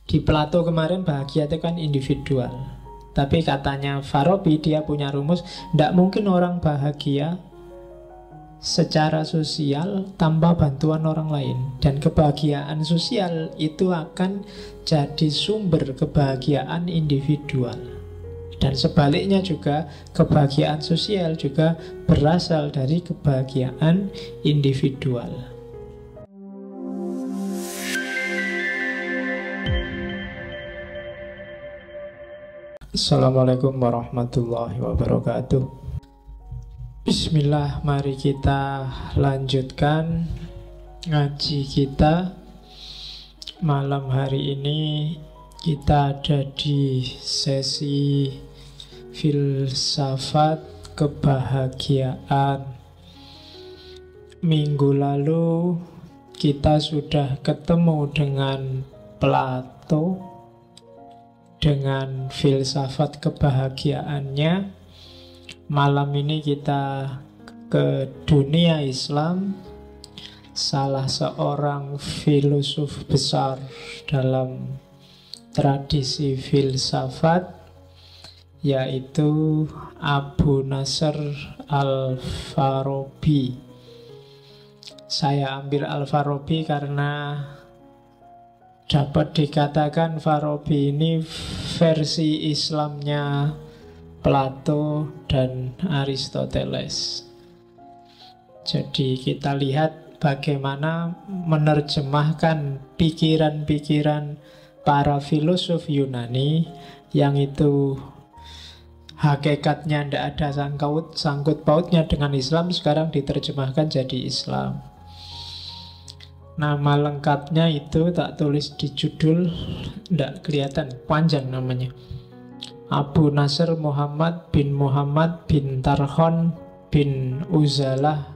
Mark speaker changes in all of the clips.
Speaker 1: Di Plato kemarin bahagia itu kan individual. Tapi katanya Farabi, dia punya rumus, tidak mungkin orang bahagia secara sosial tanpa bantuan orang lain. Dan kebahagiaan sosial itu akan jadi sumber kebahagiaan individual. Dan sebaliknya juga, kebahagiaan sosial juga berasal dari kebahagiaan individual. Assalamualaikum warahmatullahi wabarakatuh. Bismillah, mari kita lanjutkan ngaji kita. Malam hari ini kita ada di sesi filsafat kebahagiaan. Minggu lalu kita sudah ketemu dengan Plato, dengan filsafat kebahagiaannya. Malam ini kita ke dunia Islam, salah seorang filosof besar dalam tradisi filsafat, yaitu Abu Nasr Al-Farabi. Saya ambil Al-Farabi karena dapat dikatakan Farabi ini versi Islamnya Plato dan Aristoteles. Jadi kita lihat bagaimana menerjemahkan pikiran-pikiran para filosof Yunani yang itu hakikatnya tidak ada sangkut pautnya dengan Islam, sekarang diterjemahkan jadi Islam. Nama lengkapnya itu tak tulis di judul, tidak kelihatan, panjang namanya. Abu Nasr Muhammad bin Tarhon bin Uzalah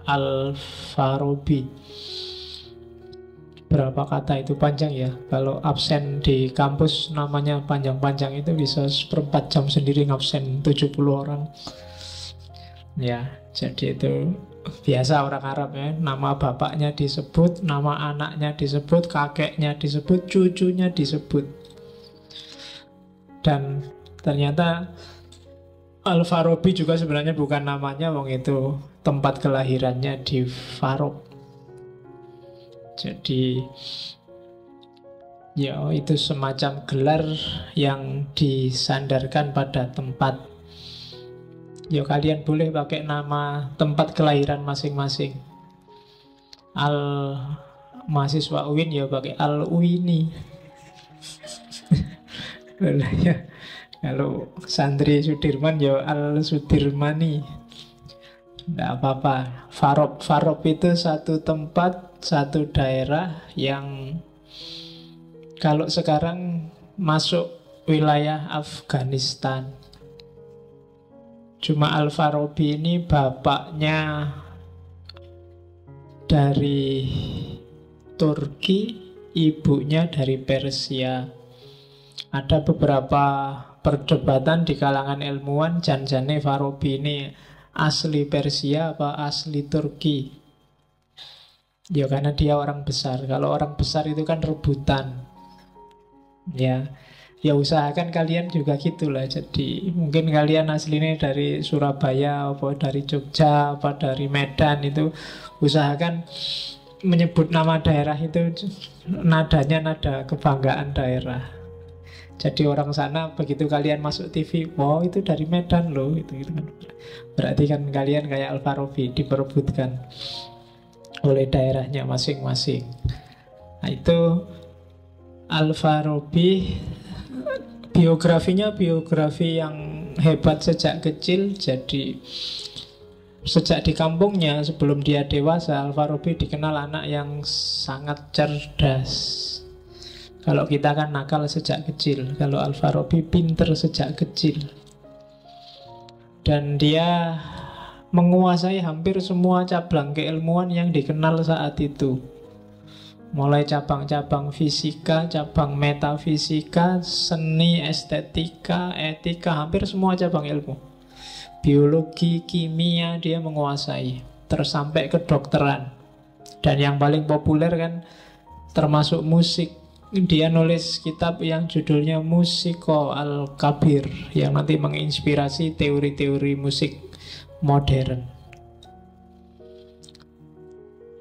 Speaker 1: Al-Farabi. Berapa kata itu, panjang ya. Kalau absen di kampus namanya panjang-panjang itu bisa seperempat jam sendiri ngabsen 70 orang. Ya, jadi itu biasa orang Arab ya. Nama bapaknya disebut, nama anaknya disebut, kakeknya disebut, cucunya disebut. Dan ternyata Al-Farabi juga sebenarnya bukan namanya, wong itu tempat kelahirannya di Farab. Jadi ya itu semacam gelar yang disandarkan pada tempat. Ya kalian boleh pakai nama tempat kelahiran masing-masing. Mahasiswa UIN ya pakai Al-Uini. Ya. Kalau santri Sudirman ya Al-Sudirmani. Tidak apa-apa. Farab itu satu tempat, satu daerah yang kalau sekarang masuk wilayah Afghanistan. Cuma Al-Farabi ini bapaknya dari Turki, ibunya dari Persia. Ada beberapa perdebatan di kalangan ilmuwan, jan-jane Farabi ini asli Persia apa asli Turki. Ya karena dia orang besar. Kalau orang besar itu kan rebutan. Ya usahakan kalian juga gitulah. Jadi mungkin kalian aslinya dari Surabaya, apa dari Jogja, apa dari Medan, itu usahakan menyebut nama daerah itu nadanya nada kebanggaan daerah. Jadi orang sana begitu kalian masuk TV, wow itu dari Medan loh, itu kan. Berarti kan kalian kayak Al-Farabi, diperebutkan oleh daerahnya masing-masing. Nah itu Al-Farabi. Biografinya biografi yang hebat sejak kecil. Jadi sejak di kampungnya sebelum dia dewasa, Al-Farabi dikenal anak yang sangat cerdas. Kalau kita kan nakal sejak kecil, kalau Al-Farabi pinter sejak kecil. Dan dia menguasai hampir semua cabang keilmuan yang dikenal saat itu. Mulai cabang-cabang fisika, cabang metafisika, seni, estetika, etika, hampir semua cabang ilmu. Biologi, kimia dia menguasai, terus sampai kedokteran. Dan yang paling populer kan termasuk musik. Dia nulis kitab yang judulnya Musiko Al-Kabir, yang nanti menginspirasi teori-teori musik modern.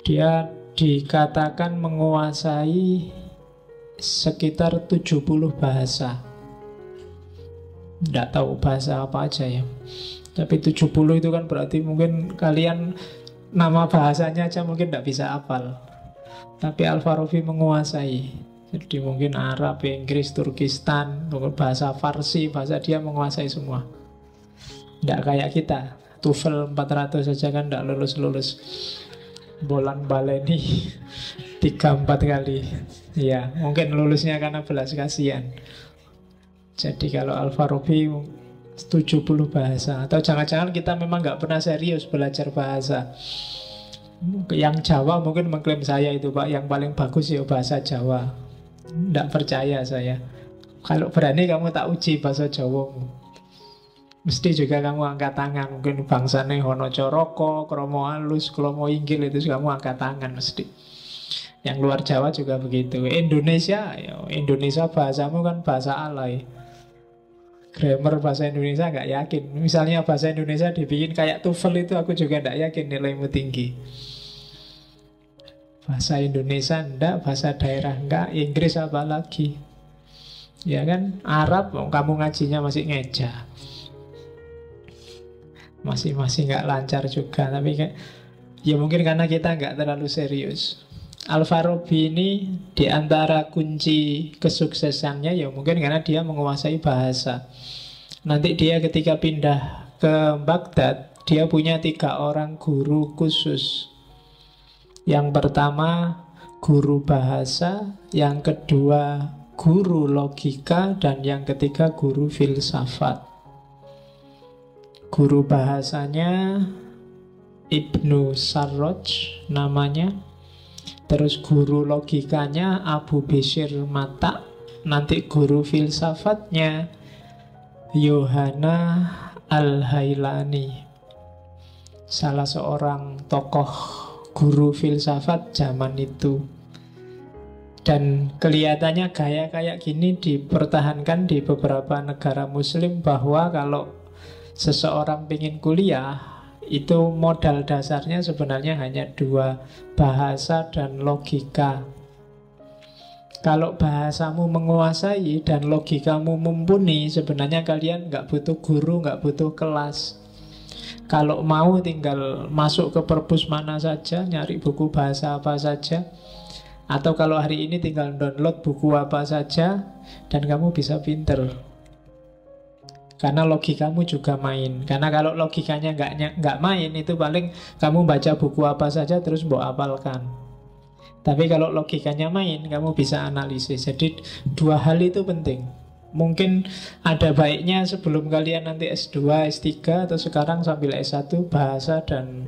Speaker 1: Dia dikatakan menguasai sekitar 70 bahasa. Tidak tahu bahasa apa aja ya. Tapi 70 itu kan berarti mungkin kalian nama bahasanya aja mungkin tidak bisa hafal. Tapi Al-Farabi menguasai. Jadi mungkin Arab, Inggris, Turkistan, bahasa Farsi, bahasa dia menguasai semua. Tidak kayak kita, TOEFL 400 saja kan tidak lulus-lulus. Bolan baleni 3-4 kali. Ya, mungkin lulusnya karena belas kasihan. Jadi kalau Al-Farabi 70 bahasa. Atau jangan-jangan kita memang nggak pernah serius belajar bahasa. Yang Jawa mungkin mengklaim saya itu Pak, yang paling bagus ya bahasa Jawa. Tidak percaya saya. Kalau berani kamu tak uji bahasa Jawa, mesti juga kamu angkat tangan. Mungkin bangsane Hono Coroko, Kromo Alus, Kromo Inggil, itu kamu angkat tangan mesti. Yang luar Jawa juga begitu. Indonesia, ya, Indonesia bahasamu kan bahasa alay. Grammar bahasa Indonesia nggak yakin. Misalnya bahasa Indonesia dibikin kayak TOEFL itu, aku juga nggak yakin nilaimu tinggi. Bahasa Indonesia enggak, bahasa daerah enggak, Inggris apa lagi. Ya kan, Arab kamu ngajinya masih ngeja. Masih enggak lancar juga. Tapi kayak, ya mungkin karena kita enggak terlalu serius. Al-Farabi ini diantara kunci kesuksesannya ya mungkin karena dia menguasai bahasa. Nanti dia ketika pindah ke Baghdad, dia punya 3 orang guru khusus. Yang pertama guru bahasa, yang kedua guru logika, dan yang ketiga guru filsafat. Guru bahasanya Ibnu Sarraj namanya. Terus guru logikanya Abu Bishr Mata. Nanti guru filsafatnya Yohana Al-Hailani, salah seorang tokoh guru filsafat zaman itu. Dan kelihatannya gaya kayak gini dipertahankan di beberapa negara muslim, bahwa kalau seseorang ingin kuliah, itu modal dasarnya sebenarnya hanya 2, bahasa dan logika. Kalau bahasamu menguasai dan logikamu mumpuni, sebenarnya kalian nggak butuh guru, nggak butuh kelas. Kalau mau tinggal masuk ke perpus mana saja, nyari buku bahasa apa saja. Atau kalau hari ini tinggal download buku apa saja, dan kamu bisa pinter. Karena logikamu juga main. Karena kalau logikanya nggak main, itu paling kamu baca buku apa saja terus mbok hafalkan. Tapi kalau logikanya main, kamu bisa analisis. Jadi 2 hal itu penting. Mungkin ada baiknya sebelum kalian nanti S2, S3, atau sekarang sambil S1, bahasa dan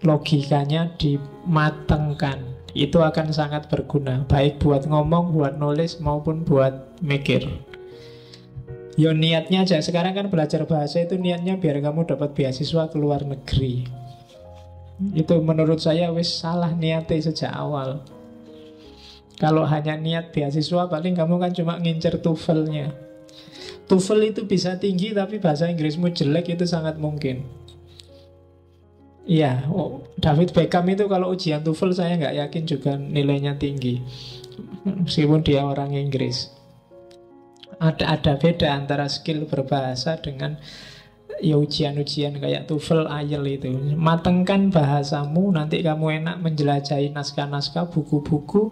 Speaker 1: logikanya dimatengkan. Itu akan sangat berguna, baik buat ngomong, buat nulis, maupun buat mikir. Yo niatnya aja, sekarang kan belajar bahasa itu niatnya biar kamu dapat beasiswa ke luar negeri. Itu menurut saya wis salah niatnya sejak awal. Kalau hanya niat beasiswa, paling kamu kan cuma ngincer TOEFL-nya. TOEFL itu bisa tinggi, tapi bahasa Inggrismu jelek, itu sangat mungkin. Iya, David Beckham itu kalau ujian TOEFL saya nggak yakin juga nilainya tinggi, meskipun dia orang Inggris. Ada beda antara skill berbahasa dengan ya ujian-ujian kayak TOEFL, IELTS itu. Matengkan bahasamu, nanti kamu enak menjelajahi naskah-naskah, buku-buku.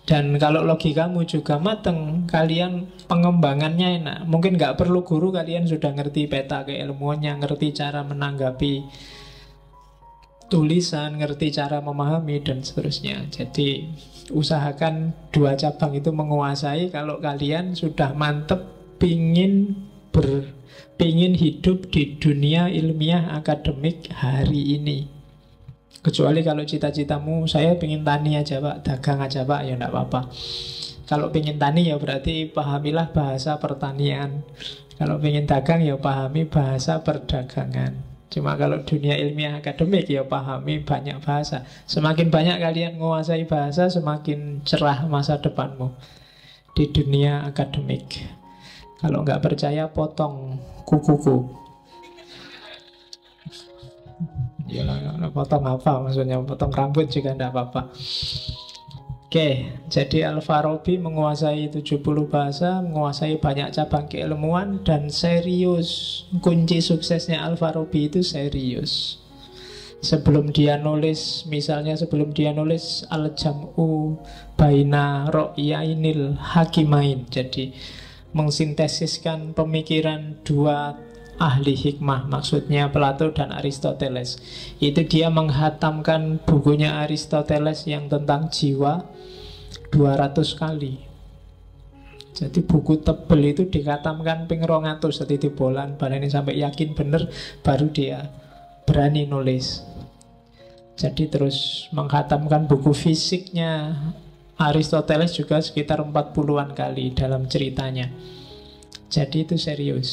Speaker 1: Dan kalau logikamu juga mateng, kalian pengembangannya enak. Mungkin nggak perlu guru, kalian sudah ngerti peta keilmuannya, ngerti cara menanggapi tulisan, ngerti cara memahami, dan seterusnya. Jadi usahakan 2 cabang itu menguasai. Kalau kalian sudah mantep pingin hidup di dunia ilmiah akademik hari ini. Kecuali kalau cita-citamu saya pengen tani aja Pak, dagang aja Pak, ya enggak apa-apa. Kalau pengen tani ya berarti pahamilah bahasa pertanian. Kalau pengen dagang ya pahami bahasa perdagangan. Cuma kalau dunia ilmiah akademik ya pahami banyak bahasa. Semakin banyak kalian menguasai bahasa, semakin cerah masa depanmu di dunia akademik. Kalau nggak percaya, potong kukuku. Ya, potong apa maksudnya? Potong rambut juga tidak apa-apa. Oke, jadi Al-Farabi menguasai 70 bahasa, menguasai banyak cabang keilmuan, dan serius. Kunci suksesnya Al-Farabi itu serius. Sebelum dia nulis, misalnya sebelum dia nulis Al-Jam'u Baina Ra'yainil Hakimain, jadi mensintesiskan pemikiran dua ahli hikmah, maksudnya Plato dan Aristoteles. Itu dia menghatamkan bukunya Aristoteles yang tentang jiwa 200 kali. Jadi buku tebel itu dikatamkan ping 200, jadi dibolan baleni sampai yakin bener, baru dia berani nulis. Jadi terus menghatamkan buku fisiknya Aristoteles juga sekitar 40-an kali dalam ceritanya. Jadi itu serius.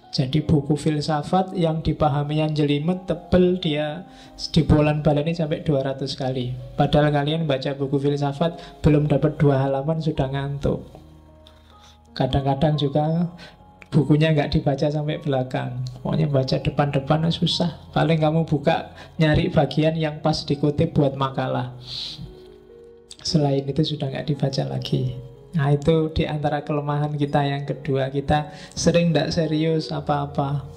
Speaker 1: Jadi buku filsafat yang dipahaminya jelimet, tebel, dia dibolan baleni sampai 200 kali. Padahal kalian baca buku filsafat belum dapat 2 halaman sudah ngantuk. Kadang-kadang juga bukunya nggak dibaca sampai belakang. Pokoknya baca depan-depan susah. Paling kamu buka nyari bagian yang pas dikutip buat makalah. Selain itu sudah nggak dibaca lagi. Nah itu diantara kelemahan kita yang kedua. Kita sering tidak serius apa-apa.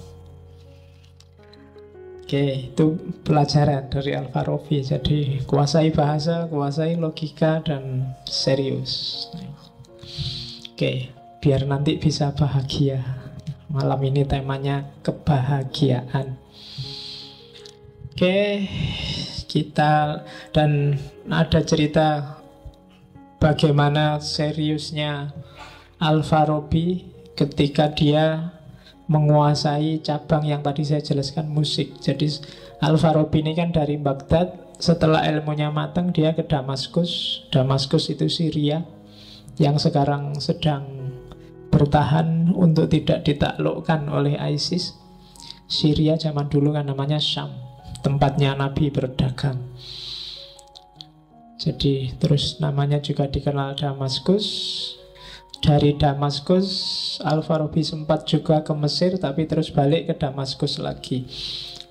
Speaker 1: Oke, itu pelajaran dari Al-Farabi. Jadi kuasai bahasa, kuasai logika, dan serius. Oke, biar nanti bisa bahagia. Malam ini temanya kebahagiaan. Oke, kita dan ada cerita bagaimana seriusnya Al-Farabi ketika dia menguasai cabang yang tadi saya jelaskan, musik. Jadi Al-Farabi ini kan dari Baghdad, setelah ilmunya matang dia ke Damaskus. Damaskus itu Syria yang sekarang sedang bertahan untuk tidak ditaklukkan oleh ISIS. Syria zaman dulu kan namanya Syam, tempatnya Nabi berdagang. Jadi terus namanya juga dikenal Damaskus. Dari Damaskus Al-Farabi sempat juga ke Mesir, tapi terus balik ke Damaskus lagi.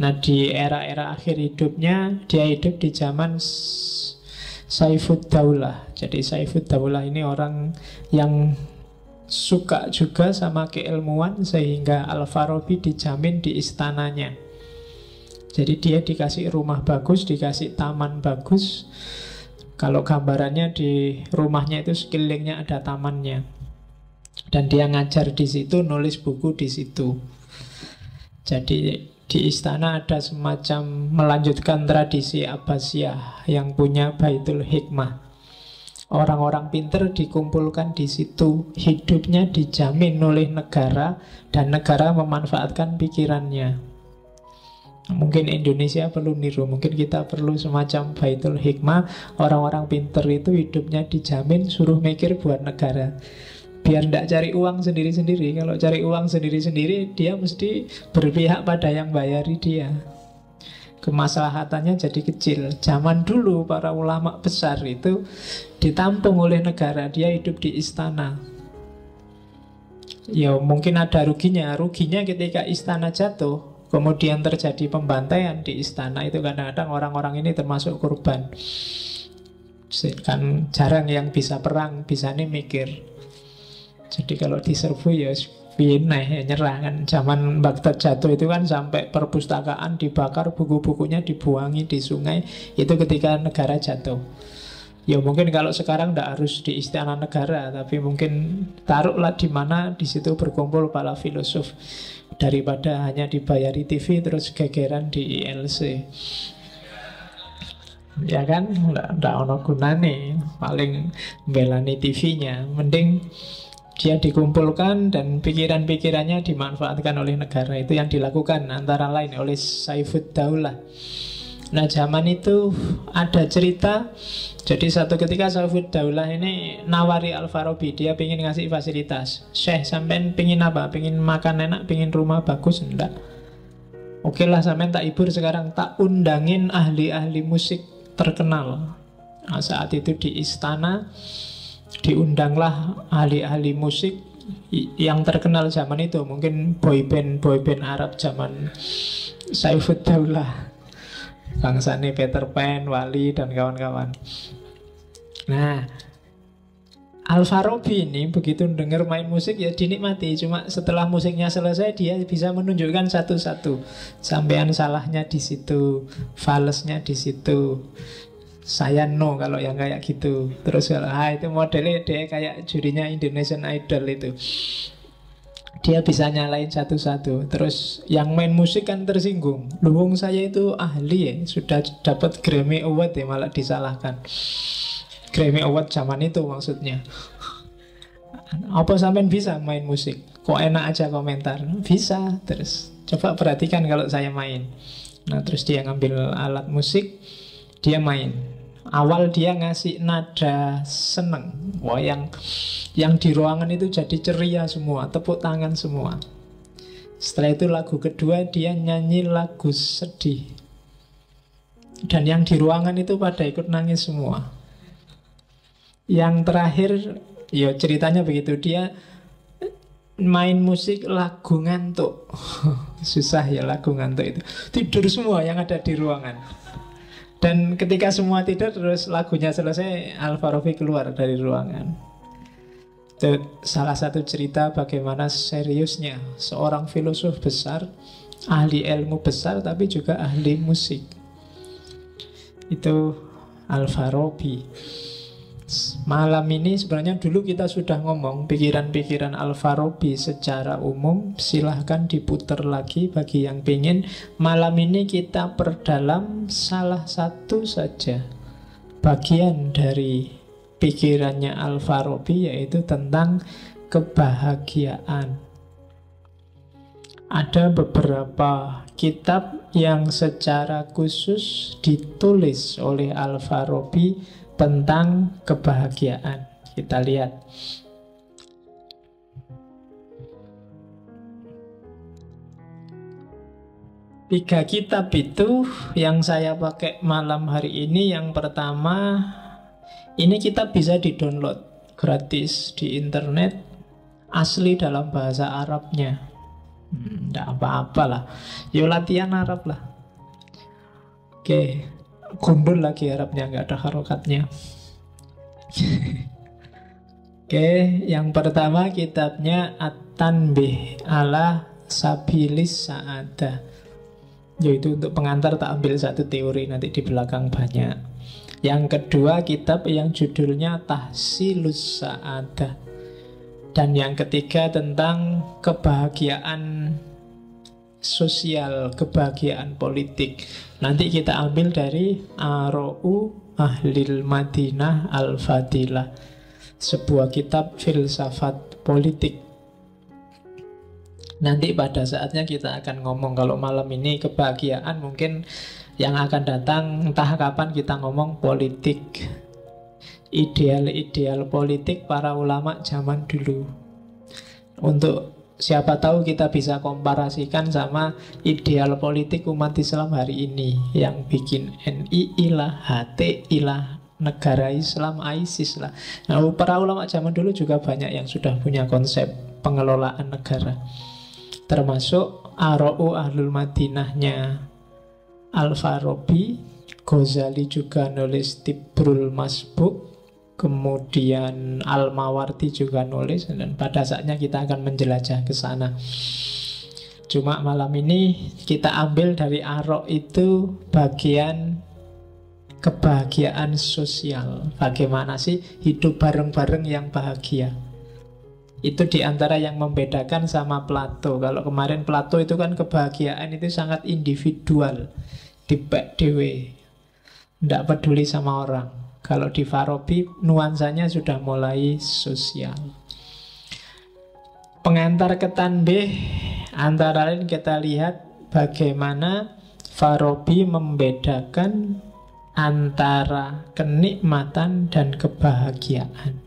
Speaker 1: Nah di era-era akhir hidupnya, dia hidup di zaman Saifud Daulah. Jadi Saifud Daulah ini orang yang suka juga sama keilmuan, sehingga Al-Farabi dijamin di istananya. Jadi dia dikasih rumah bagus, dikasih taman bagus. Kalau gambarannya di rumahnya itu sekelilingnya ada tamannya, dan dia ngajar di situ, nulis buku di situ. Jadi di istana ada semacam melanjutkan tradisi Abbasiyah yang punya Baitul Hikmah. Orang-orang pinter dikumpulkan di situ, hidupnya dijamin oleh negara, dan negara memanfaatkan pikirannya. Mungkin Indonesia perlu niru, mungkin kita perlu semacam Baitul Hikmah. Orang-orang pinter itu hidupnya dijamin, suruh mikir buat negara, biar tidak cari uang sendiri-sendiri. Kalau cari uang sendiri-sendiri, dia mesti berpihak pada yang bayari dia. Kemaslahatannya jadi kecil. Zaman dulu para ulama besar itu ditampung oleh negara, dia hidup di istana. Ya mungkin ada ruginya. Ruginya ketika istana jatuh, kemudian terjadi pembantaian di istana, itu kadang-kadang orang-orang ini termasuk korban. Kan jarang yang bisa perang, bisa nih mikir. Jadi kalau diserbu ya pineh, nyerah kan. Zaman Baghdad jatuh itu kan sampai perpustakaan dibakar, buku-bukunya dibuangi di sungai. Itu ketika negara jatuh. Ya mungkin kalau sekarang tidak harus di istana negara, tapi mungkin taruhlah di mana, di situ berkumpul para filosof, daripada hanya dibayari TV terus gegeran di ILC. Ya kan, nggak ono gunane, paling belani TV-nya. Mending dia dikumpulkan dan pikiran-pikirannya dimanfaatkan oleh negara. Itu yang dilakukan antara lain oleh Saifud Daulah. Nah zaman itu ada cerita. Jadi satu ketika Saifud Daulah ini nawari Al-Farabi, dia pengen ngasih fasilitas. Syekh, sampean pengen apa? Pengen makan enak, pengen rumah bagus? Enggak. Oke lah, sampean tak hibur sekarang, tak undangin ahli-ahli musik terkenal. Nah, saat itu di istana diundanglah ahli-ahli musik yang terkenal zaman itu. Mungkin boyband Arab zaman Saifud Daulah, bangsane Peter Pan, Wali, dan kawan-kawan. Nah, Al-Farabi ini begitu dengar main musik ya dinikmati. Cuma setelah musiknya selesai dia bisa menunjukkan satu-satu. Sampean salahnya di situ, falesnya di situ. Saya no kalau yang kayak gitu. Terus itu modelnya dia kayak jurinya Indonesian Idol itu. Dia bisa nyalain satu-satu. Terus yang main musik kan tersinggung. Luhung saya itu ahli ya, sudah dapat Grammy Award ya, malah disalahkan. Grammy Award zaman itu maksudnya. Apa sampean bisa main musik? Kok enak aja komentar? Bisa. Terus coba perhatikan kalau saya main. Nah terus dia ngambil alat musik, dia main. Awal dia ngasih nada seneng. Wah, yang di ruangan itu jadi ceria semua, tepuk tangan semua. Setelah itu lagu kedua dia nyanyi lagu sedih. Dan yang di ruangan itu pada ikut nangis semua. Yang terakhir, ya ceritanya begitu, dia main musik lagu ngantuk. Susah ya lagu ngantuk itu. Tidur semua yang ada di ruangan. Dan ketika semua tidur, terus lagunya selesai, Al-Farabi keluar dari ruangan. Itu salah satu cerita bagaimana seriusnya seorang filosof besar, ahli ilmu besar, tapi juga ahli musik. Itu Al-Farabi. Malam ini sebenarnya dulu kita sudah ngomong pikiran-pikiran Al-Farabi secara umum. Silahkan diputar lagi bagi yang pengen. Malam ini kita perdalam salah satu saja bagian dari pikirannya Al-Farabi, yaitu tentang kebahagiaan. Ada beberapa kitab yang secara khusus ditulis oleh Al-Farabi tentang kebahagiaan. Kita lihat. Tiga kitab itu yang saya pakai malam hari ini. Yang pertama, ini kitab bisa di-download gratis di internet, asli dalam bahasa Arabnya. Nggak apa-apa lah, yo latihan Arab lah. Oke, gundul lagi Arabnya, nggak ada harokatnya. Oke, yang pertama kitabnya At-Tanbih ala Sabilis Sa'adah, yaitu untuk pengantar tak ambil satu teori, nanti di belakang banyak. Yang kedua kitab yang judulnya Tahsilus Sa'adah. Dan yang ketiga tentang kebahagiaan sosial, kebahagiaan politik. Nanti kita ambil dari Ara'u Ahlil Madinah Al-Fadilah, sebuah kitab filsafat politik. Nanti pada saatnya kita akan ngomong. Kalau malam ini kebahagiaan, mungkin yang akan datang entah kapan kita ngomong politik, ideal-ideal politik para ulama zaman dulu. Untuk siapa tahu kita bisa komparasikan sama ideal politik umat Islam hari ini. Yang bikin NII lah, HTI lah, negara Islam, ISIS lah. Nah, para ulama zaman dulu juga banyak yang sudah punya konsep pengelolaan negara, termasuk Ara'u Ahlul Madinahnya Al-Farabi. Ghazali juga nulis Tibrul Masbuk. Kemudian Al-Mawardi juga nulis. Dan pada saatnya kita akan menjelajah ke sana. Cuma malam ini kita ambil dari Ara' itu bagian kebahagiaan sosial. Bagaimana sih hidup bareng-bareng yang bahagia. Itu diantara yang membedakan sama Plato. Kalau kemarin Plato itu kan kebahagiaan itu sangat individual, dibek dewe, tidak peduli sama orang. Kalau di Farabi nuansanya sudah mulai sosial. Pengantar ke Tanbih, antara lain kita lihat bagaimana Farabi membedakan antara kenikmatan dan kebahagiaan.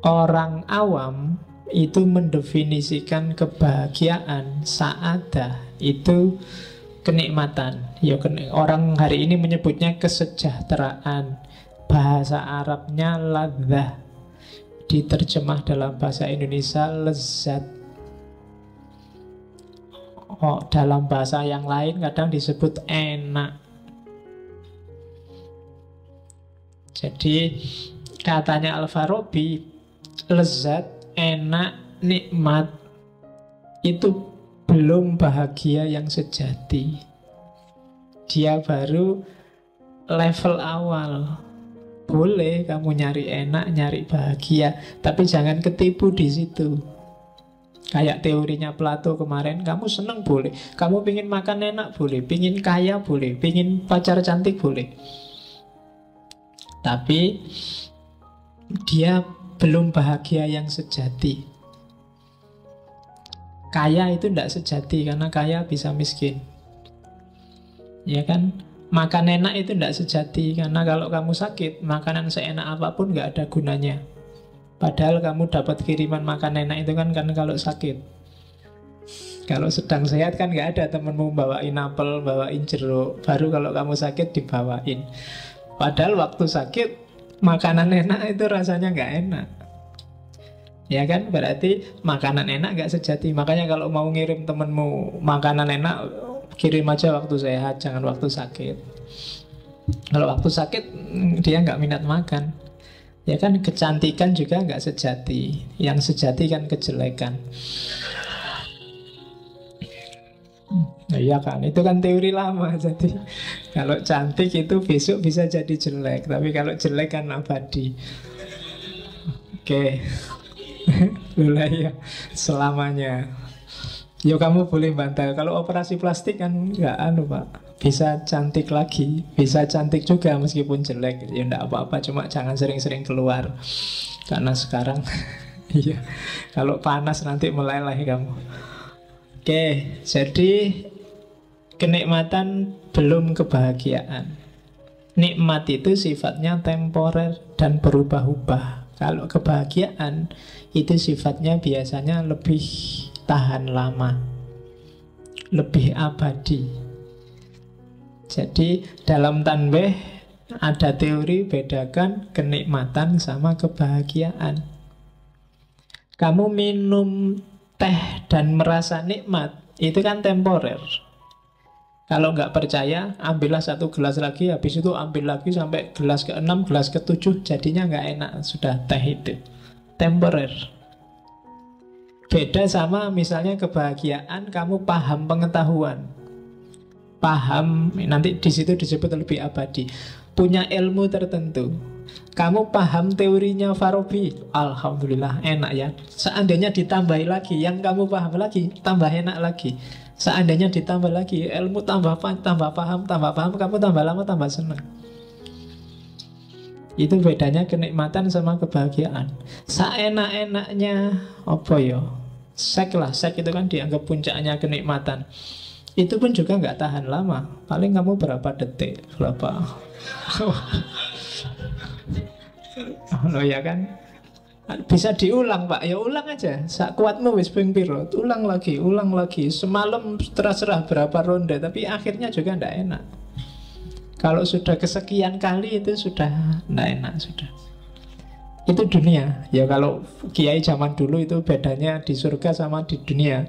Speaker 1: Orang awam itu mendefinisikan kebahagiaan, sa'adah itu kenikmatan. Ya, orang hari ini menyebutnya kesejahteraan. Bahasa Arabnya ladzah, diterjemah dalam bahasa Indonesia lezat. Oh, dalam bahasa yang lain kadang disebut enak. Jadi katanya Al-Farabi, lezat, enak, nikmat itu belum bahagia yang sejati. Dia baru level awal. Boleh kamu nyari enak, nyari bahagia, tapi jangan ketipu di situ. Kayak teorinya Plato kemarin, kamu seneng boleh, kamu pingin makan enak boleh, pingin kaya boleh, pingin pacar cantik boleh, tapi dia belum bahagia yang sejati. Kaya itu tidak sejati, karena kaya bisa miskin, ya kan? Makan enak itu tidak sejati, karena kalau kamu sakit, makanan seenak apapun nggak ada gunanya. Padahal kamu dapat kiriman makan enak itu kan kalau sakit. Kalau sedang sehat kan nggak ada temenmu bawain apel, bawain jeruk. Baru kalau kamu sakit dibawain. Padahal waktu sakit makanan enak itu rasanya nggak enak. Ya kan, berarti makanan enak nggak sejati. Makanya kalau mau ngirim temenmu makanan enak, kirim aja waktu sehat, jangan waktu sakit. Kalau waktu sakit dia nggak minat makan. Ya kan, kecantikan juga nggak sejati. Yang sejati kan kejelekan. Nah, iya kan, itu kan teori lama. Jadi kalau cantik itu besok bisa jadi jelek, tapi kalau jelek kan abadi. Oke. Lula ya, selamanya. Yo, kamu boleh bantah. Kalau operasi plastik kan nggak Pak. Bisa cantik lagi, bisa cantik juga meskipun jelek. Ya enggak apa-apa, cuma jangan sering-sering keluar. Karena sekarang iya, kalau panas nanti meleleh kamu. Oke, jadi kenikmatan belum kebahagiaan. Nikmat itu sifatnya temporer dan berubah-ubah. Kalau kebahagiaan itu sifatnya biasanya lebih tahan lama, lebih abadi. Jadi dalam tanbih ada teori bedakan kenikmatan sama kebahagiaan. Kamu minum teh dan merasa nikmat, itu kan temporer. Kalau nggak percaya, ambillah 1 gelas lagi, habis itu ambil lagi sampai gelas ke-6, gelas ke-7, jadinya nggak enak, sudah teh itu. Temporer. Beda sama misalnya kebahagiaan, kamu paham pengetahuan. Paham, nanti di situ disebut lebih abadi. Punya ilmu tertentu. Kamu paham teorinya Farabi, alhamdulillah enak ya. Seandainya ditambahi lagi, yang kamu paham lagi, tambah enak lagi. Seandainya ditambah lagi, ilmu tambah paham, kamu tambah lama tambah senang. Itu bedanya kenikmatan sama kebahagiaan. Seenak-enaknya apa ya? Seks lah, seks itu kan dianggap puncaknya kenikmatan. Itu pun juga nggak tahan lama. Paling kamu berapa detik, berapa oh ya kan. Bisa diulang Pak, ya ulang aja. Sak kuatmu wis ping piro, ulang lagi. Semalam terserah berapa ronde, tapi akhirnya juga ndak enak. Kalau sudah kesekian kali itu sudah ndak enak sudah. Itu dunia. Ya kalau kiai zaman dulu itu bedanya di surga sama di dunia.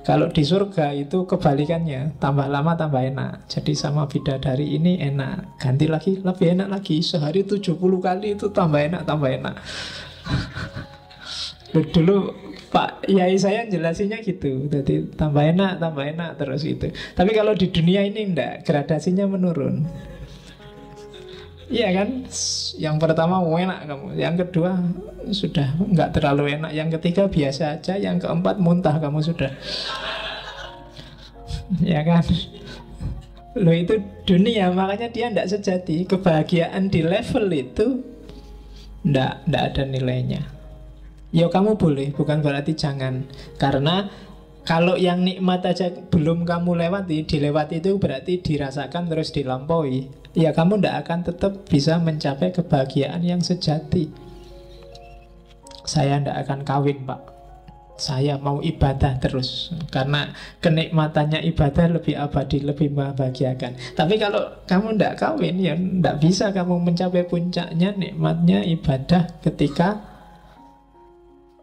Speaker 1: Kalau di surga itu kebalikannya, tambah lama tambah enak. Jadi sama bidadari ini enak, ganti lagi lebih enak lagi. Sehari 70 kali itu tambah enak. Dulu Pak Yai saya jelasinnya gitu. Jadi tambah enak terus gitu. Tapi kalau di dunia ini enggak, gradasinya menurun. Iya kan? Yang pertama enak kamu, yang kedua sudah nggak terlalu enak, yang ketiga biasa aja, yang keempat muntah kamu sudah. Ya kan? Loh, itu dunia, makanya dia tidak sejati. Kebahagiaan di level itu tidak ada nilainya. Ya kamu boleh, bukan berarti jangan. Karena kalau yang nikmat aja belum kamu lewati, dilewati itu berarti dirasakan terus dilampaui. Ya kamu tidak akan tetap bisa mencapai kebahagiaan yang sejati. Saya tidak akan kawin Pak, Saya mau ibadah terus, karena kenikmatannya ibadah lebih abadi, lebih membahagiakan. Tapi kalau kamu tidak kawin, ya tidak bisa kamu mencapai puncaknya nikmatnya ibadah ketika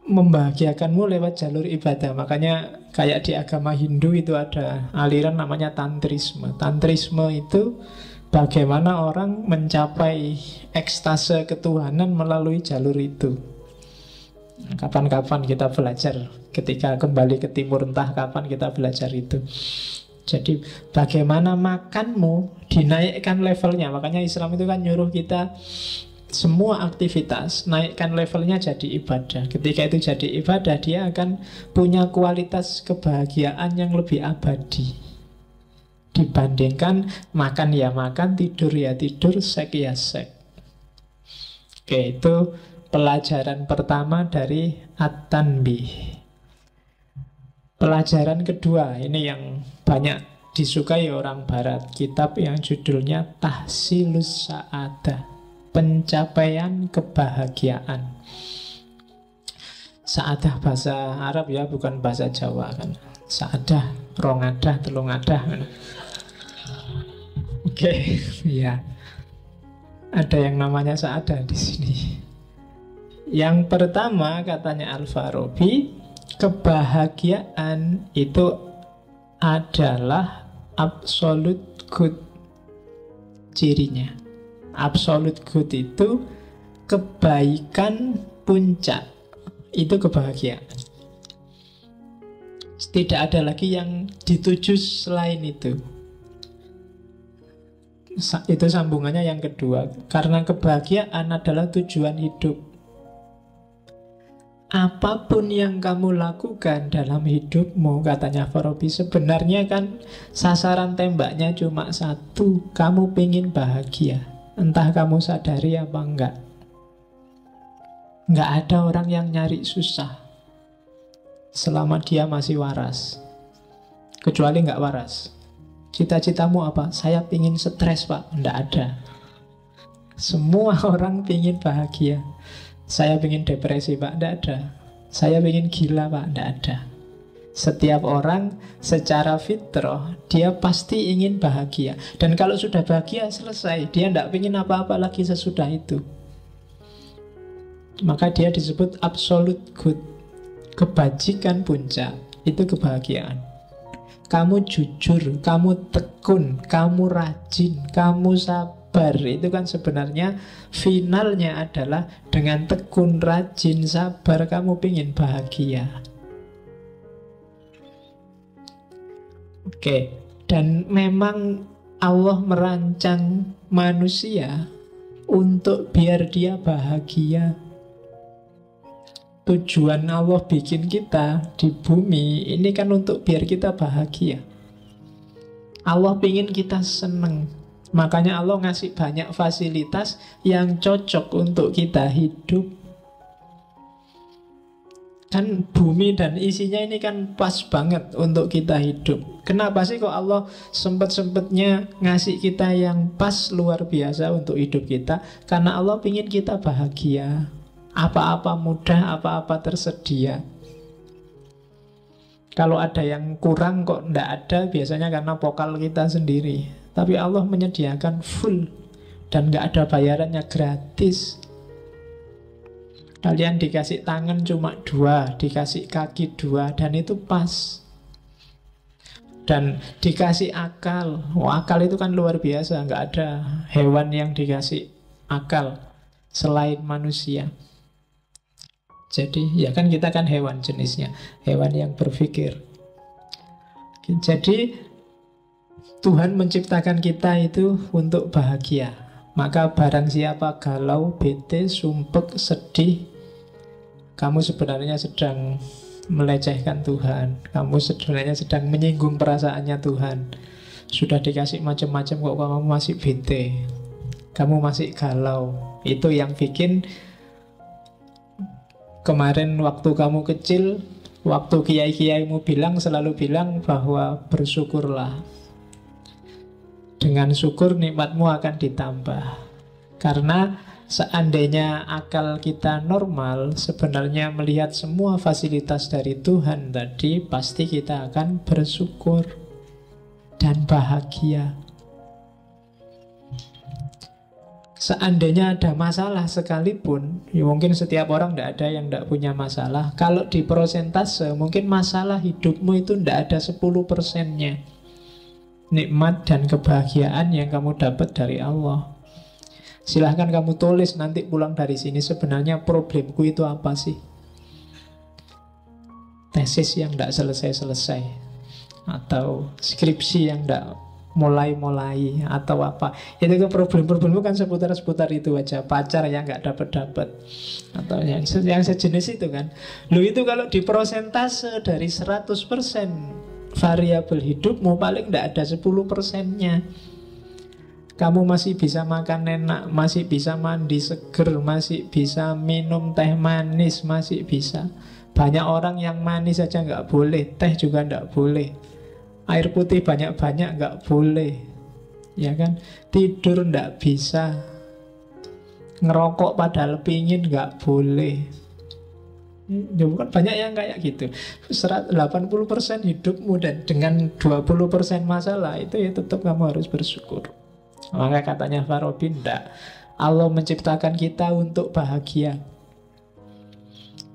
Speaker 1: membahagiakanmu lewat jalur ibadah. Makanya kayak di agama Hindu itu ada aliran namanya tantrisme. Tantrisme itu bagaimana orang mencapai ekstase ketuhanan melalui jalur itu. Kapan-kapan kita belajar, ketika kembali ke timur entah kapan kita belajar itu. Jadi bagaimana makanmu dinaikkan levelnya. Makanya Islam itu kan nyuruh kita semua aktivitas naikkan levelnya jadi ibadah. Ketika itu jadi ibadah, dia akan punya kualitas kebahagiaan yang lebih abadi dibandingkan makan ya makan, tidur ya tidur, seks ya seks. Oke, itu pelajaran pertama dari At-Tanbih. Pelajaran kedua, ini yang banyak disukai orang barat, kitab yang judulnya Tahsilus Sa'adah, pencapaian kebahagiaan. Sa'adah bahasa Arab ya, bukan bahasa Jawa kan. Sa'adah, rongadah, telungadah. Oke, ya. Ada yang namanya Sa'adah di sini. Yang pertama katanya Al-Farabi, kebahagiaan itu adalah absolute good cirinya. Absolute good itu kebaikan puncak, itu kebahagiaan. Tidak ada lagi yang dituju selain itu. Itu sambungannya yang kedua. Karena kebahagiaan adalah tujuan hidup. Apapun yang kamu lakukan dalam hidupmu, katanya Farabi, sebenarnya kan sasaran tembaknya cuma satu. Kamu pengen bahagia, entah kamu sadari apa enggak. Enggak ada orang yang nyari susah selama dia masih waras. Kecuali enggak waras. Cita-citamu apa? Saya pengen stres, Pak. Enggak ada. Semua orang pengen bahagia. Saya pengen depresi, Pak. Enggak ada. Saya pengen gila, Pak. Enggak ada. Setiap orang secara fitrah dia pasti ingin bahagia. Dan kalau sudah bahagia selesai, dia enggak pengen apa-apa lagi sesudah itu. Maka dia disebut absolute good. Kebajikan puncak itu kebahagiaan. Kamu jujur, kamu tekun, kamu rajin, kamu sabar. Itu kan sebenarnya finalnya adalah dengan tekun, rajin, sabar, kamu ingin bahagia. Oke, dan memang Allah merancang manusia untuk biar dia bahagia. Tujuan Allah bikin kita di bumi ini kan untuk biar kita bahagia. Allah ingin kita seneng. Makanya Allah ngasih banyak fasilitas yang cocok untuk kita hidup. Kan bumi dan isinya ini kan pas banget untuk kita hidup. Kenapa sih kok Allah sempet-sempetnya ngasih kita yang pas luar biasa untuk hidup kita? Karena Allah ingin kita bahagia. Apa-apa mudah, apa-apa tersedia. Kalau ada yang kurang kok ndak ada, biasanya karena pokal kita sendiri. Tapi Allah menyediakan full dan nggak ada bayarannya, gratis. Kalian dikasih tangan cuma 2, dikasih kaki 2, dan itu pas. Dan dikasih akal. Akal itu kan luar biasa, nggak ada hewan yang dikasih akal selain manusia. Jadi ya kan kita kan hewan jenisnya, hewan yang berpikir. Jadi Tuhan menciptakan kita itu untuk bahagia. Maka barang siapa galau, bete, sumpek, sedih, kamu sebenarnya sedang melecehkan Tuhan. Kamu sebenarnya sedang menyinggung perasaannya Tuhan. Sudah dikasih macam-macam kok kamu masih bete, kamu masih galau. Itu yang bikin kemarin waktu kamu kecil, waktu kiai-kiaimu selalu bilang bahwa bersyukurlah. Dengan syukur nikmatmu akan ditambah. Karena Seandainya akal kita normal, sebenarnya melihat semua fasilitas dari Tuhan tadi, pasti kita akan bersyukur dan bahagia. Seandainya ada masalah sekalipun, ya mungkin setiap orang tidak ada yang tidak punya masalah. Kalau di persentase, mungkin masalah hidupmu itu tidak ada 10%-nya nikmat dan kebahagiaan yang kamu dapat dari Allah. Silahkan kamu tulis nanti pulang dari sini, sebenarnya problemku itu apa sih? Tesis yang tidak selesai-selesai, atau skripsi yang tidak mulai-mulai, atau apa. Itu problem-problemmu kan seputar-seputar itu aja. Pacar yang nggak dapat-dapat, atau yang sejenis itu kan. Lu itu kalau di persentase dari 100% variabel hidupmu, paling tidak ada 10%-nya. Kamu masih bisa makan enak, masih bisa mandi seger, masih bisa minum teh manis, masih bisa. Banyak orang yang manis saja nggak boleh, teh juga nggak boleh, air putih banyak-banyak nggak boleh, ya kan? Tidur nggak bisa, ngerokok padahal pingin nggak boleh. Ya, bukan banyak yang kayak gitu. 80% hidupmu dan dengan 20% masalah, itu ya tetap kamu harus bersyukur. Maka katanya Farabi, enggak, Allah menciptakan kita untuk bahagia.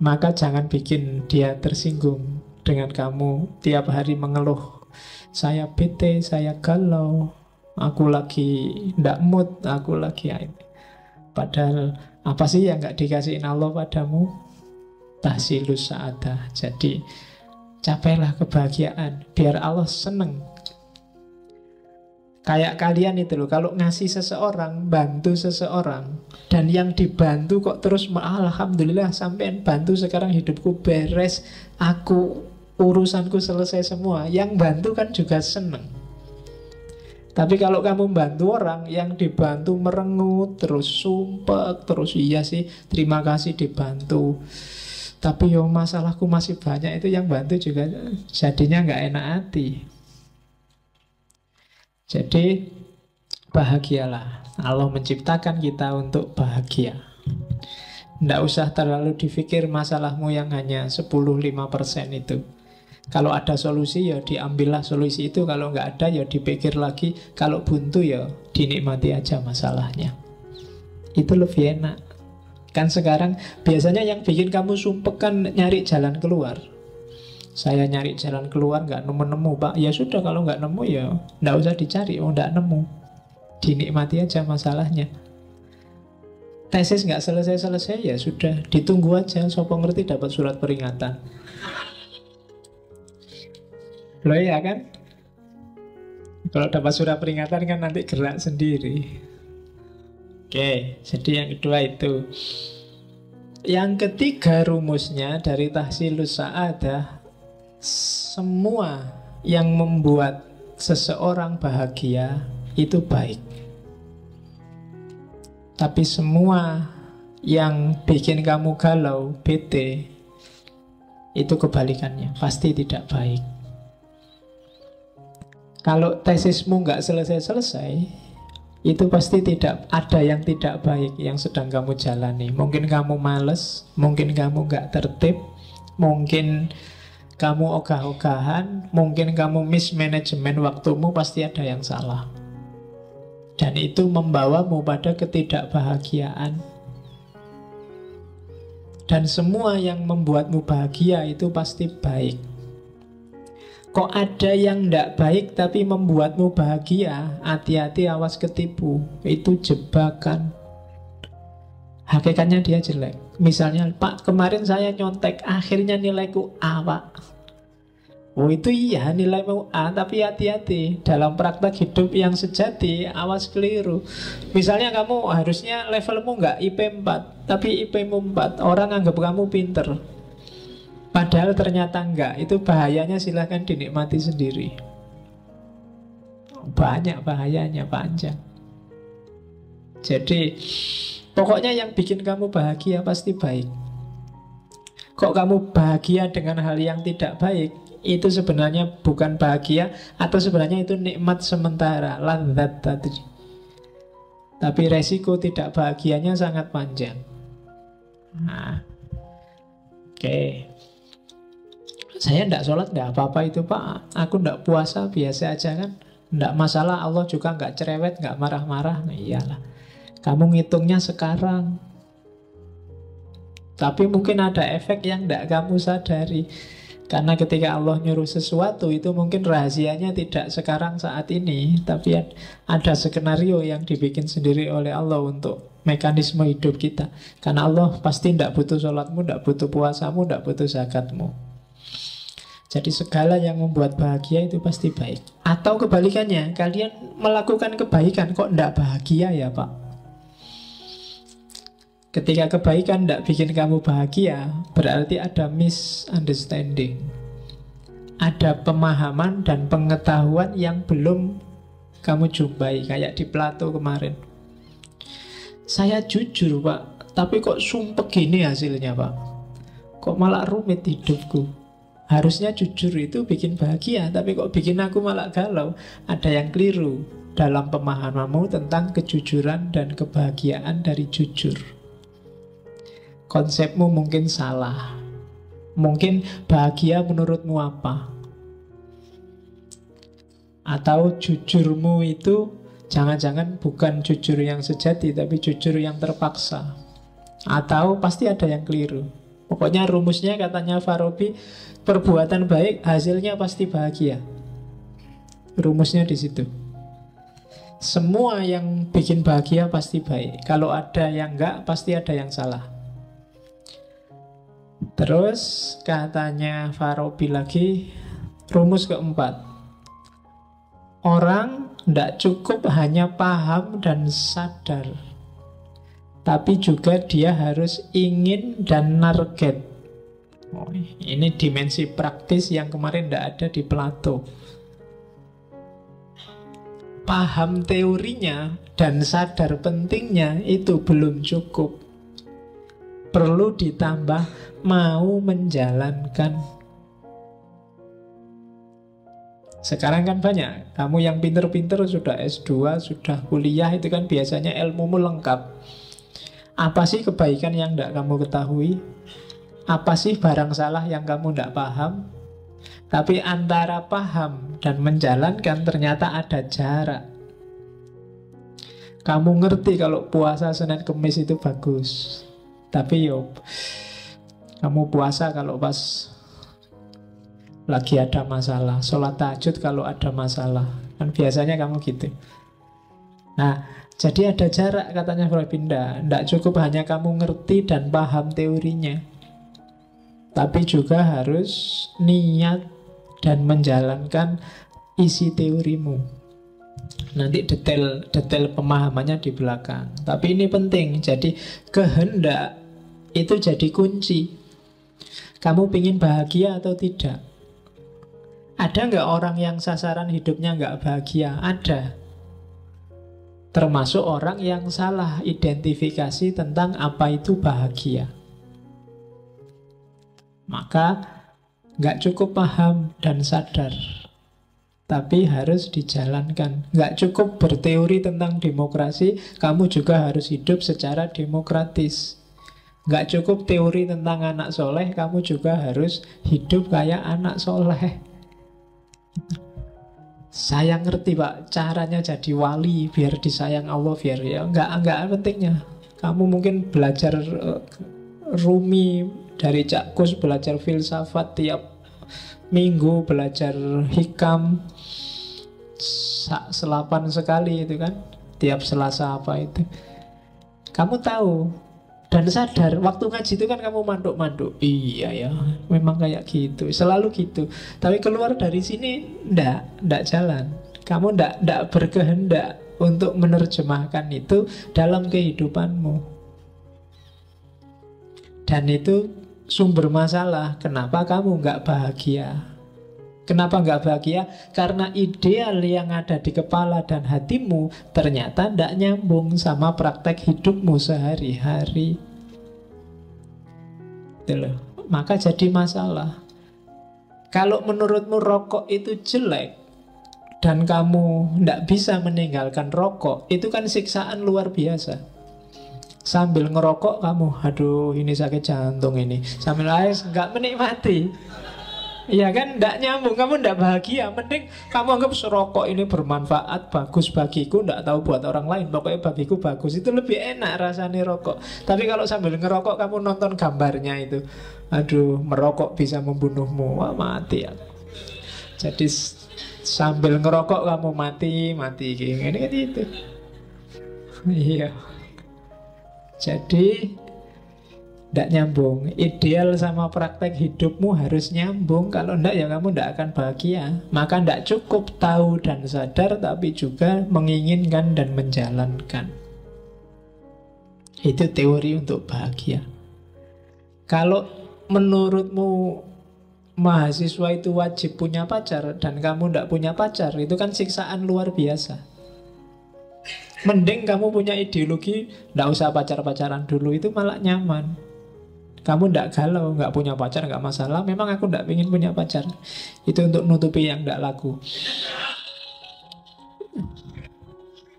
Speaker 1: Maka jangan bikin dia tersinggung dengan kamu tiap hari mengeluh, saya bete, saya galau, aku lagi ndak mood, aku lagi ini. Padahal apa sih yang nggak dikasihin Allah padamu? Tahsilus sa'adah. Jadi capailah kebahagiaan biar Allah seneng. Kayak kalian itu loh, kalau ngasih seseorang, bantu seseorang, dan yang dibantu kok terus alhamdulillah sampean bantu sekarang hidupku beres, aku urusanku selesai semua. Yang bantu kan juga seneng. Tapi kalau kamu bantu orang, yang dibantu merengut, terus sumpek, terus iya sih terima kasih dibantu, tapi yo masalahku masih banyak, itu yang bantu juga jadinya nggak enak hati. Jadi bahagialah. Allah menciptakan kita untuk bahagia. Tidak usah terlalu dipikir masalahmu yang hanya 10-5% itu. Kalau ada solusi ya diambillah solusi itu. Kalau nggak ada ya dipikir lagi. Kalau buntu ya dinikmati aja masalahnya. Itu lebih enak. Kan sekarang biasanya yang bikin kamu sumpek kan nyari jalan keluar. Saya nyari jalan keluar nggak nemu-nemu Pak. Ya sudah, kalau nggak nemu ya nggak usah dicari, nggak nemu, dinikmati aja masalahnya. Tesis nggak selesai-selesai ya sudah, ditunggu aja. Sopo ngerti dapat surat peringatan. Loh ya kan? Kalau dapat surat peringatan kan nanti gerak sendiri. Oke, jadi yang kedua itu. Yang ketiga rumusnya dari tahsilus sa'adah, semua yang membuat seseorang bahagia itu baik. Tapi semua yang bikin kamu galau, bete, itu kebalikannya, pasti tidak baik. Kalau tesismu nggak selesai-selesai, itu pasti tidak ada yang tidak baik yang sedang kamu jalani. Mungkin kamu males, mungkin kamu nggak tertib, mungkin kamu ogah-ogahan, mungkin kamu mismanajemen waktumu, pasti ada yang salah. Dan itu membawamu pada ketidakbahagiaan. Dan semua yang membuatmu bahagia itu pasti baik. Kok ada yang tidak baik tapi membuatmu bahagia, hati-hati, awas ketipu. Itu jebakan. Hakikatnya dia jelek. Misalnya, Pak, kemarin saya nyontek, akhirnya nilaiku A, Pak. Oh itu iya, nilaimu A, tapi hati-hati. Dalam praktek hidup yang sejati, awas keliru. Misalnya kamu harusnya levelmu nggak IP 4, tapi IP-mu 4. Orang anggap kamu pinter, padahal ternyata enggak. Itu bahayanya, silahkan dinikmati sendiri. Banyak bahayanya, panjang. Jadi pokoknya yang bikin kamu bahagia pasti baik. Kok kamu bahagia dengan hal yang tidak baik, itu sebenarnya bukan bahagia, atau sebenarnya itu nikmat sementara, ladzat tadi. Tapi resiko tidak bahagianya sangat panjang. Nah, oke. Saya tidak sholat tidak apa-apa itu Pak. Aku tidak puasa biasa aja kan. Tidak masalah, Allah juga nggak cerewet, nggak marah-marah. Nah iyalah, kamu ngitungnya sekarang. Tapi mungkin ada efek yang tidak kamu sadari. Karena ketika Allah nyuruh sesuatu itu mungkin rahasianya tidak sekarang saat ini, tapi ada skenario yang dibikin sendiri oleh Allah untuk mekanisme hidup kita. Karena Allah pasti tidak butuh sholatmu, tidak butuh puasamu, tidak butuh zakatmu. Jadi segala yang membuat bahagia itu pasti baik. Atau kebalikannya, kalian melakukan kebaikan kok tidak bahagia ya Pak? Ketika kebaikan tidak bikin kamu bahagia, berarti ada misunderstanding. Ada pemahaman dan pengetahuan yang belum kamu jumpai. Kayak di Plato kemarin. Saya jujur Pak, tapi kok sumpek gini hasilnya Pak? Kok malah rumit hidupku? Harusnya jujur itu bikin bahagia, tapi kok bikin aku malah galau. Ada yang keliru dalam pemahamanmu tentang kejujuran dan kebahagiaan dari jujur. Konsepmu mungkin salah. Mungkin bahagia menurutmu apa? Atau jujurmu itu jangan-jangan bukan jujur yang sejati, tapi jujur yang terpaksa. Atau pasti ada yang keliru. Pokoknya rumusnya katanya Farabi, perbuatan baik hasilnya pasti bahagia. Rumusnya di situ. Semua yang bikin bahagia pasti baik. Kalau ada yang enggak, pasti ada yang salah. Terus katanya Farabi lagi, rumus keempat. Orang tidak cukup hanya paham dan sadar, tapi juga dia harus ingin dan target. Oh, ini dimensi praktis yang kemarin tidak ada di Plato. Paham teorinya dan sadar pentingnya itu belum cukup. Perlu ditambah mau menjalankan. Sekarang kan banyak, kamu yang pinter-pinter sudah S2, sudah kuliah, itu kan biasanya ilmumu lengkap. Apa sih kebaikan yang tidak kamu ketahui? Apa sih barang salah yang kamu tidak paham? Tapi antara paham dan menjalankan ternyata ada jarak. Kamu ngerti kalau puasa Senin Kemis itu bagus, tapi kamu puasa kalau pas lagi ada masalah, sholat tahajud kalau ada masalah. Kan biasanya kamu gitu. Nah, jadi ada jarak katanya Frabinda. Tidak cukup hanya kamu ngerti dan paham teorinya, tapi juga harus niat dan menjalankan isi teorimu. Nanti detail pemahamannya di belakang. Tapi ini penting. Jadi kehendak itu jadi kunci. Kamu ingin bahagia atau tidak? Ada nggak orang yang sasaran hidupnya nggak bahagia? Ada. Termasuk orang yang salah identifikasi tentang apa itu bahagia. Maka nggak cukup paham dan sadar, tapi harus dijalankan. Nggak cukup berteori tentang demokrasi, kamu juga harus hidup secara demokratis. Nggak cukup teori tentang anak soleh, kamu juga harus hidup kayak anak soleh. Saya ngerti Pak, caranya jadi wali biar disayang Allah, biar ya enggak pentingnya. Kamu mungkin belajar Rumi dari Cak Kus, belajar filsafat tiap minggu, belajar hikam selapan sekali itu kan, tiap Selasa apa itu. Kamu tahu dan sadar, waktu ngaji itu kan kamu manduk-manduk. Iya ya, memang kayak gitu, selalu gitu. Tapi keluar dari sini, ndak jalan. Kamu ndak berkehendak untuk menerjemahkan itu dalam kehidupanmu. Dan itu sumber masalah. Kenapa kamu nggak bahagia? Kenapa nggak bahagia? Karena ideal yang ada di kepala dan hatimu ternyata ndak nyambung sama praktek hidupmu sehari-hari. Maka jadi masalah. Kalau menurutmu rokok itu jelek, dan kamu tidak bisa meninggalkan rokok, itu kan siksaan luar biasa. Sambil ngerokok kamu, aduh ini sakit jantung ini, sambil ais nggak menikmati. Iya kan, tidak nyambung, kamu tidak bahagia. Mending kamu anggap serokok ini bermanfaat, bagus bagiku, tidak tahu buat orang lain, pokoknya bagiku bagus. Itu lebih enak rasanya rokok. Tapi kalau sambil ngerokok kamu nonton gambarnya itu, aduh merokok bisa membunuhmu, wah mati ya. Jadi sambil ngerokok kamu mati ini kan itu. Iya. Jadi tidak nyambung. Ideal sama praktek hidupmu harus nyambung. Kalau tidak ya kamu tidak akan bahagia. Maka tidak cukup tahu dan sadar, tapi juga menginginkan dan menjalankan. Itu teori untuk bahagia. Kalau menurutmu mahasiswa itu wajib punya pacar dan kamu tidak punya pacar, itu kan siksaan luar biasa. Mending kamu punya ideologi tidak usah pacar-pacaran dulu, itu malah nyaman. Kamu tidak galau, nggak punya pacar nggak masalah. Memang aku tidak ingin punya pacar. Itu untuk nutupi yang tidak laku.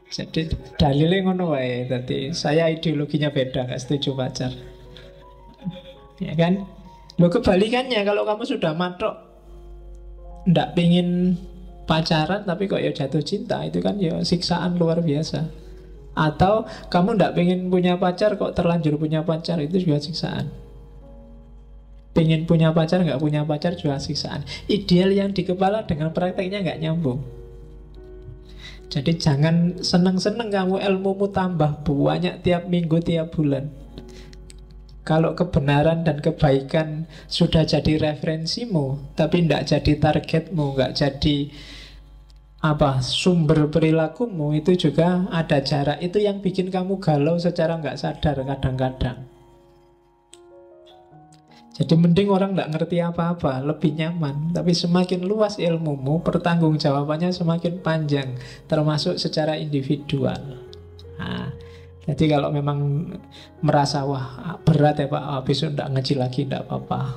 Speaker 1: Jadi dalilnya ngono wae. Tadi saya ideologinya beda, nggak setuju pacar. Ya kan? Lo kebalikannya, kalau kamu sudah matok ndak pingin pacaran tapi kok ya jatuh cinta, itu kan ya siksaan luar biasa. Atau kamu ndak pingin punya pacar kok terlanjur punya pacar, itu juga siksaan. Pengen punya pacar nggak punya pacar juga siksaan. Ideal yang di kepala dengan prakteknya nggak nyambung. Jadi jangan seneng-seneng kamu ilmumu tambah banyak tiap minggu, tiap bulan. Kalau kebenaran dan kebaikan sudah jadi referensimu, tapi tidak jadi targetmu, nggak jadi sumber perilakumu, itu juga ada jarak. Itu yang bikin kamu galau secara nggak sadar kadang-kadang. Jadi mending orang nggak ngerti apa-apa, lebih nyaman. Tapi semakin luas ilmumu, pertanggungjawabannya semakin panjang, termasuk secara individual. Nah, jadi kalau memang merasa wah berat ya Pak, besok nggak ngaji lagi, nggak apa-apa.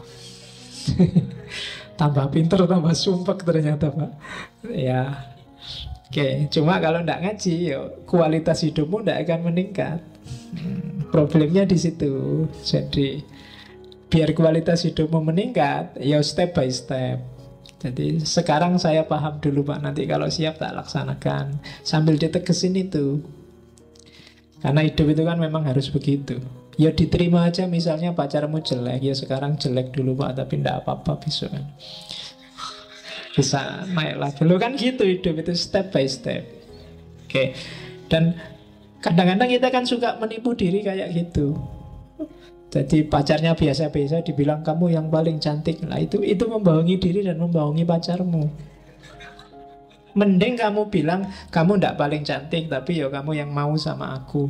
Speaker 1: Tambah pinter, tambah sumpek ternyata Pak. Ya, oke. Cuma kalau nggak ngaji, ya, kualitas hidupmu nggak akan meningkat. Problemnya di situ. Jadi biar kualitas hidupmu meningkat, ya step by step. Jadi sekarang saya paham dulu Pak, nanti kalau siap tak laksanakan. Sambil ditegesin itu. Karena hidup itu kan memang harus begitu. Ya diterima aja, misalnya pacarmu jelek, ya sekarang jelek dulu Pak, tapi tidak apa-apa besok kan bisa naik lagi. Lo kan gitu hidup itu, step by step. Oke. Dan kadang-kadang kita kan suka menipu diri kayak gitu. Jadi pacarnya biasa-biasa dibilang kamu yang paling cantik. Nah itu membohongi diri dan membohongi pacarmu. Mending kamu bilang kamu tidak paling cantik, tapi ya kamu yang mau sama aku.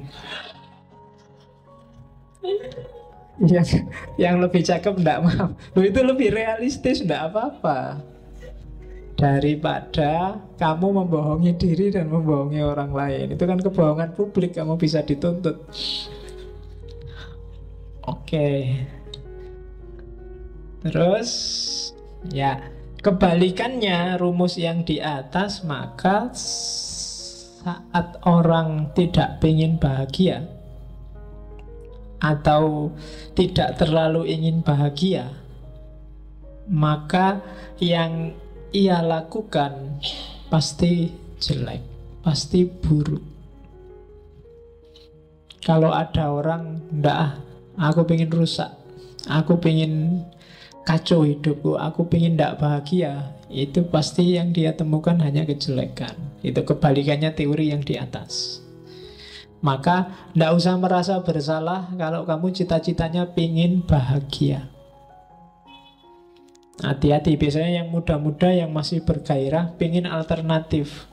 Speaker 1: Yang lebih cakep tidak mau. Loh, itu lebih realistis, tidak apa-apa. Daripada kamu membohongi diri dan membohongi orang lain. Itu kan kebohongan publik, kamu bisa dituntut. Oke. Terus ya kebalikannya rumus yang di atas, maka saat orang tidak ingin bahagia atau tidak terlalu ingin bahagia, maka yang ia lakukan pasti jelek, pasti buruk. Kalau ada orang ndak, aku pengen rusak, aku pengen kacau hidupku, aku pengen tidak bahagia, itu pasti yang dia temukan hanya kejelekan. Itu kebalikannya teori yang di atas. Maka tidak usah merasa bersalah kalau kamu cita-citanya pengen bahagia. Hati-hati, biasanya yang muda-muda yang masih bergairah pengen alternatif,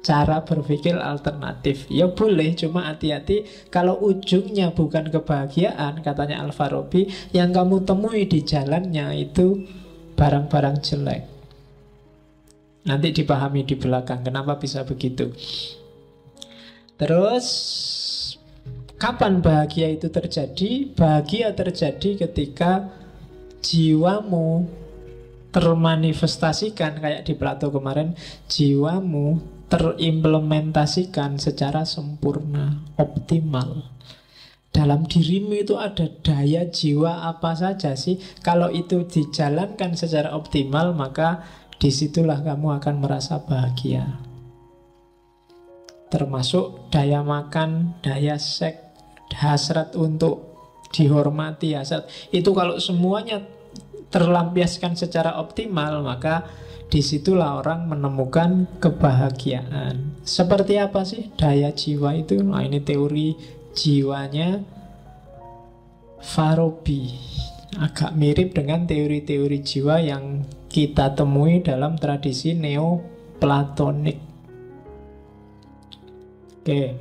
Speaker 1: cara berpikir alternatif. Ya boleh, cuma hati-hati kalau ujungnya bukan kebahagiaan, katanya Al-Farabi, yang kamu temui di jalannya itu barang-barang jelek. Nanti dipahami di belakang kenapa bisa begitu. Terus kapan bahagia itu terjadi? Bahagia terjadi ketika jiwamu termanifestasikan kayak di Plato kemarin, jiwamu terimplementasikan secara sempurna, optimal. Dalam dirimu itu ada daya jiwa apa saja sih? Kalau itu dijalankan secara optimal, maka disitulah kamu akan merasa bahagia. Termasuk daya makan, daya seks, hasrat untuk dihormati, hasrat. Itu kalau semuanya terlampiaskan secara optimal, maka disitulah orang menemukan kebahagiaan. Seperti apa sih daya jiwa itu? Nah, ini teori jiwanya Farabi. Agak mirip dengan teori-teori jiwa yang kita temui dalam tradisi Neoplatonik. Oke.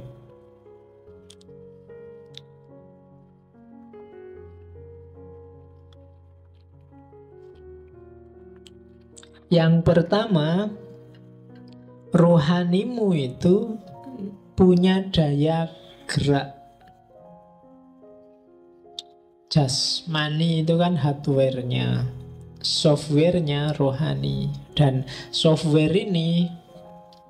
Speaker 1: Yang pertama, rohanimu itu punya daya gerak. Jasmani itu kan hardware-nya, software-nya rohani. Dan software ini,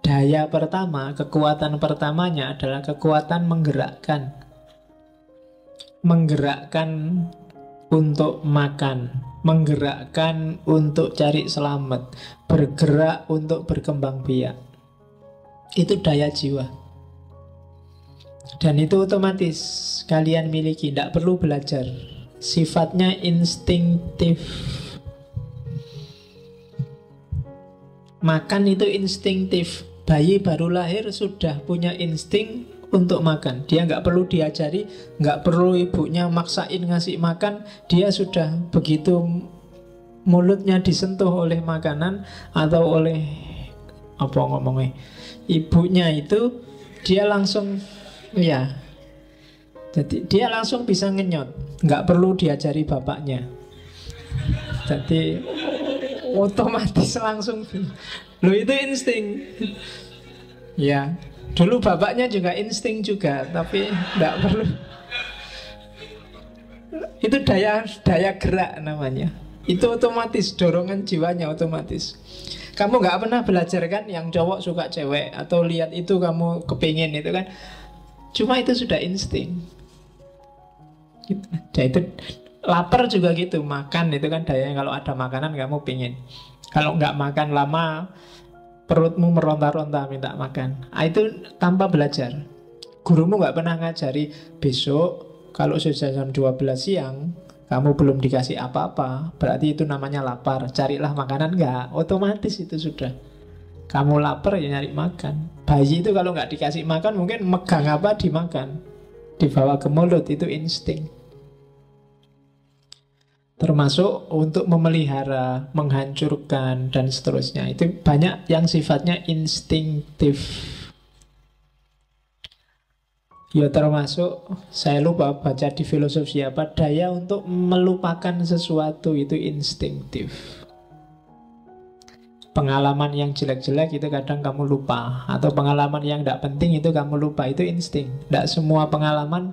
Speaker 1: daya pertama, kekuatan pertamanya adalah kekuatan menggerakkan. Menggerakkan untuk makan, menggerakkan untuk cari selamat, bergerak untuk berkembang biak. Itu daya jiwa. Dan itu otomatis kalian miliki, tidak perlu belajar. Sifatnya instinktif. Makan itu instinktif. Bayi baru lahir sudah punya insting untuk makan. Dia nggak perlu diajari, nggak perlu ibunya maksain ngasih makan. Dia sudah begitu mulutnya disentuh oleh makanan atau oleh apa ngomongnya ibunya itu, dia langsung ya. Jadi dia langsung bisa ngenyot, nggak perlu diajari bapaknya. Jadi otomatis langsung. Loh, itu insting. Ya, dulu bapaknya juga insting juga, tapi nggak perlu. Itu daya gerak namanya. Itu otomatis, dorongan jiwanya otomatis. Kamu nggak pernah belajar kan, yang cowok suka cewek, atau lihat itu kamu kepingin itu kan. Cuma itu sudah insting. Nah, itu lapar juga gitu, makan itu kan dayanya. Kalau ada makanan kamu pingin. Kalau nggak makan lama, perutmu meronta-ronta minta makan. Nah, itu tanpa belajar. Gurumu nggak pernah ngajari, besok kalau sudah jam 12 siang kamu belum dikasih apa-apa, berarti itu namanya lapar, carilah makanan. Nggak, otomatis itu sudah. Kamu lapar ya nyari makan. Bayi itu kalau nggak dikasih makan mungkin megang apa dimakan, dibawa ke mulut, itu insting. Termasuk untuk memelihara, menghancurkan, dan seterusnya. Itu banyak yang sifatnya instinktif. Ya termasuk, saya lupa baca di filosofi apa, daya untuk melupakan sesuatu itu instinktif. Pengalaman yang jelek-jelek itu kadang kamu lupa, atau pengalaman yang tidak penting itu kamu lupa, itu insting. Tidak semua pengalaman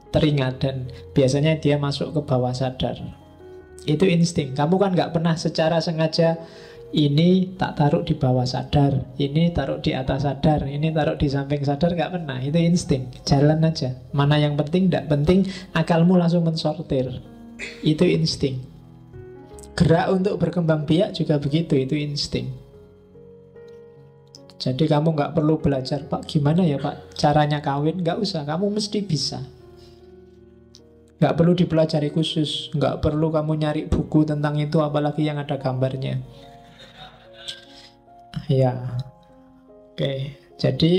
Speaker 1: teringat, dan biasanya dia masuk ke bawah sadar. Itu insting. Kamu kan nggak pernah secara sengaja, ini tak taruh di bawah sadar, ini taruh di atas sadar, ini taruh di samping sadar, nggak pernah. Itu insting. Jalan aja. Mana yang penting, tidak penting, akalmu langsung mensortir. Itu insting. Gerak untuk berkembang biak juga begitu, itu insting. Jadi kamu nggak perlu belajar, Pak, gimana ya Pak caranya kawin? Nggak usah, kamu mesti bisa. Nggak perlu dipelajari khusus, nggak perlu kamu nyari buku tentang itu, apalagi yang ada gambarnya. Ya, oke. Jadi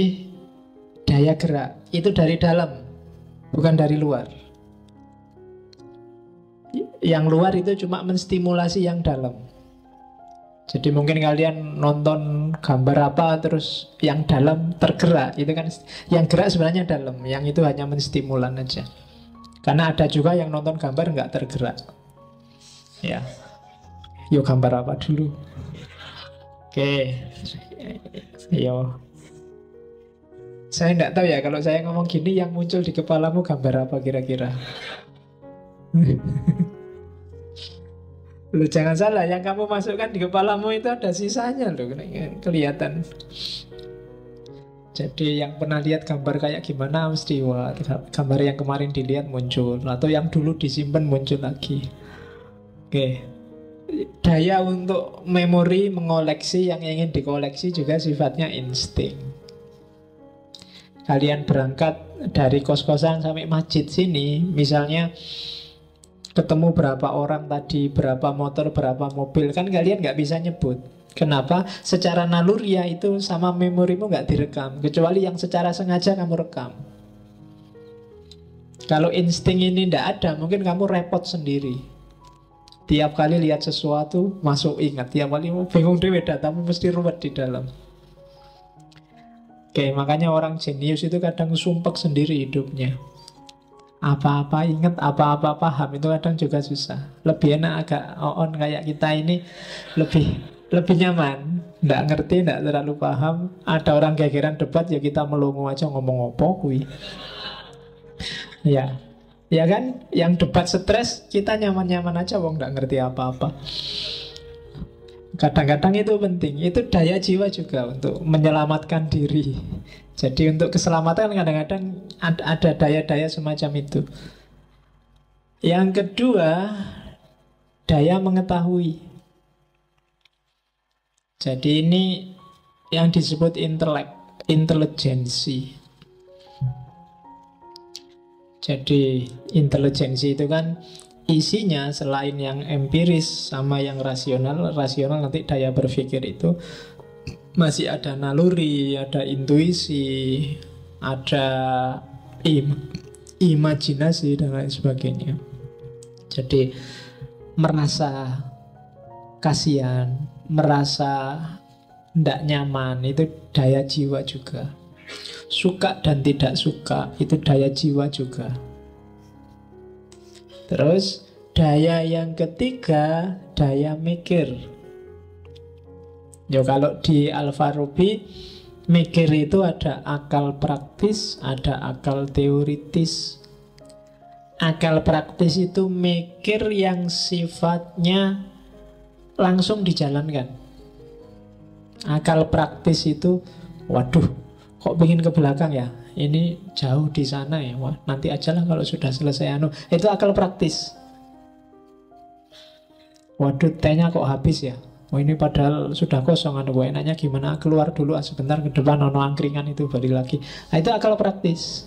Speaker 1: daya gerak itu dari dalam, bukan dari luar. Yang luar itu cuma menstimulasi yang dalam. Jadi mungkin kalian nonton gambar apa, terus yang dalam tergerak, itu kan yang gerak sebenarnya dalam, yang itu hanya menstimulan aja. Karena ada juga yang nonton gambar nggak tergerak. Ya, yuk gambar apa dulu? Oke, yo. Saya nggak tahu ya, kalau saya ngomong gini yang muncul di kepalamu gambar apa kira-kira? Lu jangan salah, yang kamu masukkan di kepalamu itu ada sisanya loh, kelihatan. Jadi yang pernah lihat gambar kayak gimana mesti wah, gambar yang kemarin dilihat muncul, atau yang dulu disimpan muncul lagi. Oke. Daya untuk memori mengoleksi yang ingin dikoleksi juga sifatnya insting. Kalian berangkat dari kos-kosan sampai masjid sini, misalnya ketemu berapa orang tadi, berapa motor, berapa mobil, kan kalian nggak bisa nyebut. Kenapa? Secara naluriah itu sama memorimu nggak direkam, kecuali yang secara sengaja kamu rekam. Kalau insting ini ndak ada, mungkin kamu repot sendiri. Tiap kali lihat sesuatu masuk ingat, tiap kali bingung dewe, datamu mesti ruwet di dalam. Oke, makanya orang jenius itu kadang sumpek sendiri hidupnya. Apa-apa ingat, apa-apa paham, itu kadang juga susah. Lebih enak agak on kayak kita ini, lebih nyaman. Nggak ngerti, nggak terlalu paham. Ada orang gegeran debat, ya kita melongo aja ngomong opo kui. Ya, ya kan? Yang debat stres, kita nyaman-nyaman aja, wong nggak ngerti apa-apa. Kadang-kadang itu penting. Itu daya jiwa juga untuk menyelamatkan diri. Jadi untuk keselamatan kadang-kadang ada daya-daya semacam itu. Yang kedua, daya mengetahui. Jadi ini yang disebut intelek, intelijensi. Jadi intelijensi itu kan isinya selain yang empiris sama yang rasional. Rasional nanti daya berpikir itu masih ada naluri, ada intuisi, ada imajinasi dan lain sebagainya. Jadi merasa kasihan, merasa tidak nyaman, itu daya jiwa juga. Suka dan tidak suka, itu daya jiwa juga. Terus daya yang ketiga, daya mikir. Ya kalau di Al-Farabi, mikir itu ada akal praktis, ada akal teoritis. Akal praktis itu mikir yang sifatnya langsung dijalankan. Akal praktis itu, waduh, kok pengen ke belakang ya? Ini jauh di sana ya. Wah, nanti aja lah kalau sudah selesai Itu akal praktis. Waduh, tehnya kok habis ya? Oh ini padahal sudah kosong gue enaknya gimana? Keluar dulu sebentar ke depan ono angkringan itu balik lagi. Itu akal praktis.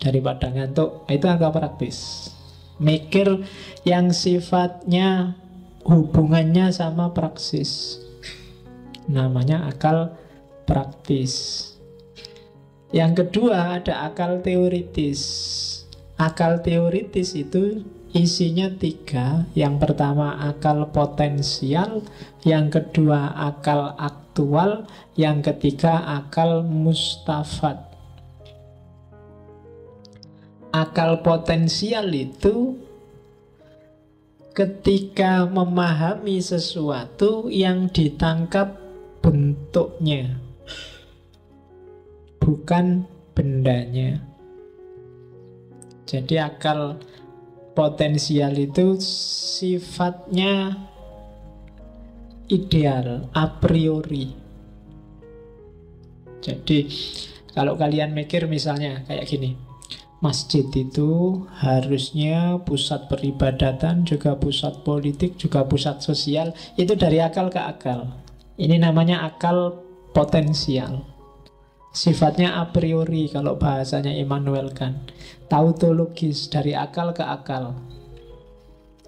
Speaker 1: Daripada ngantuk, itu akal praktis. Mikir yang sifatnya hubungannya sama praksis. Namanya akal praktis. Yang kedua ada akal teoritis. Akal teoritis itu isinya tiga. Yang pertama akal potensial, yang kedua akal aktual, yang ketiga akal mustafad. Akal potensial itu ketika memahami sesuatu yang ditangkap bentuknya, bukan bendanya. Jadi akal potensial itu sifatnya ideal, a priori. Jadi kalau kalian mikir misalnya kayak gini, masjid itu harusnya pusat peribadatan, juga pusat politik, juga pusat sosial. Itu dari akal ke akal. Ini namanya akal potensial. Sifatnya a priori kalau bahasanya Immanuel Kant. Tautologis, dari akal ke akal.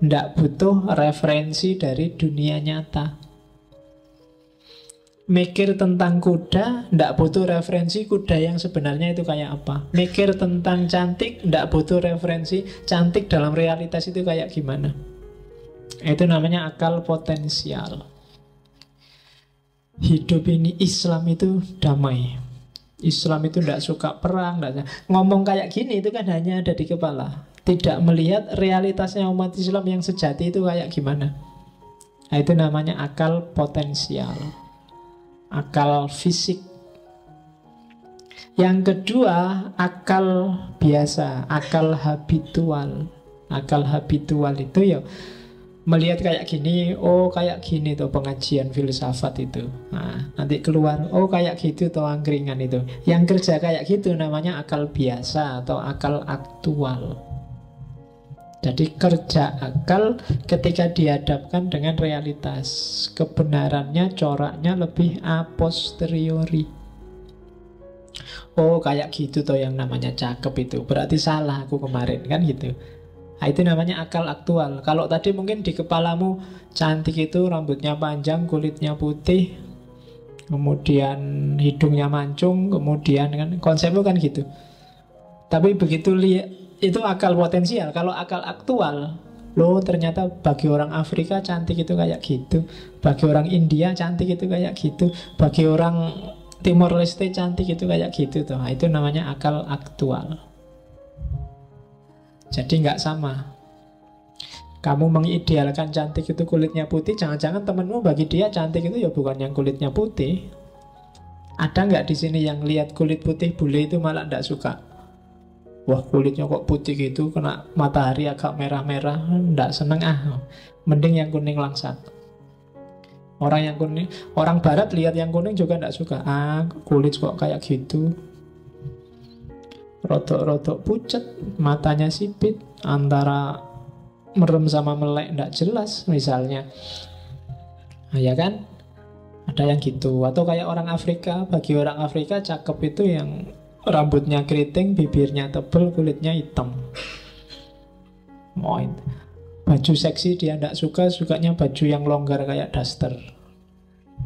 Speaker 1: Tidak butuh referensi dari dunia nyata. Mikir tentang kuda, tidak butuh referensi kuda yang sebenarnya itu kayak apa. Mikir tentang cantik, tidak butuh referensi cantik dalam realitas itu kayak gimana. Itu namanya akal potensial. Hidup ini, Islam itu damai. Islam itu tidak suka perang, ngomong kayak gini itu kan hanya ada di kepala, tidak melihat realitasnya umat Islam yang sejati itu kayak gimana. Nah, itu namanya akal potensial, akal fisik. Yang kedua akal biasa, akal habitual. Akal habitual itu ya melihat kayak gini, oh kayak gini tuh pengajian filsafat itu. Nah, nanti keluar, oh kayak gitu tuh angkringan itu. Yang kerja kayak gitu namanya akal biasa atau akal aktual. Jadi kerja akal ketika dihadapkan dengan realitas, kebenarannya, coraknya lebih a posteriori. Oh kayak gitu tuh yang namanya cakep itu, berarti salah aku kemarin, kan gitu. Nah, itu namanya akal aktual. Kalau tadi mungkin di kepalamu cantik itu rambutnya panjang, kulitnya putih, kemudian hidungnya mancung, kemudian kan konsepnya kan gitu. Tapi begitu lihat itu akal potensial. Kalau akal aktual, loh ternyata bagi orang Afrika cantik itu kayak gitu, bagi orang India cantik itu kayak gitu, bagi orang Timor Leste cantik itu kayak gitu tuh. Nah, itu namanya akal aktual. Jadi nggak sama. Kamu mengidealkan cantik itu kulitnya putih, jangan-jangan temenmu bagi dia cantik itu ya bukan yang kulitnya putih. Ada nggak di sini yang lihat kulit putih bule itu malah nggak suka? Wah kulitnya kok putih gitu, kena matahari agak merah-merah, nggak seneng ah. Mending yang kuning langsat. Orang yang kuning, orang barat lihat yang kuning juga nggak suka. Ah kulit kok kayak gitu, rodok-rodok pucat, matanya sipit, antara merem sama melek nggak jelas misalnya. Nah, ya kan? Ada yang gitu. Atau kayak orang Afrika, bagi orang Afrika cakep itu yang rambutnya keriting, bibirnya tebal, kulitnya hitam. Mau itu. Baju seksi dia tidak suka, sukanya baju yang longgar kayak daster.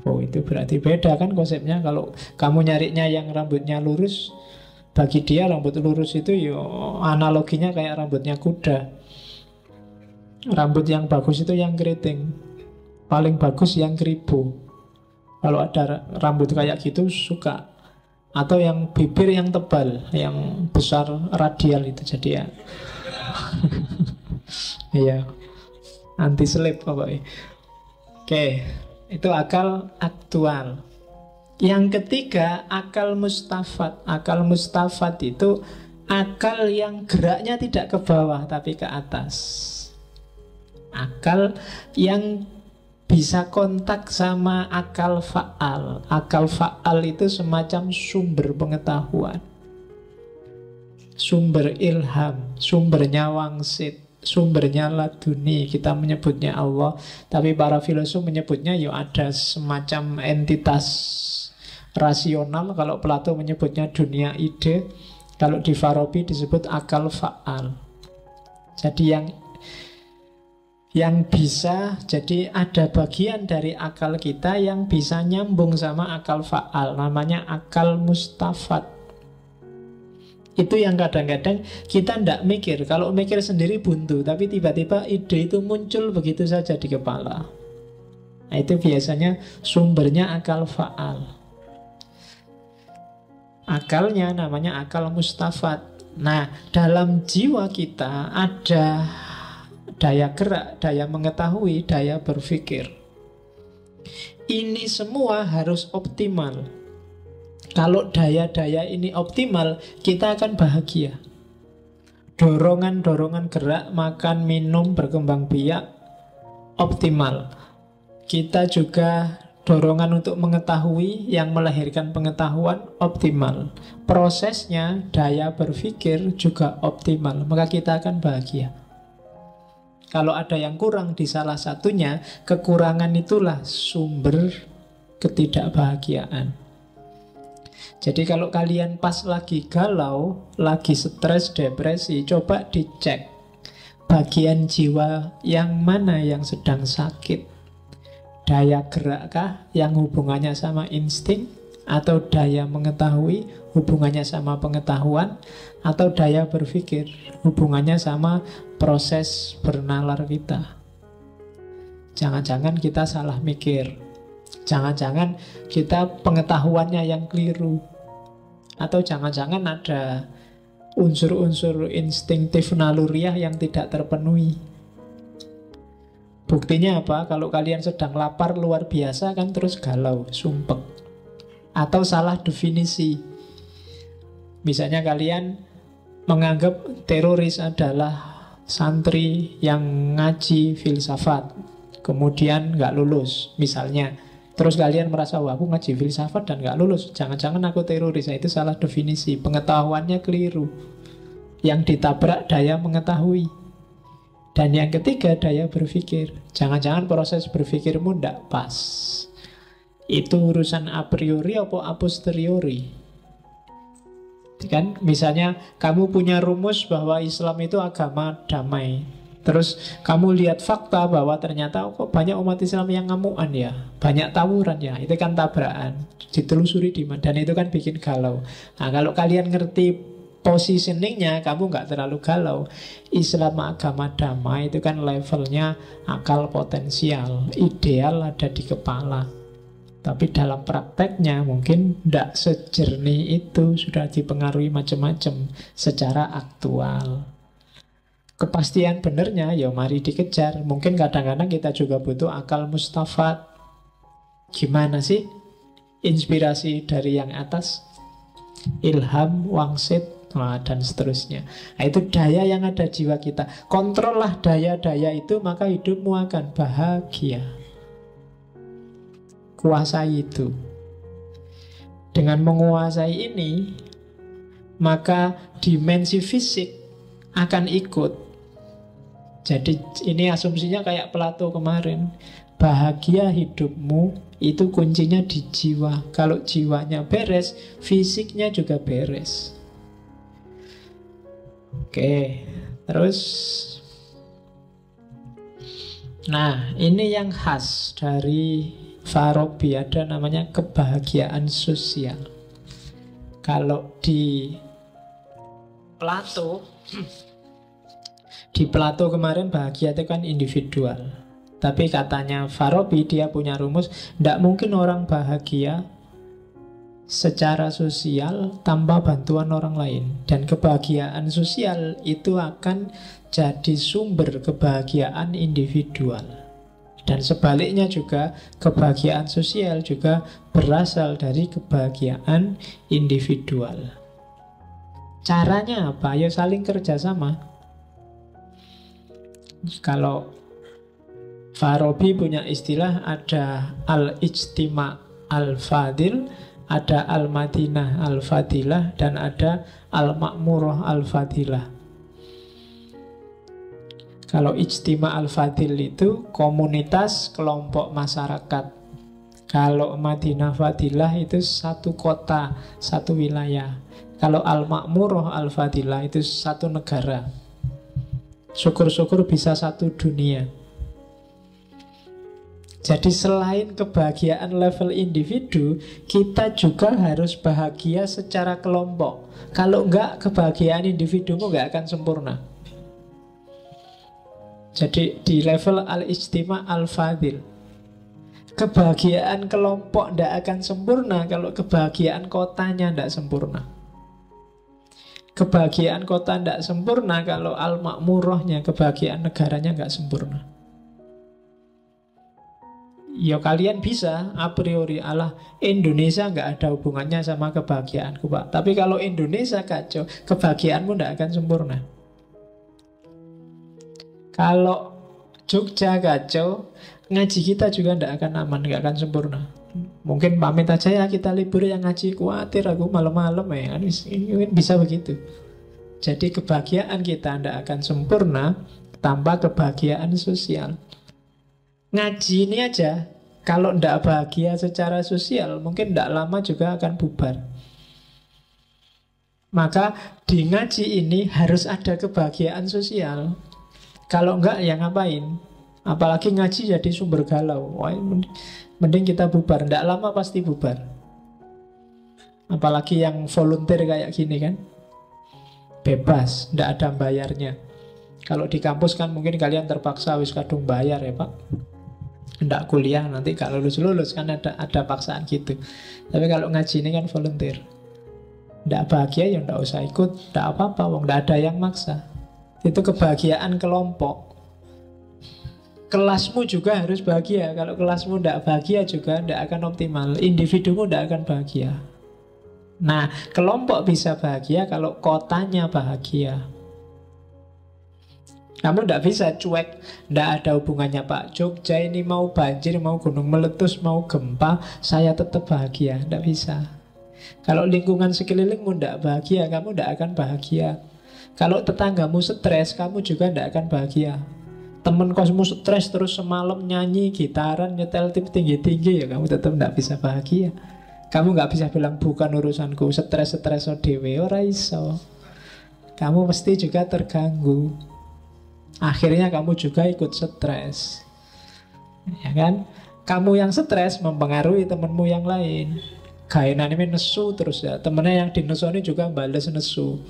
Speaker 1: Oh itu berarti beda kan konsepnya. Kalau kamu nyarinya yang rambutnya lurus, bagi dia rambut lurus itu yo analoginya kayak rambutnya kuda. Rambut yang bagus itu yang keriting, paling bagus yang keribu. Kalau ada rambut kayak gitu suka. Atau yang bibir yang tebal, yang besar radial itu jadi ya. Iya, anti selip pokoknya. Oke, itu akal aktual. Yang ketiga, akal mustafat. Akal mustafat itu akal yang geraknya tidak ke bawah tapi ke atas. Akal yang bisa kontak sama akal fa'al. Akal fa'al itu semacam sumber pengetahuan, sumber ilham, sumbernya wangsit, sumbernya laduni. Kita menyebutnya Allah, tapi para filosof menyebutnya ya ada semacam entitas rasional. Kalau Plato menyebutnya dunia ide, kalau di Farabi disebut akal fa'al. Jadi yang bisa, jadi ada bagian dari akal kita yang bisa nyambung sama akal fa'al, namanya akal mustafat. Itu yang kadang-kadang kita tidak mikir. Kalau mikir sendiri buntu, tapi tiba-tiba ide itu muncul begitu saja di kepala. Nah, itu biasanya sumbernya akal fa'al. Akalnya namanya akal mustafat. Nah, dalam jiwa kita ada daya gerak, daya mengetahui, daya berpikir. Ini semua harus optimal. Kalau daya-daya ini optimal, kita akan bahagia. Dorongan-dorongan gerak, makan, minum, berkembang biak, optimal. Kita juga dorongan untuk mengetahui, yang melahirkan pengetahuan, optimal. Prosesnya, daya berpikir juga optimal. Maka kita akan bahagia. Kalau ada yang kurang di salah satunya, kekurangan itulah sumber ketidakbahagiaan. Jadi kalau kalian pas lagi galau, lagi stres, depresi, coba dicek bagian jiwa yang mana yang sedang sakit. Daya gerakkah yang hubungannya sama insting, atau daya mengetahui hubungannya sama pengetahuan, atau daya berpikir hubungannya sama proses bernalar kita. Jangan-jangan kita salah mikir, jangan-jangan kita pengetahuannya yang keliru, atau jangan-jangan ada unsur-unsur instinktif naluriah yang tidak terpenuhi. Buktinya apa? Kalau kalian sedang lapar luar biasa kan terus galau, sumpek, atau salah definisi. Misalnya kalian menganggap teroris adalah santri yang ngaji filsafat kemudian nggak lulus misalnya, terus kalian merasa, wah aku ngaji filsafat dan nggak lulus, jangan-jangan aku teroris. Nah, itu salah definisi, pengetahuannya keliru. Yang ditabrak daya mengetahui. Dan yang ketiga, daya berpikir. Jangan-jangan proses berpikirmu ndak pas. Itu urusan a priori atau a posteriori. Kan misalnya kamu punya rumus bahwa Islam itu agama damai, terus kamu lihat fakta bahwa ternyata kok banyak umat Islam yang ngamuan ya, banyak tawuran ya, itu kan tabrakan, ditelusuri di mana, dan itu kan bikin galau. Nah, kalau kalian ngerti positioningnya, kamu nggak terlalu galau. Islam agama damai itu kan levelnya akal potensial, ideal ada di kepala. Tapi dalam prakteknya mungkin tidak sejernih itu, sudah dipengaruhi macam-macam secara aktual. Kepastian benernya ya mari dikejar. Mungkin kadang-kadang kita juga butuh akal mustafat. Gimana sih inspirasi dari yang atas? Ilham, wangsit, dan seterusnya. Nah, itu daya yang ada jiwa kita. Kontrollah daya-daya itu, maka hidupmu akan bahagia. Kuasai itu. Dengan menguasai ini, maka dimensi fisik akan ikut. Jadi ini asumsinya kayak Plato kemarin. Bahagia hidupmu itu kuncinya di jiwa. Kalau jiwanya beres, fisiknya juga beres. Oke, terus nah, ini yang khas dari Farabi, ada namanya kebahagiaan sosial. Kalau di Plato kemarin bahagia itu kan individual. Tapi katanya Farabi, dia punya rumus, tidak mungkin orang bahagia secara sosial tanpa bantuan orang lain. Dan kebahagiaan sosial itu akan jadi sumber kebahagiaan individual. Dan sebaliknya juga, kebahagiaan sosial juga berasal dari kebahagiaan individual. Caranya apa? Ya saling kerjasama. Kalau Farabi punya istilah, ada al-ijtima al-fadil, ada al-madinah al-fadilah, dan ada al-makmurah al-fadilah. Kalau ijtima al-fadil itu komunitas, kelompok masyarakat. Kalau Madinah Fadilah itu satu kota, satu wilayah. Kalau al-makmurah al-fadilah itu satu negara. Syukur-syukur bisa satu dunia. Jadi selain kebahagiaan level individu, kita juga harus bahagia secara kelompok. Kalau enggak, kebahagiaan individumu enggak akan sempurna. Jadi di level al-ijtima al-fadil, kebahagiaan kelompok tidak akan sempurna kalau kebahagiaan kotanya tidak sempurna. Kebahagiaan kota tidak sempurna kalau al-makmurahnya, kebahagiaan negaranya nggak sempurna. Ya kalian bisa a priori, alah Indonesia nggak ada hubungannya sama kebahagiaanku Pak. Tapi kalau Indonesia kacau, kebahagiaanmu tidak akan sempurna. Kalau Jogja kacau, ngaji kita juga tidak akan aman, tidak akan sempurna. Mungkin pamit aja ya kita libur, yang ngaji khawatir aku malam-malam ya kan, mungkin bisa begitu. Jadi kebahagiaan kita tidak akan sempurna tanpa kebahagiaan sosial. Ngaji ini aja, kalau tidak bahagia secara sosial, mungkin tidak lama juga akan bubar. Maka di ngaji ini harus ada kebahagiaan sosial. Kalau enggak ya ngapain? Apalagi ngaji jadi sumber galau. Wah, mending kita bubar. Tidak lama pasti bubar. Apalagi yang volunteer kayak gini kan, bebas, tidak ada bayarnya. Kalau di kampus kan mungkin kalian terpaksa wis kadung bayar ya Pak. Tidak kuliah nanti gak lulus-lulus kan, ada paksaan gitu. Tapi kalau ngaji ini kan volunteer. Tidak bahagia ya tidak usah ikut, tidak apa-apa, wong tidak ada yang maksa. Itu kebahagiaan kelompok. Kelasmu juga harus bahagia. Kalau kelasmu tidak bahagia juga tidak akan optimal. Individumu tidak akan bahagia. Nah, kelompok bisa bahagia kalau kotanya bahagia. Kamu tidak bisa cuek, tidak ada hubungannya Pak Jogja ini mau banjir, mau gunung meletus, mau gempa, saya tetap bahagia. Tidak bisa. Kalau lingkungan sekelilingmu tidak bahagia, kamu tidak akan bahagia. Kalau tetanggamu stres, kamu juga tidak akan bahagia. Temen kosmu stres terus semalam nyanyi, gitaran, nyetel tip tinggi-tinggi, ya kamu tetap tidak bisa bahagia. Kamu nggak bisa bilang bukan urusanku, stres-stres dewe, ora iso. Kamu mesti juga terganggu. Akhirnya kamu juga ikut stres, ya kan? Kamu yang stres mempengaruhi temenmu yang lain. Gainan ini nesu terus ya, temennya yang dinesoni juga bales nesu.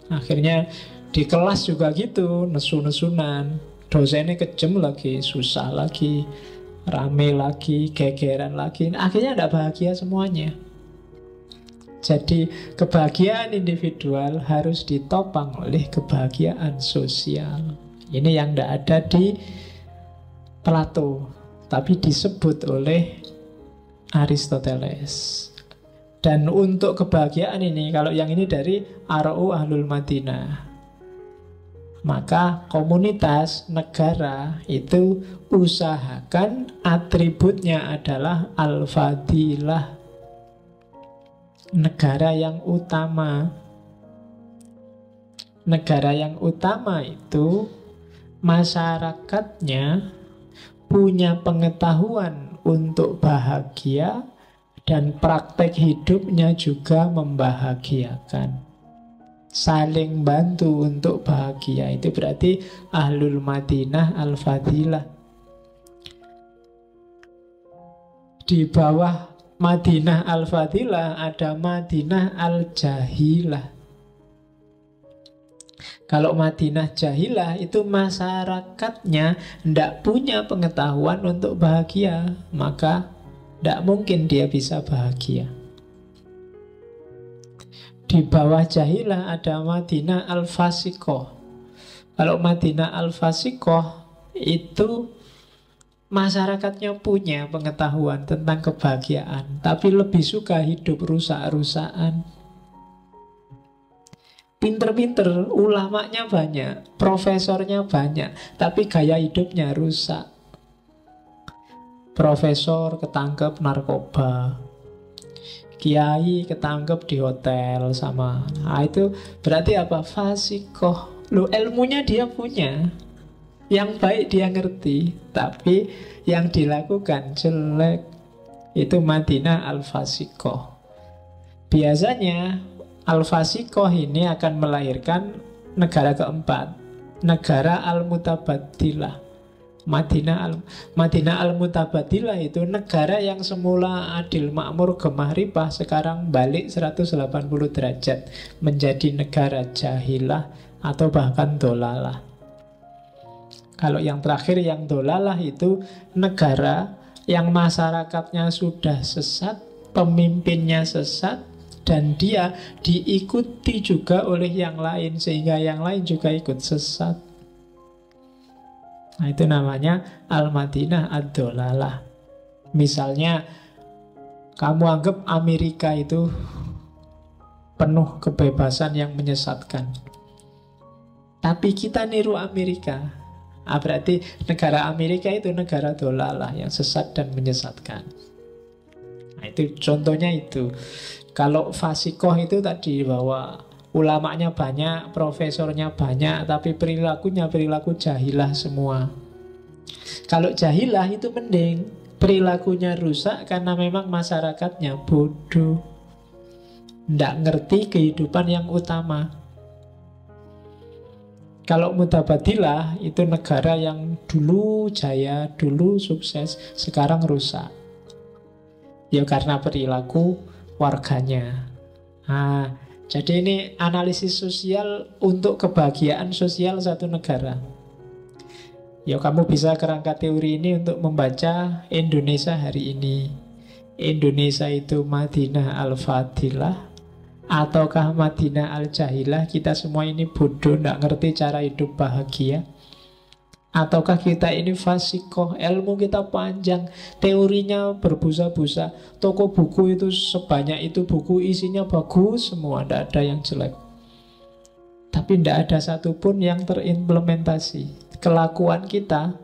Speaker 1: Akhirnya di kelas juga gitu, nesu-nesunan. Dosennya kejem lagi, susah lagi, rame lagi, gegeran lagi. Akhirnya tidak bahagia semuanya. Jadi kebahagiaan individual harus ditopang oleh kebahagiaan sosial. Ini yang tidak ada di Plato, tapi disebut oleh Aristoteles. Dan untuk kebahagiaan ini, kalau yang ini dari Ar-Ra'u Ahlul Madinah, maka komunitas, negara itu usahakan atributnya adalah al-fadilah, negara yang utama. Negara yang utama itu masyarakatnya punya pengetahuan untuk bahagia dan praktek hidupnya juga membahagiakan. Saling bantu untuk bahagia. Itu berarti Ahlul Madinah Al-Fadilah. Di bawah Madinah Al-Fadilah ada Madinah Al-Jahilah. Kalau Madinah Jahilah itu masyarakatnya tidak punya pengetahuan untuk bahagia, maka tidak mungkin dia bisa bahagia. Di bawah Jahilah ada Madinah Al-Fasikoh. Kalau Madinah Al-Fasikoh itu masyarakatnya punya pengetahuan tentang kebahagiaan, tapi lebih suka hidup rusak-rusakan. Pinter-pinter, ulamanya banyak, profesornya banyak, tapi gaya hidupnya rusak. Profesor ketangkep narkoba, kiai ketangkep di hotel sama. Nah, itu berarti apa? Fasikoh. Loh, ilmunya dia punya, yang baik dia ngerti, tapi yang dilakukan jelek. Itu Madinah Al-Fasikoh. Biasanya Al-Fasikoh ini akan melahirkan negara keempat, negara Al-Mutabadilah. Madinah Al-Mutabadilah itu negara yang semula adil, makmur, gemah ripah, sekarang balik 180 derajat menjadi negara jahilah atau bahkan dolalah. Kalau yang terakhir, yang dolalah, itu negara yang masyarakatnya sudah sesat, pemimpinnya sesat, dan dia diikuti juga oleh yang lain, sehingga yang lain juga ikut sesat. Nah, itu namanya Al-Madinah Ad-Dolalah. Misalnya kamu anggap Amerika itu penuh kebebasan yang menyesatkan, tapi kita niru Amerika. Berarti negara Amerika itu negara dolalah yang sesat dan menyesatkan. Nah, itu contohnya itu. Kalau fasikoh itu tadi bahwa ulamanya banyak, profesornya banyak, tapi perilakunya perilaku jahilah semua. Kalau jahilah itu mending, perilakunya rusak karena memang masyarakatnya bodoh, tidak ngerti kehidupan yang utama. Kalau mutabadilah itu negara yang dulu jaya, dulu sukses, sekarang rusak. Ya karena perilaku warganya. Nah, jadi ini analisis sosial untuk kebahagiaan sosial satu negara. Ya kamu bisa kerangka teori ini untuk membaca Indonesia hari ini. Indonesia itu Madinah Al-Fadilah ataukah Madinah Al-Jahilah? Kita semua ini bodoh, tidak ngerti cara hidup bahagia. Ataukah kita ini fasikoh, ilmu kita panjang, teorinya berbusa-busa, toko buku itu sebanyak itu buku, isinya bagus semua, tidak ada yang jelek. tapi tidak ada satupun yang terimplementasi. Kelakuan kita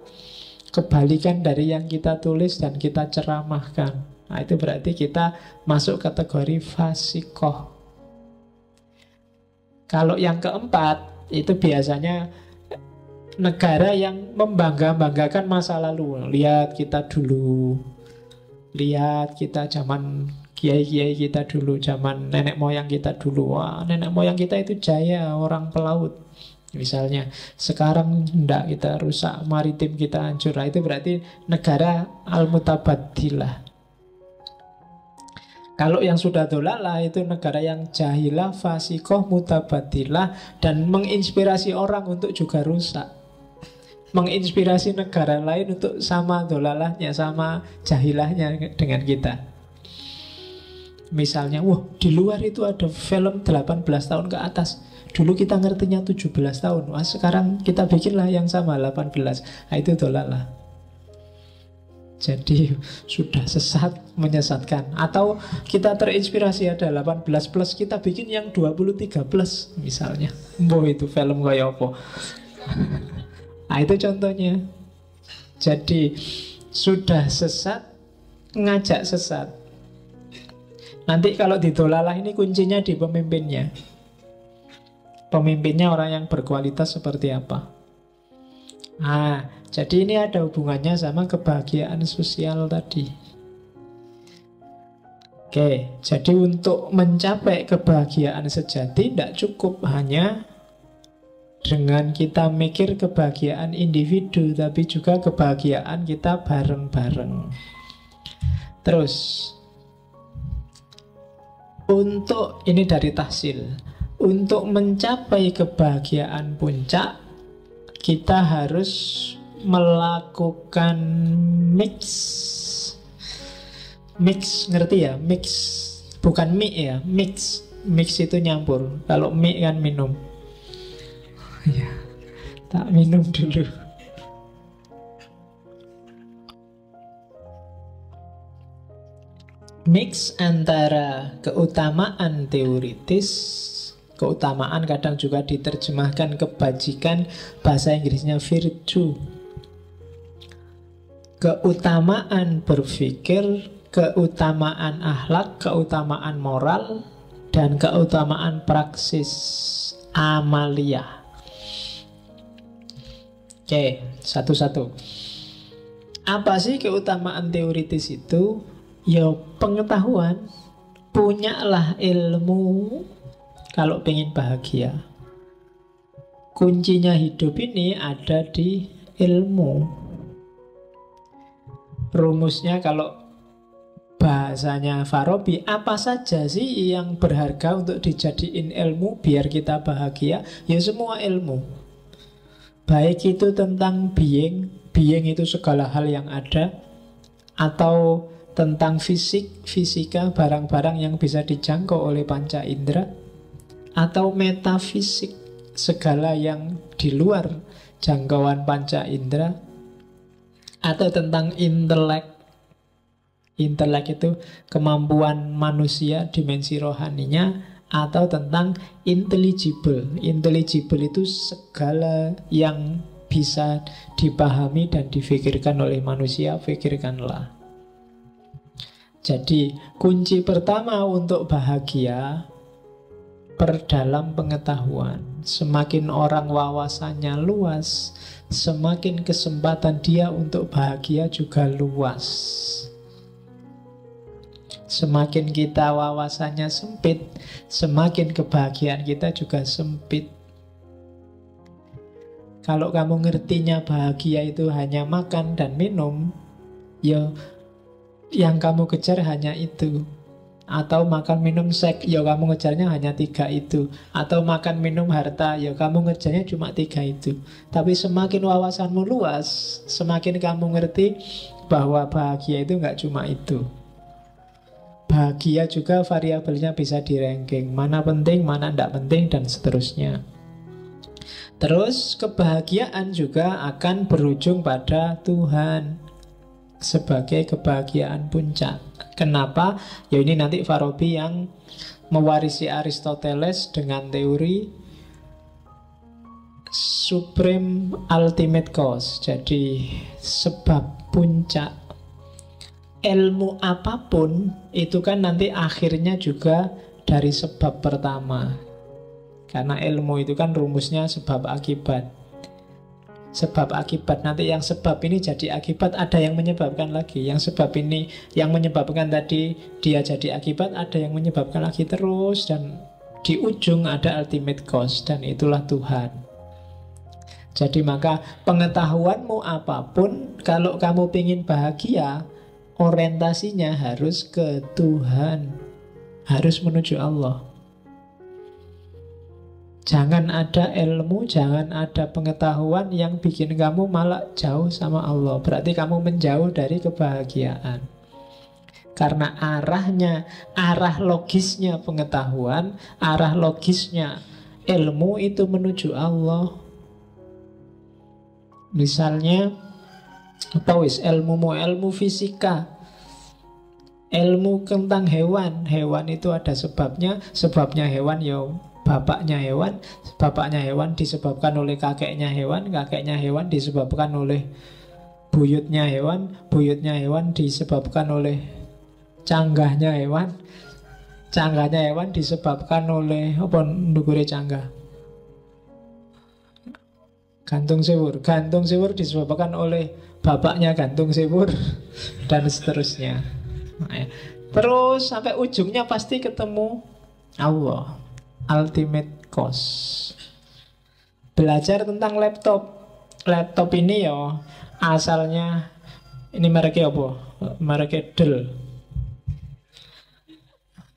Speaker 1: kebalikan dari yang kita tulis dan kita ceramahkan. Nah, itu berarti kita masuk kategori fasikoh. Kalau yang keempat, itu biasanya negara yang membangga-banggakan masa lalu. Lihat kita dulu, lihat kita zaman kiai-kiai kita dulu, zaman nenek moyang kita dulu. Wah, nenek moyang kita itu jaya, orang pelaut misalnya. Sekarang enggak, kita rusak, maritim kita hancur. Nah, itu berarti negara al-mutabaddilah. Kalau yang sudah dolalah itu negara yang jahilah, fasikoh, mutabaddilah, dan menginspirasi orang untuk juga rusak, menginspirasi negara lain untuk sama dolalahnya, sama jahilahnya dengan kita. Misalnya, wah di luar itu ada film 18 tahun ke atas. Dulu kita ngertinya 17 tahun. Wah sekarang kita bikinlah yang sama 18. Nah, itu dolalah. Jadi sudah sesat, menyesatkan. Atau kita terinspirasi ada 18 plus, kita bikin yang 23 plus misalnya. Boh itu film kayak apa. Nah itu contohnya. Jadi sudah sesat, ngajak sesat. Nanti kalau didolalah ini kuncinya di pemimpinnya. Pemimpinnya orang yang berkualitas seperti apa. Nah, jadi ini ada hubungannya sama kebahagiaan sosial tadi. Oke, jadi untuk mencapai kebahagiaan sejati tidak cukup hanya dengan kita mikir kebahagiaan individu, tapi juga kebahagiaan kita bareng-bareng. Terus untuk ini dari tahsil, untuk mencapai kebahagiaan puncak, kita harus melakukan mix. Mix, ngerti ya? Mix, bukan mie ya, mix. Mix itu nyampur. Kalau mie kan minum. Ya, tak minum dulu. Mix antara keutamaan teoritis, keutamaan kadang juga diterjemahkan kebajikan, bahasa Inggrisnya virtue. Keutamaan berpikir, keutamaan akhlak, keutamaan moral, dan keutamaan praksis amaliyah. Oke, satu-satu. Apa sih keutamaan teoritis itu? Ya pengetahuan. Punyalah ilmu kalau pengen bahagia. Kuncinya hidup ini ada di ilmu. Rumusnya kalau bahasanya Farabi, apa saja sih yang berharga untuk dijadiin ilmu biar kita bahagia? Ya semua ilmu. Baik itu tentang being itu segala hal yang ada, atau tentang fisik, fisika, barang-barang yang bisa dijangkau oleh panca indera, atau metafisik, segala yang di luar jangkauan panca indera, atau tentang intelek. Intelek itu kemampuan manusia, dimensi rohaninya, atau tentang intelligible. Intelligible itu segala yang bisa dipahami dan difikirkan oleh manusia, fikirkanlah. Jadi kunci pertama untuk bahagia, perdalam pengetahuan. Semakin orang wawasannya luas, semakin kesempatan dia untuk bahagia juga luas. Semakin kita wawasannya sempit, semakin kebahagiaan kita juga sempit. Kalau kamu ngertinya bahagia itu hanya makan dan minum, ya yang kamu kejar hanya itu. Atau makan minum seks, ya kamu ngejarnya hanya 3 itu. Atau makan minum harta, ya kamu ngejarnya cuma 3 itu. Tapi semakin wawasanmu luas, semakin kamu ngerti bahwa bahagia itu nggak cuma itu. Bahagia juga variabelnya bisa di-ranking, mana penting, mana tidak penting, dan seterusnya. Terus kebahagiaan juga akan berujung pada Tuhan sebagai kebahagiaan puncak. Kenapa? Ya ini nanti Farabi yang mewarisi Aristoteles dengan teori supreme ultimate cause. Jadi sebab puncak. Ilmu apapun itu kan nanti akhirnya juga dari sebab pertama. Karena ilmu itu kan rumusnya sebab akibat. Sebab akibat, nanti yang sebab ini jadi akibat, ada yang menyebabkan lagi. Yang sebab ini yang menyebabkan tadi dia jadi akibat, ada yang menyebabkan lagi terus. Dan di ujung ada ultimate cause, dan itulah Tuhan. Jadi maka pengetahuanmu apapun, kalau kamu ingin bahagia, orientasinya harus ke Tuhan, harus menuju Allah. Jangan ada ilmu, jangan ada pengetahuan yang bikin kamu malah jauh sama Allah. Berarti kamu menjauh dari kebahagiaan. Karena arah logisnya pengetahuan, arah logisnya ilmu itu menuju Allah. Misalnya, apa wis ilmu fisika, ilmu tentang hewan. Hewan itu ada sebabnya hewan ya bapaknya hewan disebabkan oleh kakeknya hewan disebabkan oleh buyutnya hewan disebabkan oleh canggahnya hewan disebabkan oleh apa ndukure canggah, gantung sewur disebabkan oleh bapaknya gantung sewur dan seterusnya. Terus sampai ujungnya pasti ketemu Allah, ultimate cause. Belajar tentang laptop ini ya asalnya ini mereknya apa? Mereknya Dell.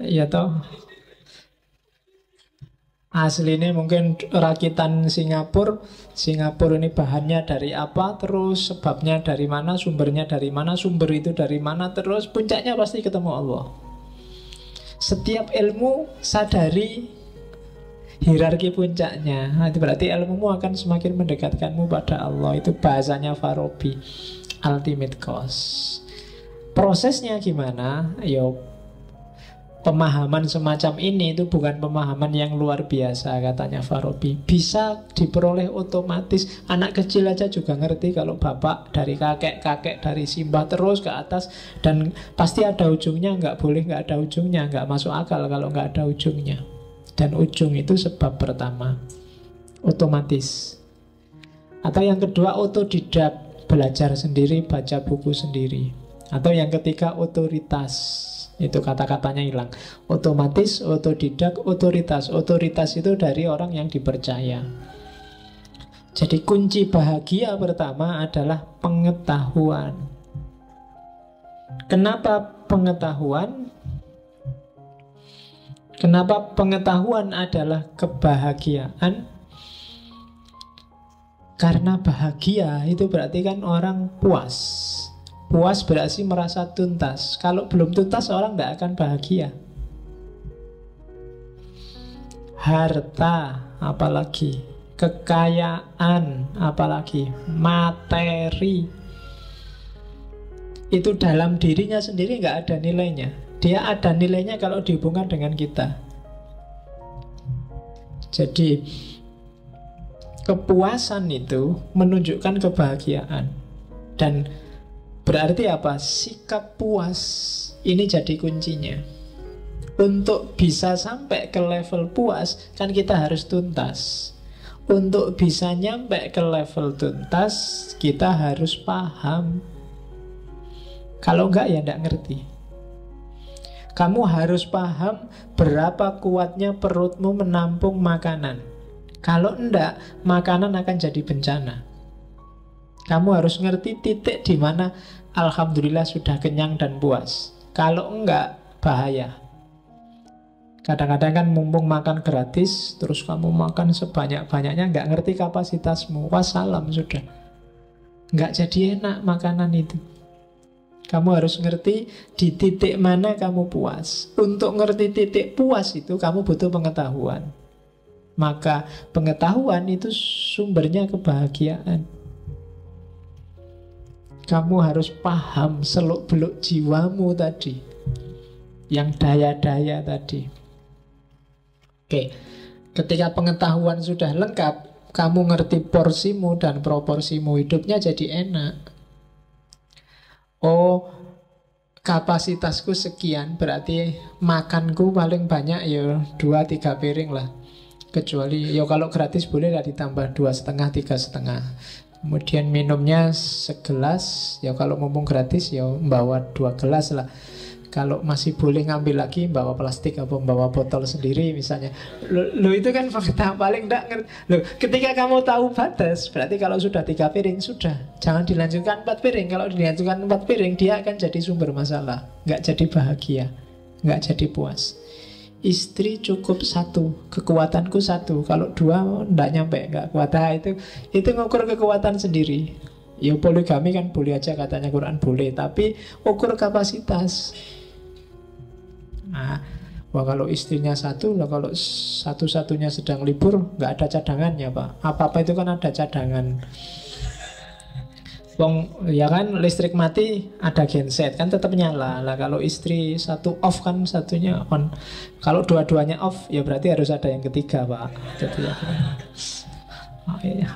Speaker 1: Iya toh. Aslinya mungkin rakitan Singapura. Singapura ini bahannya dari apa, terus sebabnya dari mana, sumbernya dari mana, sumber itu dari mana, terus puncaknya pasti ketemu Allah. Setiap ilmu sadari hierarki puncaknya. Nah, itu berarti ilmumu akan semakin mendekatkanmu pada Allah. Itu bahasanya Farabi, ultimate cause. Prosesnya gimana? Yo, pemahaman semacam ini itu bukan pemahaman yang luar biasa, katanya Farabi. Bisa diperoleh otomatis. Anak kecil aja juga ngerti kalau bapak dari kakek dari simbah terus ke atas. Dan pasti ada ujungnya, nggak boleh nggak ada ujungnya. Nggak masuk akal kalau nggak ada ujungnya. Dan ujung itu sebab pertama, otomatis. Atau yang kedua otodidak, belajar sendiri, baca buku sendiri. Atau yang ketiga otoritas, itu kata-katanya hilang. Otomatis, otodidak, otoritas. Otoritas itu dari orang yang dipercaya. Jadi kunci bahagia pertama adalah pengetahuan. Kenapa pengetahuan? Kenapa pengetahuan adalah kebahagiaan? Karena bahagia itu berarti kan orang puas. Puas berarti merasa tuntas. Kalau belum tuntas orang tidak akan bahagia. Harta apalagi, kekayaan apalagi, materi, itu dalam dirinya sendiri nggak ada nilainya. Dia ada nilainya kalau dihubungkan dengan kita. Jadi kepuasan itu menunjukkan kebahagiaan. Dan berarti apa? Sikap puas ini jadi kuncinya. Untuk bisa sampai ke level puas, kan kita harus tuntas. Untuk bisa nyampe ke level tuntas, kita harus paham. Kalau enggak ya enggak ngerti. Kamu harus paham berapa kuatnya perutmu menampung makanan. Kalau enggak, makanan akan jadi bencana. Kamu harus ngerti titik di mana alhamdulillah sudah kenyang dan puas. Kalau enggak, bahaya. Kadang-kadang kan mumpung makan gratis, terus kamu makan sebanyak-banyaknya, enggak ngerti kapasitasmu. Wassalam sudah. Enggak jadi enak makanan itu. Kamu harus ngerti di titik mana kamu puas. Untuk ngerti titik puas itu kamu butuh pengetahuan. Maka pengetahuan itu sumbernya kebahagiaan. Kamu harus paham seluk-beluk jiwamu tadi, yang daya-daya tadi. Oke, ketika pengetahuan sudah lengkap, kamu ngerti porsimu dan proporsimu, hidupnya jadi enak. Oh, kapasitasku sekian, berarti makanku paling banyak ya 2-3 piring lah. Kecuali ya kalau gratis boleh lah ditambah 2,5, 3,5. Kemudian minumnya segelas, ya kalau mumpung gratis ya bawa 2 gelas lah. Kalau masih boleh ngambil lagi, bawa plastik atau bawa botol sendiri misalnya. Lo itu kan fakta paling enggak ngerti. Lo ketika kamu tahu batas, berarti kalau sudah 3 piring sudah, jangan dilanjutkan 4 piring. Kalau dilanjutkan 4 piring, dia akan jadi sumber masalah, nggak jadi bahagia, nggak jadi puas. Istri cukup 1, kekuatanku 1. Kalau 2 enggak nyampe, nggak kuat. Itu ngukur kekuatan sendiri. Ya poligami kan boleh aja, katanya Quran boleh, tapi ukur kapasitas. Nah, wah kalau istrinya 1, lah kalau satu-satunya sedang libur, nggak ada cadangannya Pak. Apa-apa itu kan ada cadangan. Wong ya kan listrik mati ada genset kan tetap nyala. Lah kalau istri 1 off kan satunya on. Kalau dua-duanya off ya berarti harus ada yang ketiga Pak. Jadi ya. Oh, iya.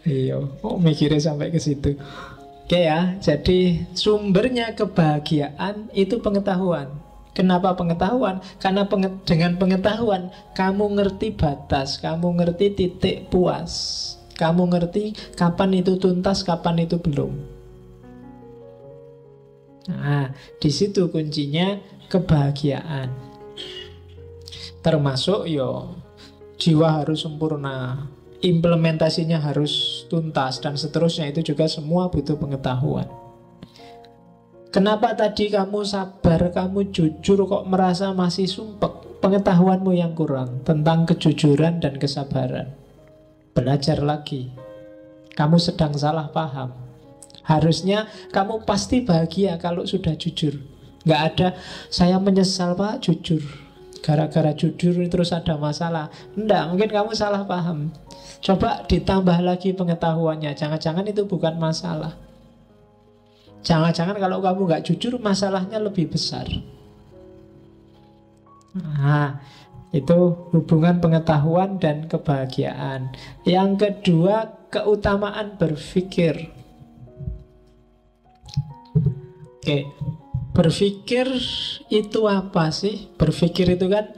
Speaker 1: Iya, mikirnya sampai ke situ. Oke ya, jadi sumbernya kebahagiaan itu pengetahuan. Kenapa pengetahuan? Karena dengan pengetahuan kamu ngerti batas, kamu ngerti titik puas, kamu ngerti kapan itu tuntas, kapan itu belum. Nah, di situ kuncinya kebahagiaan. Termasuk jiwa harus sempurna, implementasinya harus tuntas, dan seterusnya. Itu juga semua butuh pengetahuan. Kenapa tadi kamu sabar, kamu jujur kok merasa masih sumpek? Pengetahuanmu yang kurang tentang kejujuran dan kesabaran. Belajar lagi. Kamu sedang salah paham. Harusnya kamu pasti bahagia kalau sudah jujur. Nggak ada, saya menyesal Pak, jujur. Gara-gara jujur terus ada masalah. Enggak, mungkin kamu salah paham. Coba ditambah lagi pengetahuannya. Jangan-jangan itu bukan masalah. Jangan-jangan kalau kamu nggak jujur, masalahnya lebih besar. Nah, itu hubungan pengetahuan dan kebahagiaan. Yang kedua, keutamaan berpikir. Oke, berpikir itu apa sih? Berpikir itu kan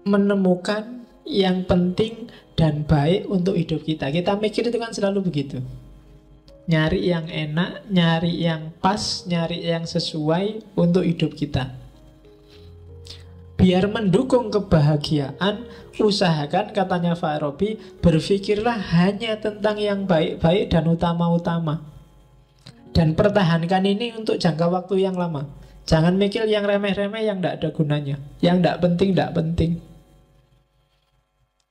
Speaker 1: menemukan yang penting dan baik untuk hidup kita. Kita mikir itu kan selalu begitu. Nyari yang enak, nyari yang pas, nyari yang sesuai untuk hidup kita. Biar mendukung kebahagiaan, usahakan, katanya Farabi, berpikirlah hanya tentang yang baik-baik dan utama-utama. Dan pertahankan ini untuk jangka waktu yang lama. Jangan mikir yang remeh-remeh, yang tidak ada gunanya, yang tidak penting, tidak penting.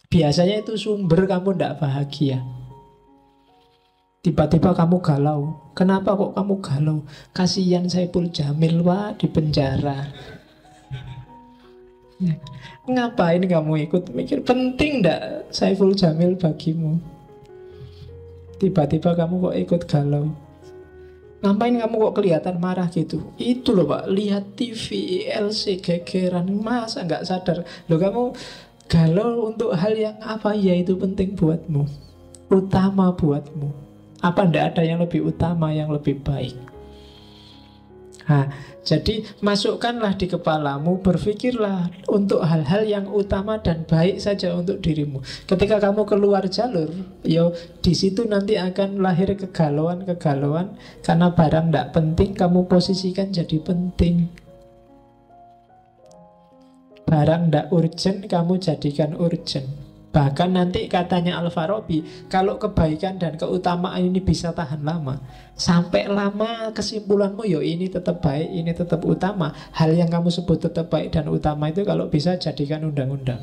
Speaker 1: Biasanya itu sumber kamu tidak bahagia. Tiba-tiba kamu galau. Kenapa kok kamu galau? Kasihan Saipul Jamil Pak di penjara. Ngapain kamu ikut mikir? Penting tidak Saiful Jamil bagimu? Tiba-tiba kamu kok ikut galau. Ngapain kamu kok kelihatan marah gitu? Itu loh Pak, lihat TV, ILC, gegeran. Masa nggak sadar? Loh kamu galau untuk hal yang apa? Ya itu penting buatmu, utama buatmu. Apa ndak ada yang lebih utama, yang lebih baik? Nah, jadi masukkanlah di kepalamu, berpikirlah untuk hal-hal yang utama dan baik saja untuk dirimu. Ketika kamu keluar jalur, di situ nanti akan lahir kegalauan-kegalauan karena barang tidak penting kamu posisikan jadi penting. Barang tidak urgent kamu jadikan urgent. Bahkan nanti katanya Al-Farabi, kalau kebaikan dan keutamaan ini bisa tahan lama, sampai lama kesimpulanmu ini tetap baik, ini tetap utama. Hal yang kamu sebut tetap baik dan utama itu kalau bisa jadikan undang-undang.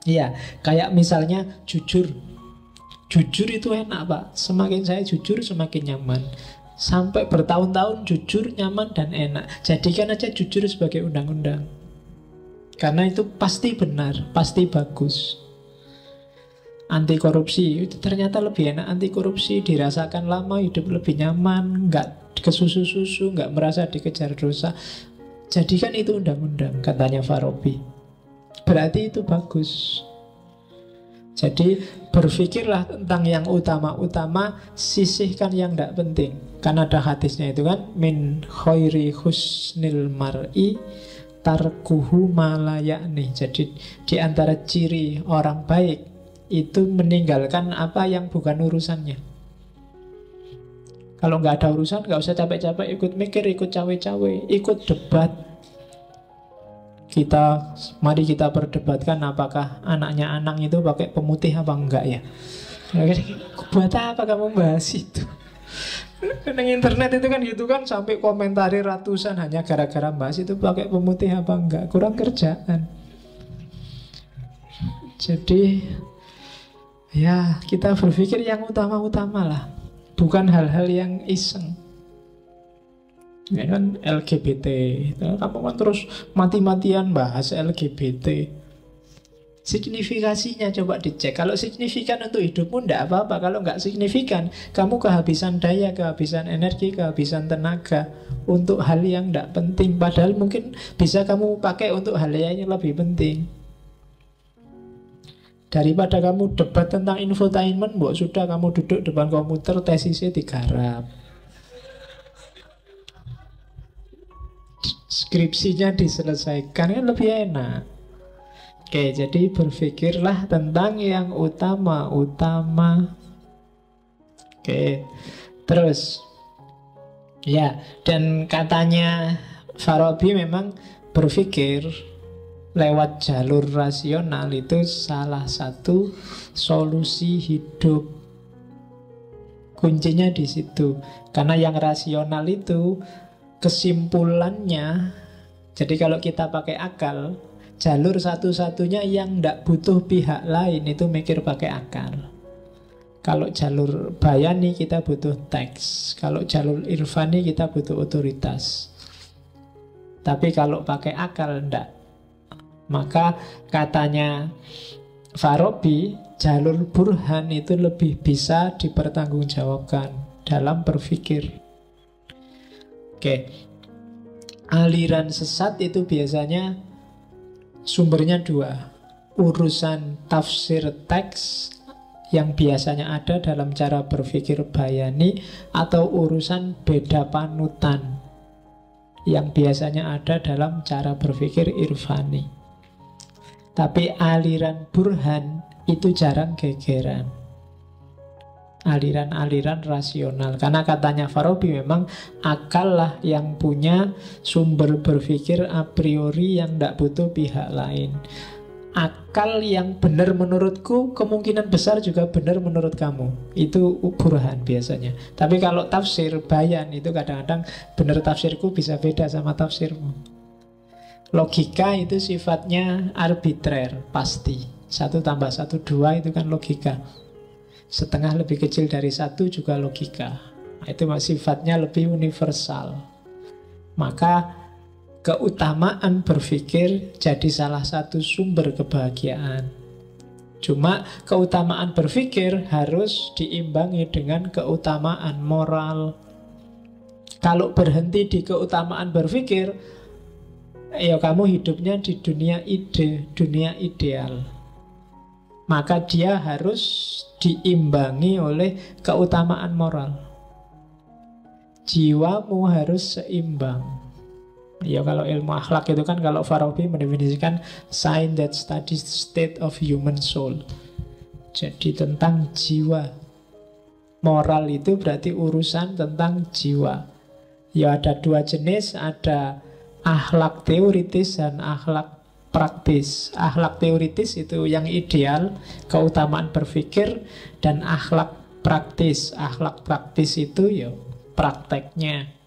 Speaker 1: Iya, kayak misalnya jujur. Jujur itu enak Pak. Semakin saya jujur semakin nyaman. Sampai bertahun-tahun jujur, nyaman dan enak. Jadikan aja jujur sebagai undang-undang. Karena itu pasti benar, pasti bagus. Anti korupsi itu ternyata lebih enak. Anti korupsi dirasakan lama, hidup lebih nyaman, nggak kesusu-susu, nggak merasa dikejar dosa. Jadikan itu undang-undang, katanya Farabi. berarti itu bagus. Jadi berpikirlah tentang yang utama-utama, sisihkan yang tidak penting. Kan ada hadisnya itu kan, min khairi husnil mar'i tarkuhu malayakni. Jadi di antara ciri orang baik itu meninggalkan apa yang bukan urusannya. Kalau nggak ada urusan, nggak usah capek-capek ikut mikir, ikut cawe-cawe, ikut debat. Mari kita perdebatkan apakah anaknya Anang itu pakai pemutih apa enggak ya. Buat apa kamu bahas itu? Karena internet itu kan gitu kan, sampai komentari ratusan hanya gara-gara bahas itu pakai pemutih apa enggak. Kurang kerjaan. Jadi ya kita berpikir yang utama-utama lah, bukan hal-hal yang iseng. Ya kan LGBT, kamu kan terus mati-matian bahas LGBT. Signifikasinya coba dicek. Kalau signifikan untuk hidupmu tidak apa-apa. Kalau nggak signifikan, kamu kehabisan daya, kehabisan energi, kehabisan tenaga untuk hal yang tidak penting. Padahal mungkin bisa kamu pakai untuk hal yang lebih penting. Daripada kamu debat tentang infotainment, sudah kamu duduk depan komputer, tesisnya digarap, skripsinya diselesaikan, kan lebih enak. Oke, jadi berpikirlah tentang yang utama-utama. Oke, terus ya, dan katanya Farabi memang berpikir lewat jalur rasional itu salah satu solusi hidup. Kuncinya di situ. Karena yang rasional itu kesimpulannya, jadi kalau kita pakai akal, jalur satu-satunya yang tidak butuh pihak lain itu mikir pakai akal. Kalau jalur bayani kita butuh teks, kalau jalur irfani kita butuh otoritas. Tapi kalau pakai akal tidak. Maka katanya Farabi, jalur burhan itu lebih bisa dipertanggungjawabkan dalam berpikir. Oke, aliran sesat itu biasanya sumbernya dua. Urusan tafsir teks yang biasanya ada dalam cara berpikir bayani, atau urusan beda panutan yang biasanya ada dalam cara berpikir irfani. Tapi aliran burhan itu jarang gegeran. Aliran-aliran rasional. Karena katanya Farabi memang akal lah yang punya sumber berpikir a priori yang tidak butuh pihak lain. Akal yang benar menurutku kemungkinan besar juga benar menurut kamu. Itu burhan biasanya. Tapi kalau tafsir bayan itu kadang-kadang benar tafsirku bisa beda sama tafsirmu. Logika itu sifatnya arbitrer, pasti. 1 tambah 1 2 itu kan logika. Setengah lebih kecil dari 1 juga logika. Itu sifatnya lebih universal. Maka keutamaan berpikir jadi salah satu sumber kebahagiaan. Cuma keutamaan berpikir harus diimbangi dengan keutamaan moral. Kalau berhenti di keutamaan berpikir, ya kamu hidupnya di dunia ide, dunia ideal. Maka dia harus diimbangi oleh keutamaan moral. Jiwamu harus seimbang. Ya kalau ilmu akhlak itu kan, kalau Farabi mendefinisikan science that studies the state of human soul. Jadi tentang jiwa. Moral itu berarti urusan tentang jiwa. Ya ada 2 jenis, ada akhlak teoritis dan akhlak praktis. Akhlak teoritis itu yang ideal, keutamaan berpikir, dan akhlak praktis. Akhlak praktis itu ya prakteknya.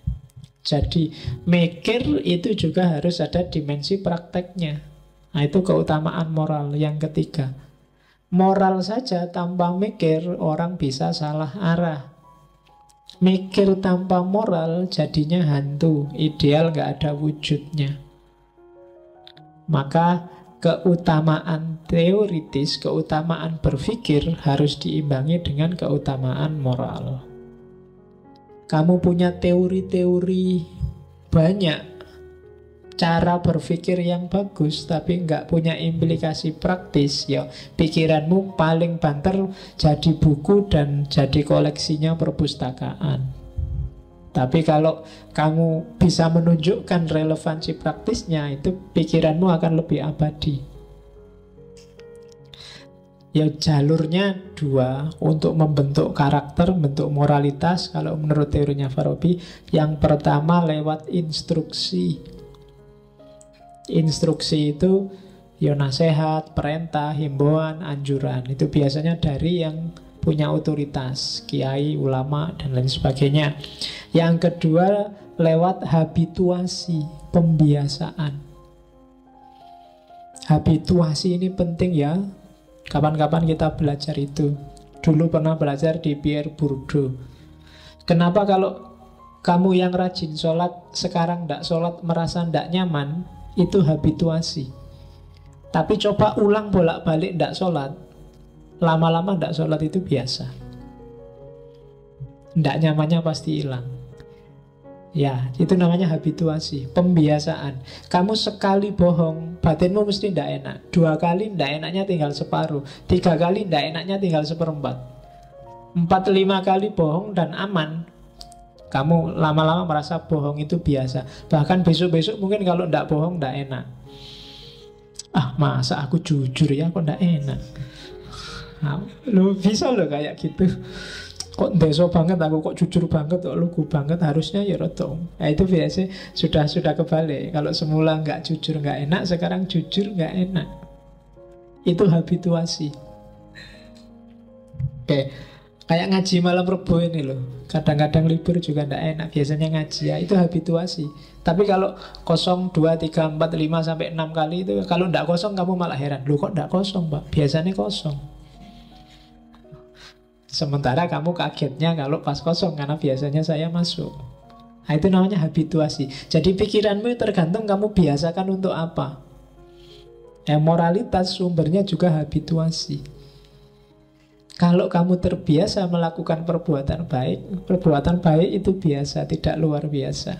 Speaker 1: Jadi mikir itu juga harus ada dimensi prakteknya. Nah itu keutamaan moral yang ketiga. Moral saja tanpa mikir orang bisa salah arah. Mikir tanpa moral jadinya hantu, ideal gak ada wujudnya. Maka keutamaan teoritis, keutamaan berpikir harus diimbangi dengan keutamaan moral. Kamu punya teori-teori banyak, cara berpikir yang bagus tapi nggak punya implikasi praktis, ya pikiranmu paling banter jadi buku dan jadi koleksinya perpustakaan. Tapi kalau kamu bisa menunjukkan relevansi praktisnya, itu pikiranmu akan lebih abadi. Ya jalurnya dua untuk membentuk karakter, membentuk moralitas. Kalau menurut teorinya Farabi, yang pertama lewat instruksi. Instruksi itu ya nasihat, perintah, himbauan, anjuran. Itu biasanya dari yang punya otoritas, kiai, ulama, dan lain sebagainya. Yang kedua lewat habituasi, pembiasaan. Habituasi ini penting ya. Kapan-kapan kita belajar itu. Dulu pernah belajar di Pierre Bourdieu. Kenapa kalau kamu yang rajin sholat, sekarang tidak sholat merasa tidak nyaman? Itu habituasi. Tapi coba ulang bolak-balik tidak sholat, lama-lama tidak sholat itu biasa. Tidak nyamannya pasti hilang. Ya, itu namanya habituasi, pembiasaan. Kamu sekali bohong, batinmu mesti tidak enak. 2 kali tidak enaknya tinggal separuh. 3 kali tidak enaknya tinggal seperempat. 4-5 kali bohong dan aman. Kamu lama-lama merasa bohong itu biasa. Bahkan besok-besok mungkin kalau tidak bohong tidak enak. Ah, masa aku jujur ya, kok tidak enak. Nah, lo bisa lo kayak gitu. Kok deso banget aku, kok jujur banget, kok lugu banget, harusnya ya rotong. Nah itu biasanya sudah kebalik. Kalau semula nggak jujur nggak enak, sekarang jujur nggak enak. Itu habituasi. Oke. Kayak ngaji malam Rebo ini loh. Kadang-kadang libur juga nggak enak. Biasanya ngaji ya, itu habituasi. Tapi kalau kosong 2, 3, 4, 5 sampai 6 kali itu, kalau nggak kosong kamu malah heran. Loh kok nggak kosong Pak? Biasanya kosong. Sementara kamu kagetnya kalau pas kosong, karena biasanya saya masuk. Nah itu namanya habituasi. Jadi pikiranmu tergantung kamu biasakan untuk apa. Moralitas sumbernya juga habituasi. Kalau kamu terbiasa melakukan perbuatan baik itu biasa, tidak luar biasa.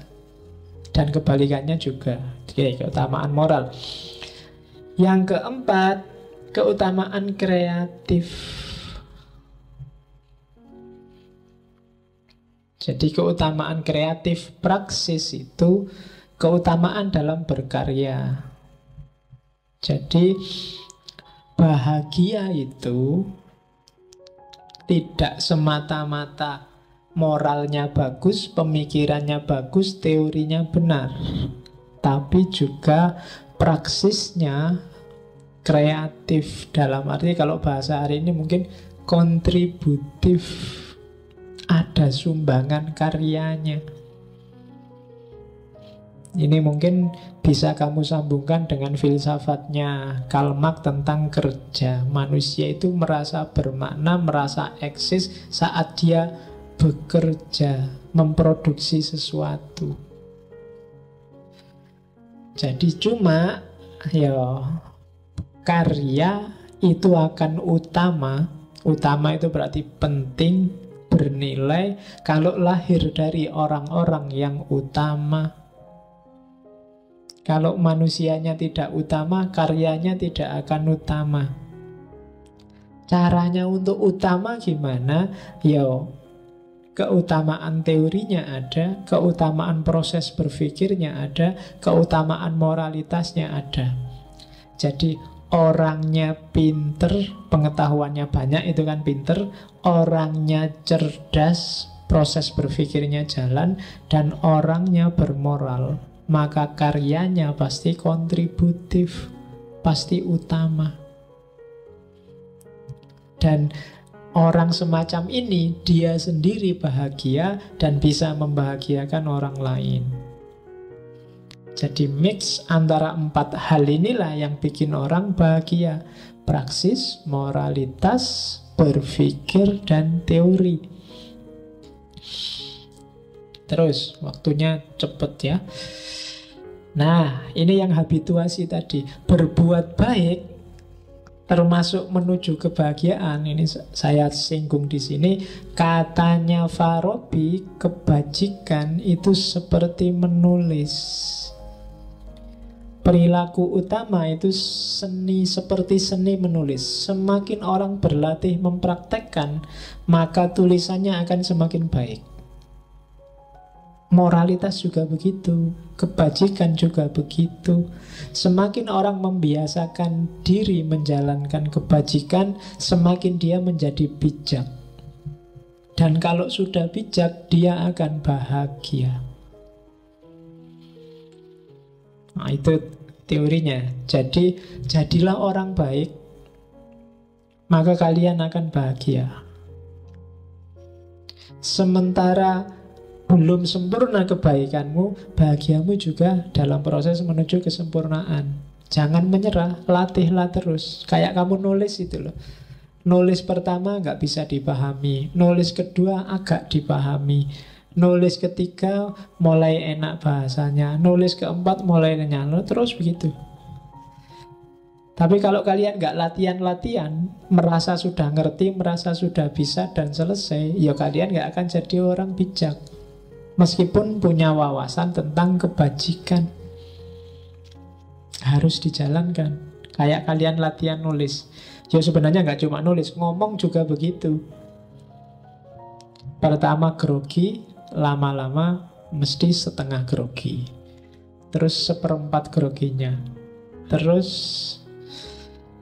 Speaker 1: Dan kebalikannya juga. Oke, keutamaan moral. Yang keempat, keutamaan kreatif. Jadi keutamaan kreatif praksis itu keutamaan dalam berkarya. Jadi bahagia itu tidak semata-mata moralnya bagus, pemikirannya bagus, teorinya benar, tapi juga praksisnya kreatif. Dalam arti kalau bahasa hari ini mungkin kontributif, ada sumbangan karyanya. Ini mungkin bisa kamu sambungkan dengan filsafatnya Karl Marx tentang kerja. Manusia itu merasa bermakna, merasa eksis saat dia bekerja, memproduksi sesuatu. Jadi cuma ya karya itu akan utama. Utama itu berarti penting, bernilai kalau lahir dari orang-orang yang utama. Kalau manusianya tidak utama, karyanya tidak akan utama. Caranya untuk utama gimana? Ya, keutamaan teorinya ada, keutamaan proses berpikirnya ada, keutamaan moralitasnya ada. Jadi orangnya pinter, pengetahuannya banyak, itu kan pinter. Orangnya cerdas, proses berpikirnya jalan, dan orangnya bermoral, maka karyanya pasti kontributif, pasti utama. Dan orang semacam ini dia sendiri bahagia dan bisa membahagiakan orang lain. Jadi mix antara 4 hal inilah yang bikin orang bahagia. Praksis, moralitas, berpikir, dan teori. Terus waktunya cepet ya. Nah, ini yang habituasi tadi. Berbuat baik termasuk menuju kebahagiaan. Ini saya singgung di sini. Katanya Farabi, kebajikan itu seperti menulis. Perilaku utama itu seni, seperti seni menulis. Semakin orang berlatih mempraktekkan, maka tulisannya akan semakin baik. Moralitas juga begitu, kebajikan juga begitu. Semakin orang membiasakan diri menjalankan kebajikan, semakin dia menjadi bijak. Dan kalau sudah bijak, dia akan bahagia. Nah, itu teorinya. Jadi, jadilah orang baik, maka kalian akan bahagia. Sementara belum sempurna kebaikanmu, bahagiamu juga dalam proses menuju kesempurnaan. Jangan menyerah, latihlah terus. Kayak kamu nulis itu loh. Nulis pertama nggak bisa dipahami, nulis kedua agak dipahami, nulis ketiga mulai enak bahasanya, nulis keempat mulai nyala, terus begitu. Tapi kalau kalian nggak latihan-latihan, merasa sudah ngerti, merasa sudah bisa dan selesai, ya kalian nggak akan jadi orang bijak. Meskipun punya wawasan tentang kebajikan, harus dijalankan. Kayak kalian latihan nulis, ya sebenarnya nggak cuma nulis, ngomong juga begitu. Pertama grogi, lama-lama mesti setengah grogi, terus seperempat groginya, terus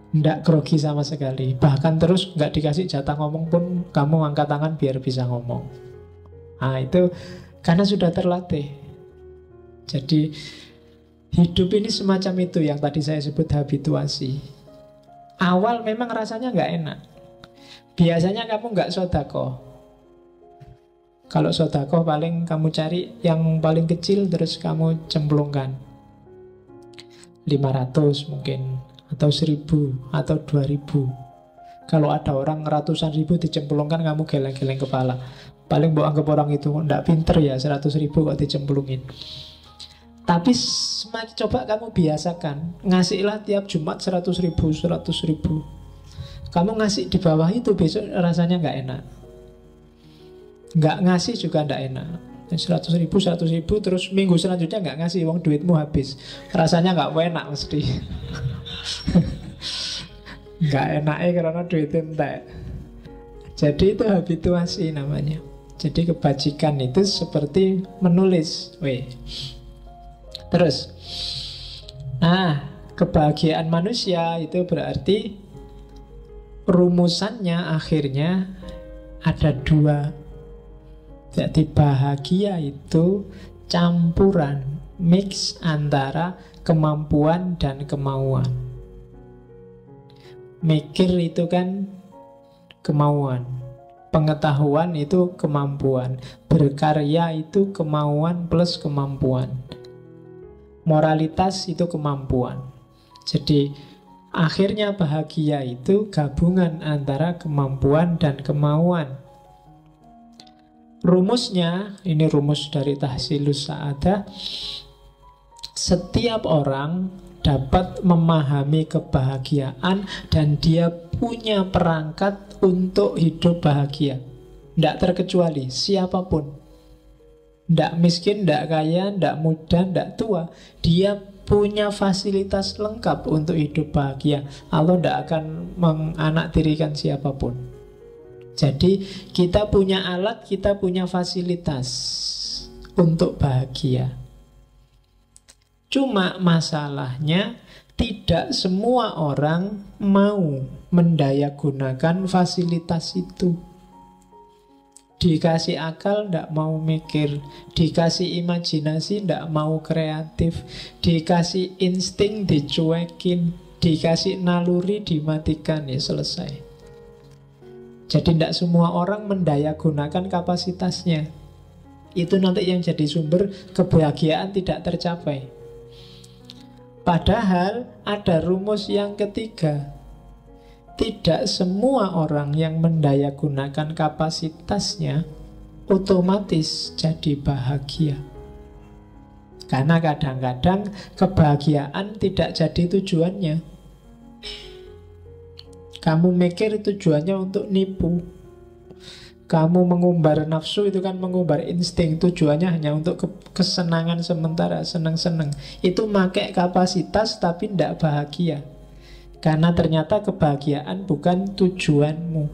Speaker 1: ndak grogi sama sekali. Bahkan terus nggak dikasih jatah ngomong pun kamu angkat tangan biar bisa ngomong. Nah itu karena sudah terlatih. Jadi hidup ini semacam itu yang tadi saya sebut habituasi. Awal memang rasanya nggak enak. Biasanya kamu nggak sodako. Kalau sodako paling kamu cari yang paling kecil terus kamu cemplungkan 500 mungkin, atau 1000, atau 2000. Kalau ada orang ratusan ribu dicemplungkan, kamu geleng-geleng kepala. Paling mau anggap orang itu nggak pinter ya, 100.000 kok dicemplungin. Tapi semakin coba kamu biasakan, ngasihlah tiap Jumat 100.000, 100.000. Kamu ngasih di bawah itu, besok rasanya nggak enak. Nggak ngasih juga nggak enak. 100.000, 100.000, terus minggu selanjutnya nggak ngasih, uang duitmu habis. Rasanya nggak enak mesti. Nggak enaknya karena duit entek. Jadi itu habituasi namanya. Jadi kebajikan itu seperti menulis. Terus, nah, kebahagiaan manusia itu berarti rumusannya akhirnya ada dua. Jadi bahagia itu campuran, mix antara kemampuan dan kemauan. Mikir itu kan kemauan, pengetahuan itu kemampuan, berkarya itu kemauan plus kemampuan, moralitas itu kemampuan. Jadi akhirnya bahagia itu gabungan antara kemampuan dan kemauan. Rumusnya, ini rumus dari Tahsilus Sa'adah. Setiap orang dapat memahami kebahagiaan dan dia punya perangkat untuk hidup bahagia. Tidak terkecuali siapapun. Tidak miskin, tidak kaya, tidak muda, tidak tua. Dia punya fasilitas lengkap untuk hidup bahagia. Allah tidak akan menganaktirikan siapapun. Jadi kita punya alat, kita punya fasilitas untuk bahagia. Cuma masalahnya tidak semua orang mau mendayagunakan fasilitas itu. Dikasih akal tidak mau mikir, dikasih imajinasi tidak mau kreatif, dikasih insting dicuekin, dikasih naluri dimatikan, ya selesai. Jadi tidak semua orang mendayagunakan kapasitasnya. Itu nanti yang jadi sumber kebahagiaan tidak tercapai. Padahal ada rumus yang ketiga. Tidak semua orang yang mendayagunakan kapasitasnya otomatis jadi bahagia. Karena kadang-kadang kebahagiaan tidak jadi tujuannya. Kamu mikir tujuannya untuk nipu, Kamu mengumbar nafsu itu kan mengumbar insting, tujuannya hanya untuk kesenangan sementara, seneng-seneng. Itu pakai kapasitas tapi tidak bahagia. Karena ternyata kebahagiaan bukan tujuanmu.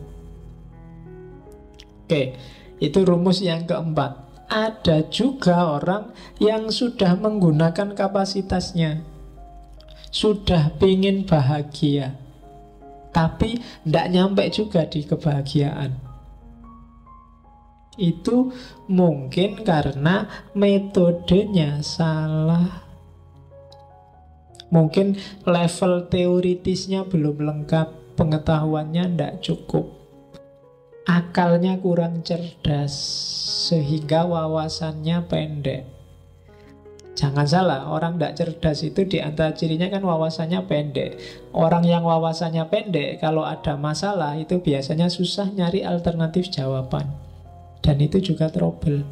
Speaker 1: Oke, itu rumus yang keempat. Ada juga orang yang sudah menggunakan kapasitasnya, sudah pingin bahagia, tapi tidak nyampe juga di kebahagiaan. Itu mungkin karena metodenya salah. Mungkin level teoritisnya belum lengkap, pengetahuannya tidak cukup, akalnya kurang cerdas, sehingga wawasannya pendek. Jangan salah, orang tidak cerdas itu di antara cirinya kan wawasannya pendek. Orang yang wawasannya pendek, kalau ada masalah itu biasanya susah nyari alternatif jawaban. Dan itu juga trouble.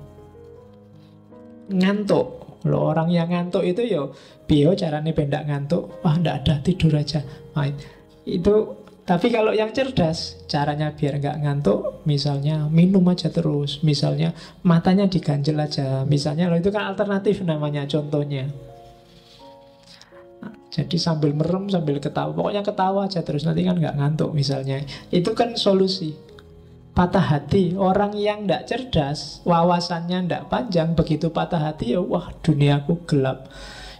Speaker 1: Ngantuk. Loh, orang yang ngantuk itu yo bio carane bendak ngantuk. Wah, ndak ada, tidur aja. Nah, itu. Tapi kalau yang cerdas, caranya biar nggak ngantuk, misalnya minum aja terus, misalnya matanya diganjel aja, misalnya loh, itu kan alternatif namanya, contohnya. Nah, jadi sambil merem, sambil ketawa, pokoknya ketawa aja terus, nanti kan nggak ngantuk misalnya. Itu kan solusi. Patah hati, orang yang nggak cerdas, wawasannya nggak panjang, begitu patah hati ya wah duniaku gelap,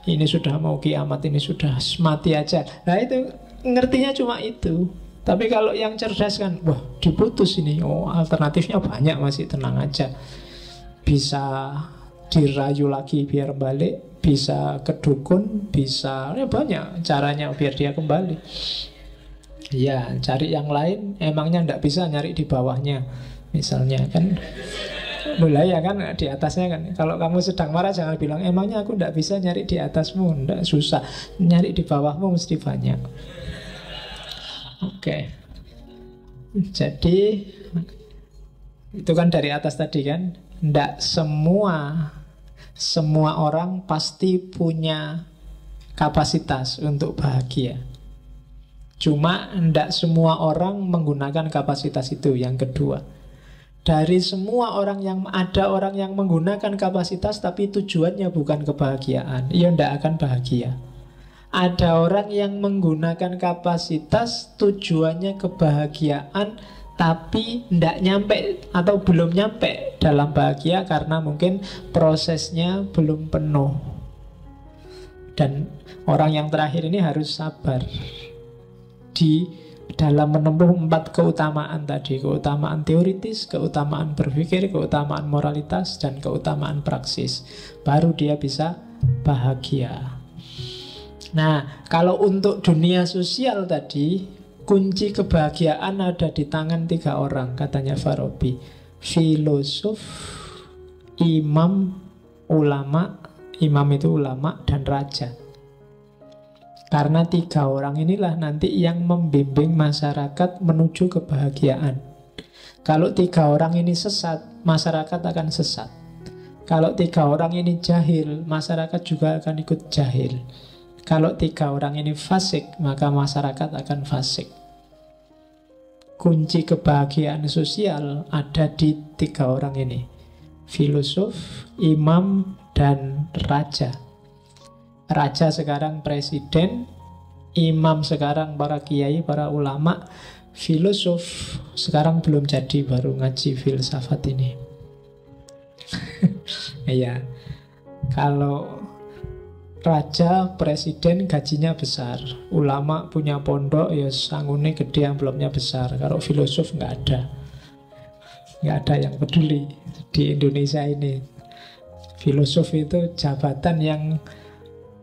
Speaker 1: ini sudah mau kiamat, ini sudah mati aja. Nah itu ngertinya cuma itu. Tapi kalau yang cerdas kan, wah diputus ini, oh alternatifnya banyak, masih tenang aja, bisa dirayu lagi biar balik, bisa ke dukun, bisa ya banyak caranya biar dia kembali. Ya, cari yang lain, emangnya ndak bisa nyari di bawahnya, misalnya kan. Mulai ya kan di atasnya kan. Kalau kamu sedang marah jangan bilang emangnya aku ndak bisa nyari di atasmu, ndak, susah. Nyari di bawahmu mesti banyak. Oke. Jadi itu kan dari atas tadi kan. Ndak semua orang pasti punya kapasitas untuk bahagia. Cuma tidak semua orang menggunakan kapasitas itu. Yang kedua, dari semua orang yang ada, orang yang menggunakan kapasitas tapi tujuannya bukan kebahagiaan, ia tidak akan bahagia. Ada orang yang menggunakan kapasitas tujuannya kebahagiaan tapi tidak nyampe atau belum nyampe dalam bahagia karena mungkin prosesnya belum penuh. Dan orang yang terakhir ini harus sabar di dalam menempuh 4 keutamaan tadi. Keutamaan teoritis, keutamaan berpikir, keutamaan moralitas, dan keutamaan praksis. Baru dia bisa bahagia. Nah, kalau untuk dunia sosial tadi, kunci kebahagiaan ada di tangan 3 orang, katanya Farabi. Filosof, imam, ulama. Imam itu ulama, dan raja. Karena 3 orang inilah nanti yang membimbing masyarakat menuju kebahagiaan. Kalau 3 orang ini sesat, masyarakat akan sesat. Kalau 3 orang ini jahil, masyarakat juga akan ikut jahil. Kalau 3 orang ini fasik, maka masyarakat akan fasik. Kunci kebahagiaan sosial ada di 3 orang ini. Filosof, imam, dan raja. Raja sekarang presiden, imam sekarang para kiai, para ulama, filosof sekarang belum jadi, baru ngaji filsafat ini. Ya, kalau raja, presiden gajinya besar, ulama punya pondok ya sanggune gede, amplopnya besar. Kalau filosof nggak ada yang peduli di Indonesia ini. Filosof itu jabatan yang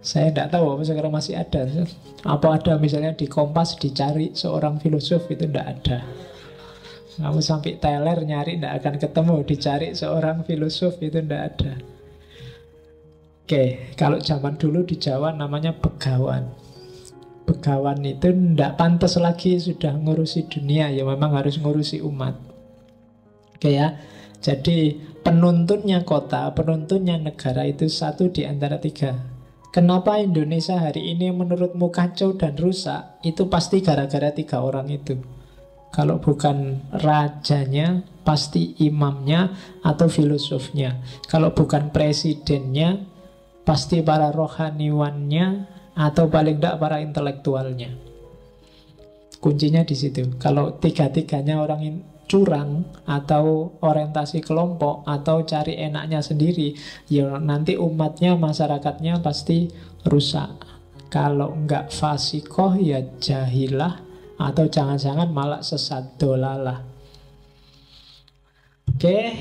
Speaker 1: saya tidak tahu apa sekarang masih ada. Apa ada misalnya di Kompas dicari seorang filosof, itu tidak ada. Kamu sampai teler nyari tidak akan ketemu. Dicari seorang filosof itu tidak ada. Oke, kalau zaman dulu di Jawa namanya begawan. Begawan itu tidak pantas lagi sudah ngurusi dunia, ya memang harus ngurusi umat. Oke ya. Jadi penuntunnya kota, penuntunnya negara itu satu di antara 3. Kenapa Indonesia hari ini menurutmu kacau dan rusak? Itu pasti gara-gara 3 orang itu. Kalau bukan rajanya, pasti imamnya atau filosofnya. Kalau bukan presidennya, pasti para rohaniwannya atau paling tidak para intelektualnya. Kuncinya di situ. Kalau tiga-tiganya orang curang atau orientasi kelompok atau cari enaknya sendiri, ya nanti umatnya, masyarakatnya pasti rusak. Kalau enggak fasikoh ya jahilah, atau jangan-jangan malah sesat dolalah. Oke,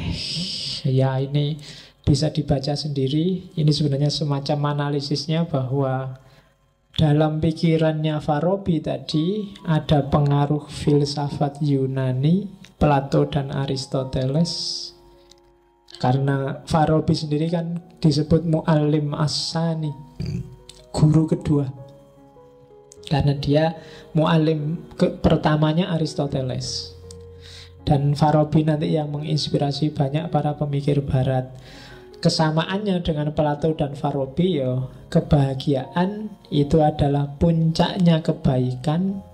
Speaker 1: ya ini bisa dibaca sendiri. Ini sebenarnya semacam analisisnya bahwa dalam pikirannya Farabi tadi ada pengaruh filsafat Yunani, Plato dan Aristoteles. Karena Farabi sendiri kan disebut mu'allim as-sani, guru kedua. Karena dia mu'alim pertamanya Aristoteles. Dan Farabi nanti yang menginspirasi banyak para pemikir barat. Kesamaannya dengan Plato dan Farabi ya, kebahagiaan itu adalah puncaknya kebaikan.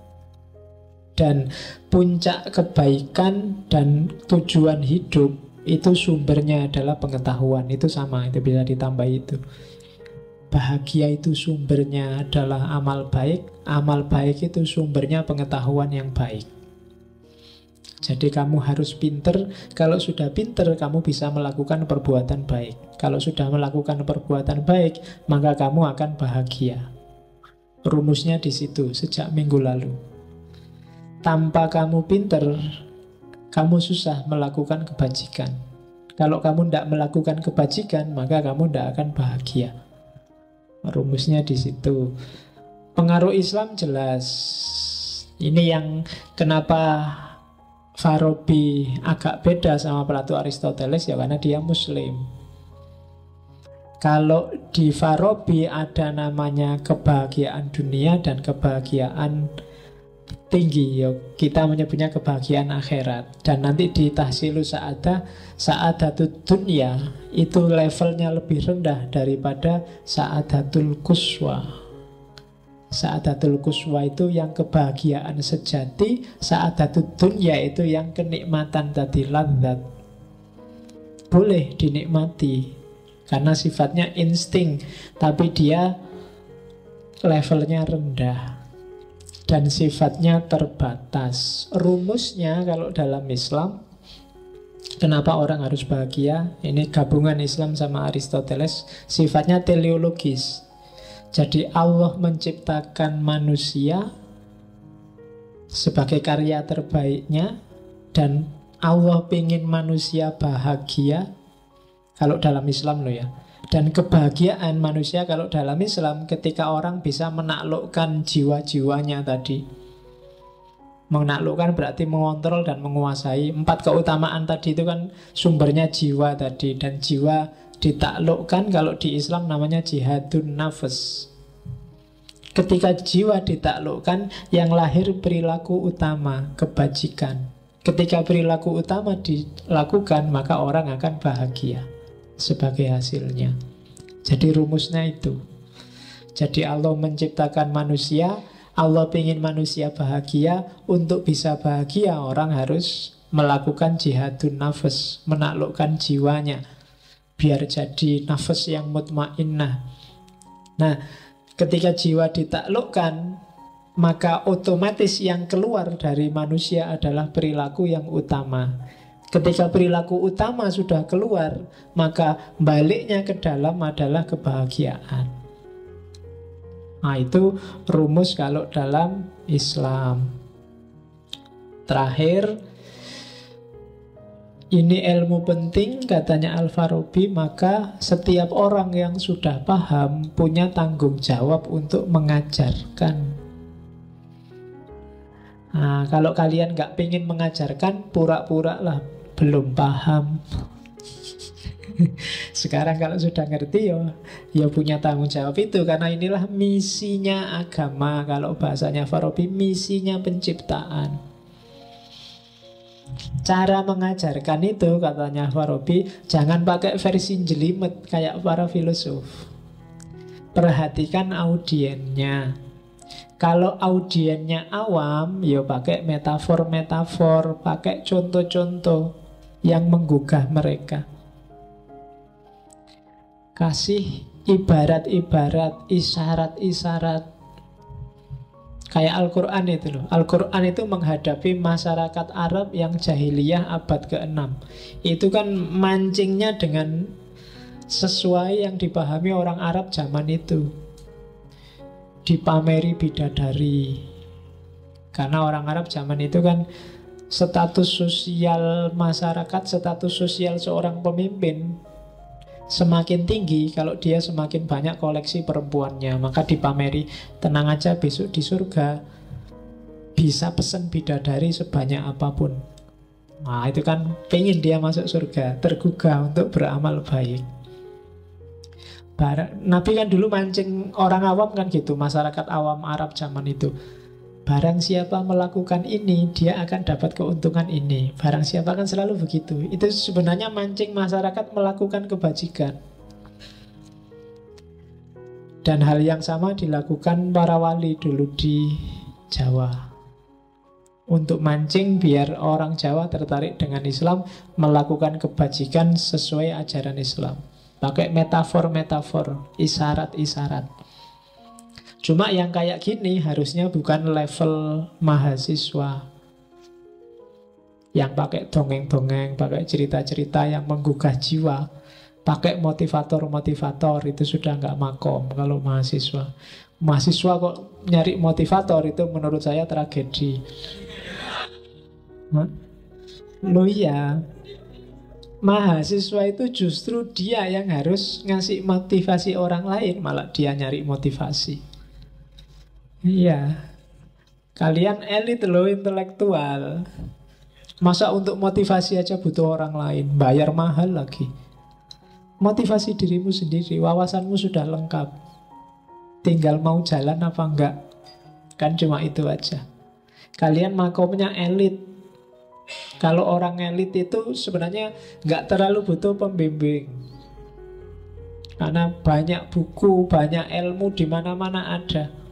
Speaker 1: Dan puncak kebaikan dan tujuan hidup itu sumbernya adalah pengetahuan. Itu sama, itu bisa ditambah itu. Bahagia itu sumbernya adalah amal baik itu sumbernya pengetahuan yang baik. Jadi kamu harus pinter. Kalau sudah pinter, kamu bisa melakukan perbuatan baik. Kalau sudah melakukan perbuatan baik, maka kamu akan bahagia. Rumusnya di situ sejak minggu lalu. Tanpa kamu pinter, kamu susah melakukan kebajikan. Kalau kamu tidak melakukan kebajikan, maka kamu tidak akan bahagia. Rumusnya di situ. Pengaruh Islam jelas. Ini yang kenapa Farabi agak beda sama Plato Aristoteles, ya karena dia Muslim. Kalau di Farabi ada namanya kebahagiaan dunia dan kebahagiaan tinggi, ya kita menyebutnya kebahagiaan akhirat. Dan nanti di Tahsilus Sa'adatud Dunya itu levelnya lebih rendah daripada Sa'adatul Quswa. Sa'adatul Quswa itu yang kebahagiaan sejati, Sa'adatud Dunya itu yang kenikmatan tadi, ladzat. Boleh dinikmati karena sifatnya insting, tapi dia levelnya rendah dan sifatnya terbatas. Rumusnya kalau dalam Islam, kenapa orang harus bahagia? Ini gabungan Islam sama Aristoteles, sifatnya teleologis. Jadi Allah menciptakan manusia sebagai karya terbaiknya, dan Allah ingin manusia bahagia. Kalau dalam Islam loh ya. Dan kebahagiaan manusia kalau dalam Islam ketika orang bisa menaklukkan jiwa-jiwanya tadi. Menaklukkan berarti mengontrol dan menguasai. 4 keutamaan tadi itu kan sumbernya jiwa tadi. Dan jiwa ditaklukkan kalau di Islam namanya jihadun nafas. Ketika jiwa ditaklukkan, yang lahir perilaku utama, kebajikan. Ketika perilaku utama dilakukan, maka orang akan bahagia sebagai hasilnya. Jadi rumusnya itu. Jadi Allah menciptakan manusia, Allah ingin manusia bahagia. Untuk bisa bahagia, orang harus melakukan jihadun nafas, menaklukkan jiwanya biar jadi nafas yang mutmainnah. Nah, ketika jiwa ditaklukkan, maka otomatis yang keluar dari manusia adalah perilaku yang utama. Ketika perilaku utama sudah keluar, maka baliknya ke dalam adalah kebahagiaan. Nah, itu rumus kalau dalam Islam. Terakhir, ini ilmu penting katanya Al-Farabi, maka setiap orang yang sudah paham punya tanggung jawab untuk mengajarkan. Nah, kalau kalian nggak pengen mengajarkan, pura-pura lah belum paham. Sekarang kalau sudah ngerti ya punya tanggung jawab itu. Karena inilah misinya agama. Kalau bahasanya Farabi, misinya penciptaan. Cara mengajarkan itu katanya Farabi, jangan pakai versi jelimet kayak para filosof. Perhatikan audiennya. Kalau audiennya awam, ya pakai metafor-metafor, pakai contoh-contoh yang menggugah mereka. Kasih ibarat-ibarat, isyarat-isyarat. Kayak Al-Quran itu loh. Al-Quran itu menghadapi masyarakat Arab yang jahiliyah abad ke-6. Itu kan mancingnya dengan sesuai yang dipahami orang Arab zaman itu. Dipameri bidadari. Karena orang Arab zaman itu kan status sosial masyarakat, status sosial seorang pemimpin semakin tinggi kalau dia semakin banyak koleksi perempuannya. Maka dipameri, tenang aja besok di surga bisa pesen bidadari sebanyak apapun. Nah itu kan pengen dia masuk surga, tergugah untuk beramal baik. Nabi kan dulu mancing orang awam kan gitu, masyarakat awam Arab zaman itu. Barang siapa melakukan ini, dia akan dapat keuntungan ini. Barang siapa kan selalu begitu. Itu sebenarnya mancing masyarakat melakukan kebajikan. Dan hal yang sama dilakukan para wali dulu di Jawa. Untuk mancing biar orang Jawa tertarik dengan Islam, melakukan kebajikan sesuai ajaran Islam. Pakai metafor-metafor, isyarat-isyarat. Cuma yang kayak gini harusnya bukan level mahasiswa yang pakai dongeng-dongeng, pakai cerita-cerita yang menggugah jiwa, pakai motivator-motivator, itu sudah nggak makom kalau mahasiswa. Mahasiswa kok nyari motivator, itu menurut saya tragedi. Loh iya, mahasiswa itu justru dia yang harus ngasih motivasi orang lain, malah dia nyari motivasi. Iya, kalian elit loh, intelektual. Masa untuk motivasi aja butuh orang lain, bayar mahal lagi. Motivasi dirimu sendiri, wawasanmu sudah lengkap. Tinggal mau jalan apa enggak. Kan cuma itu aja. Kalian makomnya elit. Kalau orang elit itu sebenarnya nggak terlalu butuh pembimbing. Karena banyak buku, banyak ilmu di mana-mana ada.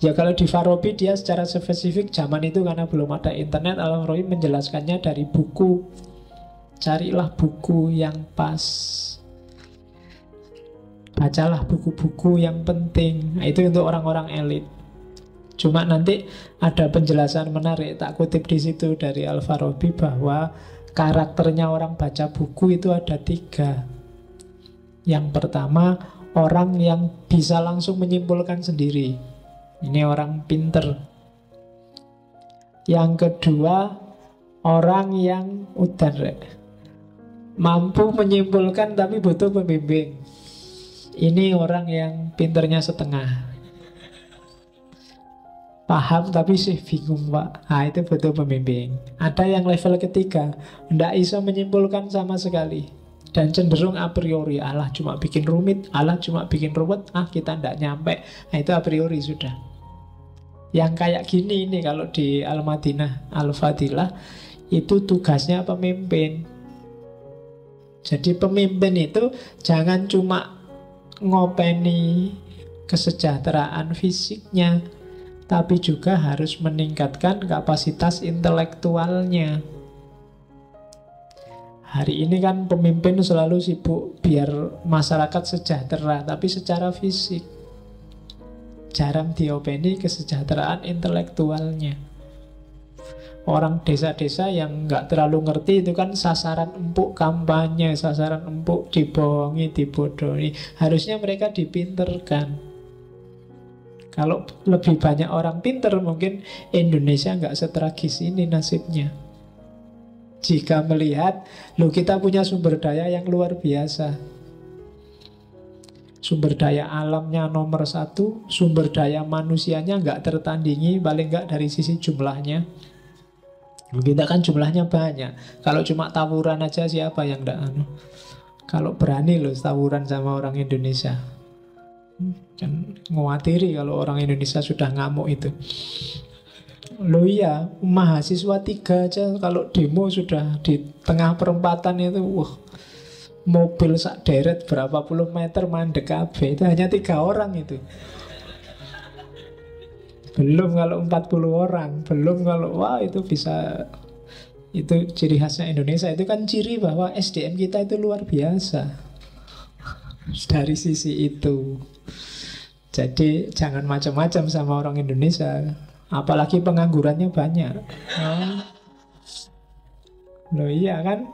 Speaker 1: Ya kalau di Farabi dia secara spesifik zaman itu karena belum ada internet, Al-Farabi menjelaskannya dari buku. Carilah buku yang pas. Bacalah buku-buku yang penting. Nah, itu untuk orang-orang elit. Cuma nanti ada penjelasan menarik, tak kutip di situ dari Al-Farabi, bahwa karakternya orang baca buku itu ada 3. Yang pertama, orang yang bisa langsung menyimpulkan sendiri. Ini orang pinter. Yang kedua, orang yang udan, mampu menyimpulkan tapi butuh pembimbing. Ini orang yang pinternya setengah. Paham tapi sih bingung pak. Nah itu butuh pembimbing. Ada yang level ketiga, tidak bisa menyimpulkan sama sekali, dan cenderung a priori, Allah cuma bikin rumit, Allah cuma bikin ruwet, kita tidak nyampe. Nah itu a priori sudah. Yang kayak gini ini kalau di Al-Madinah Al-Fadilah itu tugasnya pemimpin. Jadi pemimpin itu jangan cuma ngopeni kesejahteraan fisiknya, tapi juga harus meningkatkan kapasitas intelektualnya. Hari ini kan pemimpin selalu sibuk biar masyarakat sejahtera, tapi secara fisik jarang diopeni kesejahteraan intelektualnya. Orang desa-desa yang nggak terlalu ngerti itu kan sasaran empuk kampanye, sasaran empuk dibohongi, dibodohi. Harusnya mereka dipinterkan. Kalau lebih banyak orang pinter, mungkin Indonesia nggak setragis ini nasibnya. Jika melihat, loh kita punya sumber daya yang luar biasa. Sumber daya alamnya nomor 1, sumber daya manusianya nggak tertandingi, paling nggak dari sisi jumlahnya. Kita kan jumlahnya banyak. Kalau cuma tawuran aja siapa yang nggak Kalau berani loh tawuran sama orang Indonesia. Kan ngawatiri kalau orang Indonesia sudah ngamuk itu. Loh iya, mahasiswa 3 aja kalau demo sudah di tengah perempatan itu, wah, mobil sak deret berapa puluh meter mandek kabeh. Itu hanya 3 orang itu. Belum kalau 40 orang, belum kalau wah itu bisa. Itu ciri khasnya Indonesia. Itu kan ciri bahwa SDM kita itu luar biasa dari sisi itu. Jadi jangan macam-macam sama orang Indonesia. Apalagi penganggurannya banyak. Loh iya kan.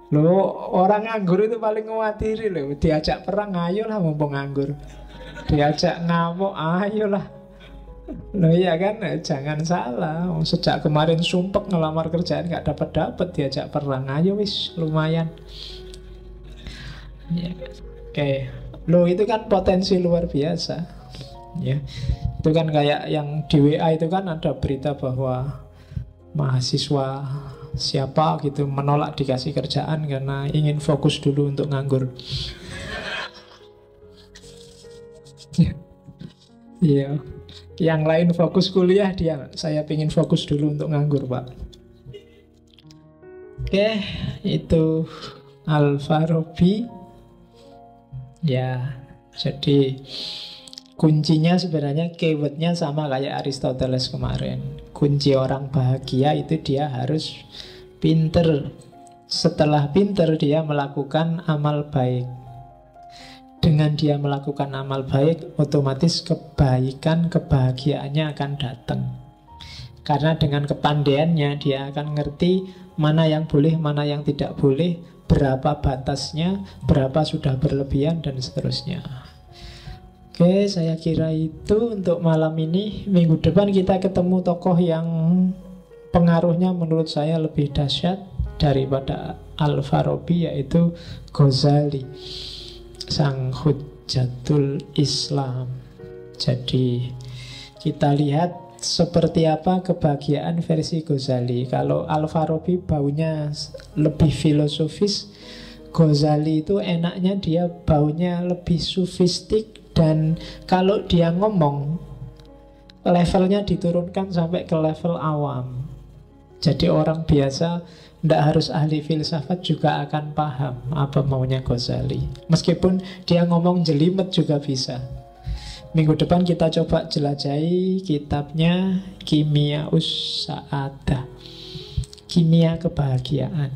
Speaker 1: Loh orang nganggur itu paling ngawatiri loh. Diajak perang ayolah mumpung nganggur. Diajak ngamuk ayolah. Loh iya kan, jangan salah. Sejak kemarin sumpek ngelamar kerjaan gak dapat diajak perang, ayo wis lumayan. Ya. Oke, loh itu kan potensi luar biasa. Ya, itu kan kayak yang di WA itu kan ada berita bahwa mahasiswa siapa gitu menolak dikasih kerjaan karena ingin fokus dulu untuk nganggur. Iya. Yang lain fokus kuliah, saya pengen fokus dulu untuk nganggur, Pak. Oke, itu Al-Farabi. Ya, jadi kuncinya sebenarnya keywordnya sama kayak Aristoteles kemarin. Kunci orang bahagia itu dia harus pinter. Setelah pinter dia melakukan amal baik. Dengan dia melakukan amal baik, otomatis kebaikan, kebahagiaannya akan datang. Karena dengan kepandaiannya dia akan ngerti mana yang boleh, mana yang tidak boleh, berapa batasnya, berapa sudah berlebihan, dan seterusnya. Oke, saya kira itu untuk malam ini. Minggu depan kita ketemu tokoh yang pengaruhnya menurut saya lebih dahsyat daripada Al-Farabi, yaitu Ghazali, sang Hujjatul Islam. Jadi kita lihat seperti apa kebahagiaan versi Ghazali. Kalau Al-Farabi baunya lebih filosofis, Ghazali itu enaknya dia baunya lebih sufistik. Dan kalau dia ngomong, levelnya diturunkan sampai ke level awam. Jadi orang biasa tidak harus ahli filsafat juga akan paham apa maunya Ghazali. Meskipun dia ngomong jelimet juga bisa. Minggu depan kita coba jelajahi kitabnya Kimia Sa'adah, Kimia Kebahagiaan.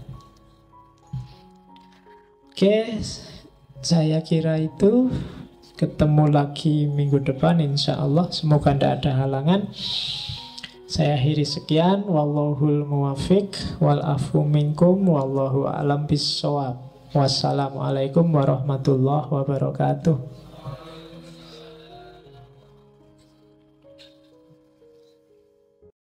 Speaker 1: Oke, saya kira itu. Ketemu lagi minggu depan insya Allah. Semoga tidak ada halangan. Saya akhiri sekian. Wallahul muwafiq wal afu minkum wallahu a'lam bissawab. Wassalamualaikum warahmatullahi wabarakatuh.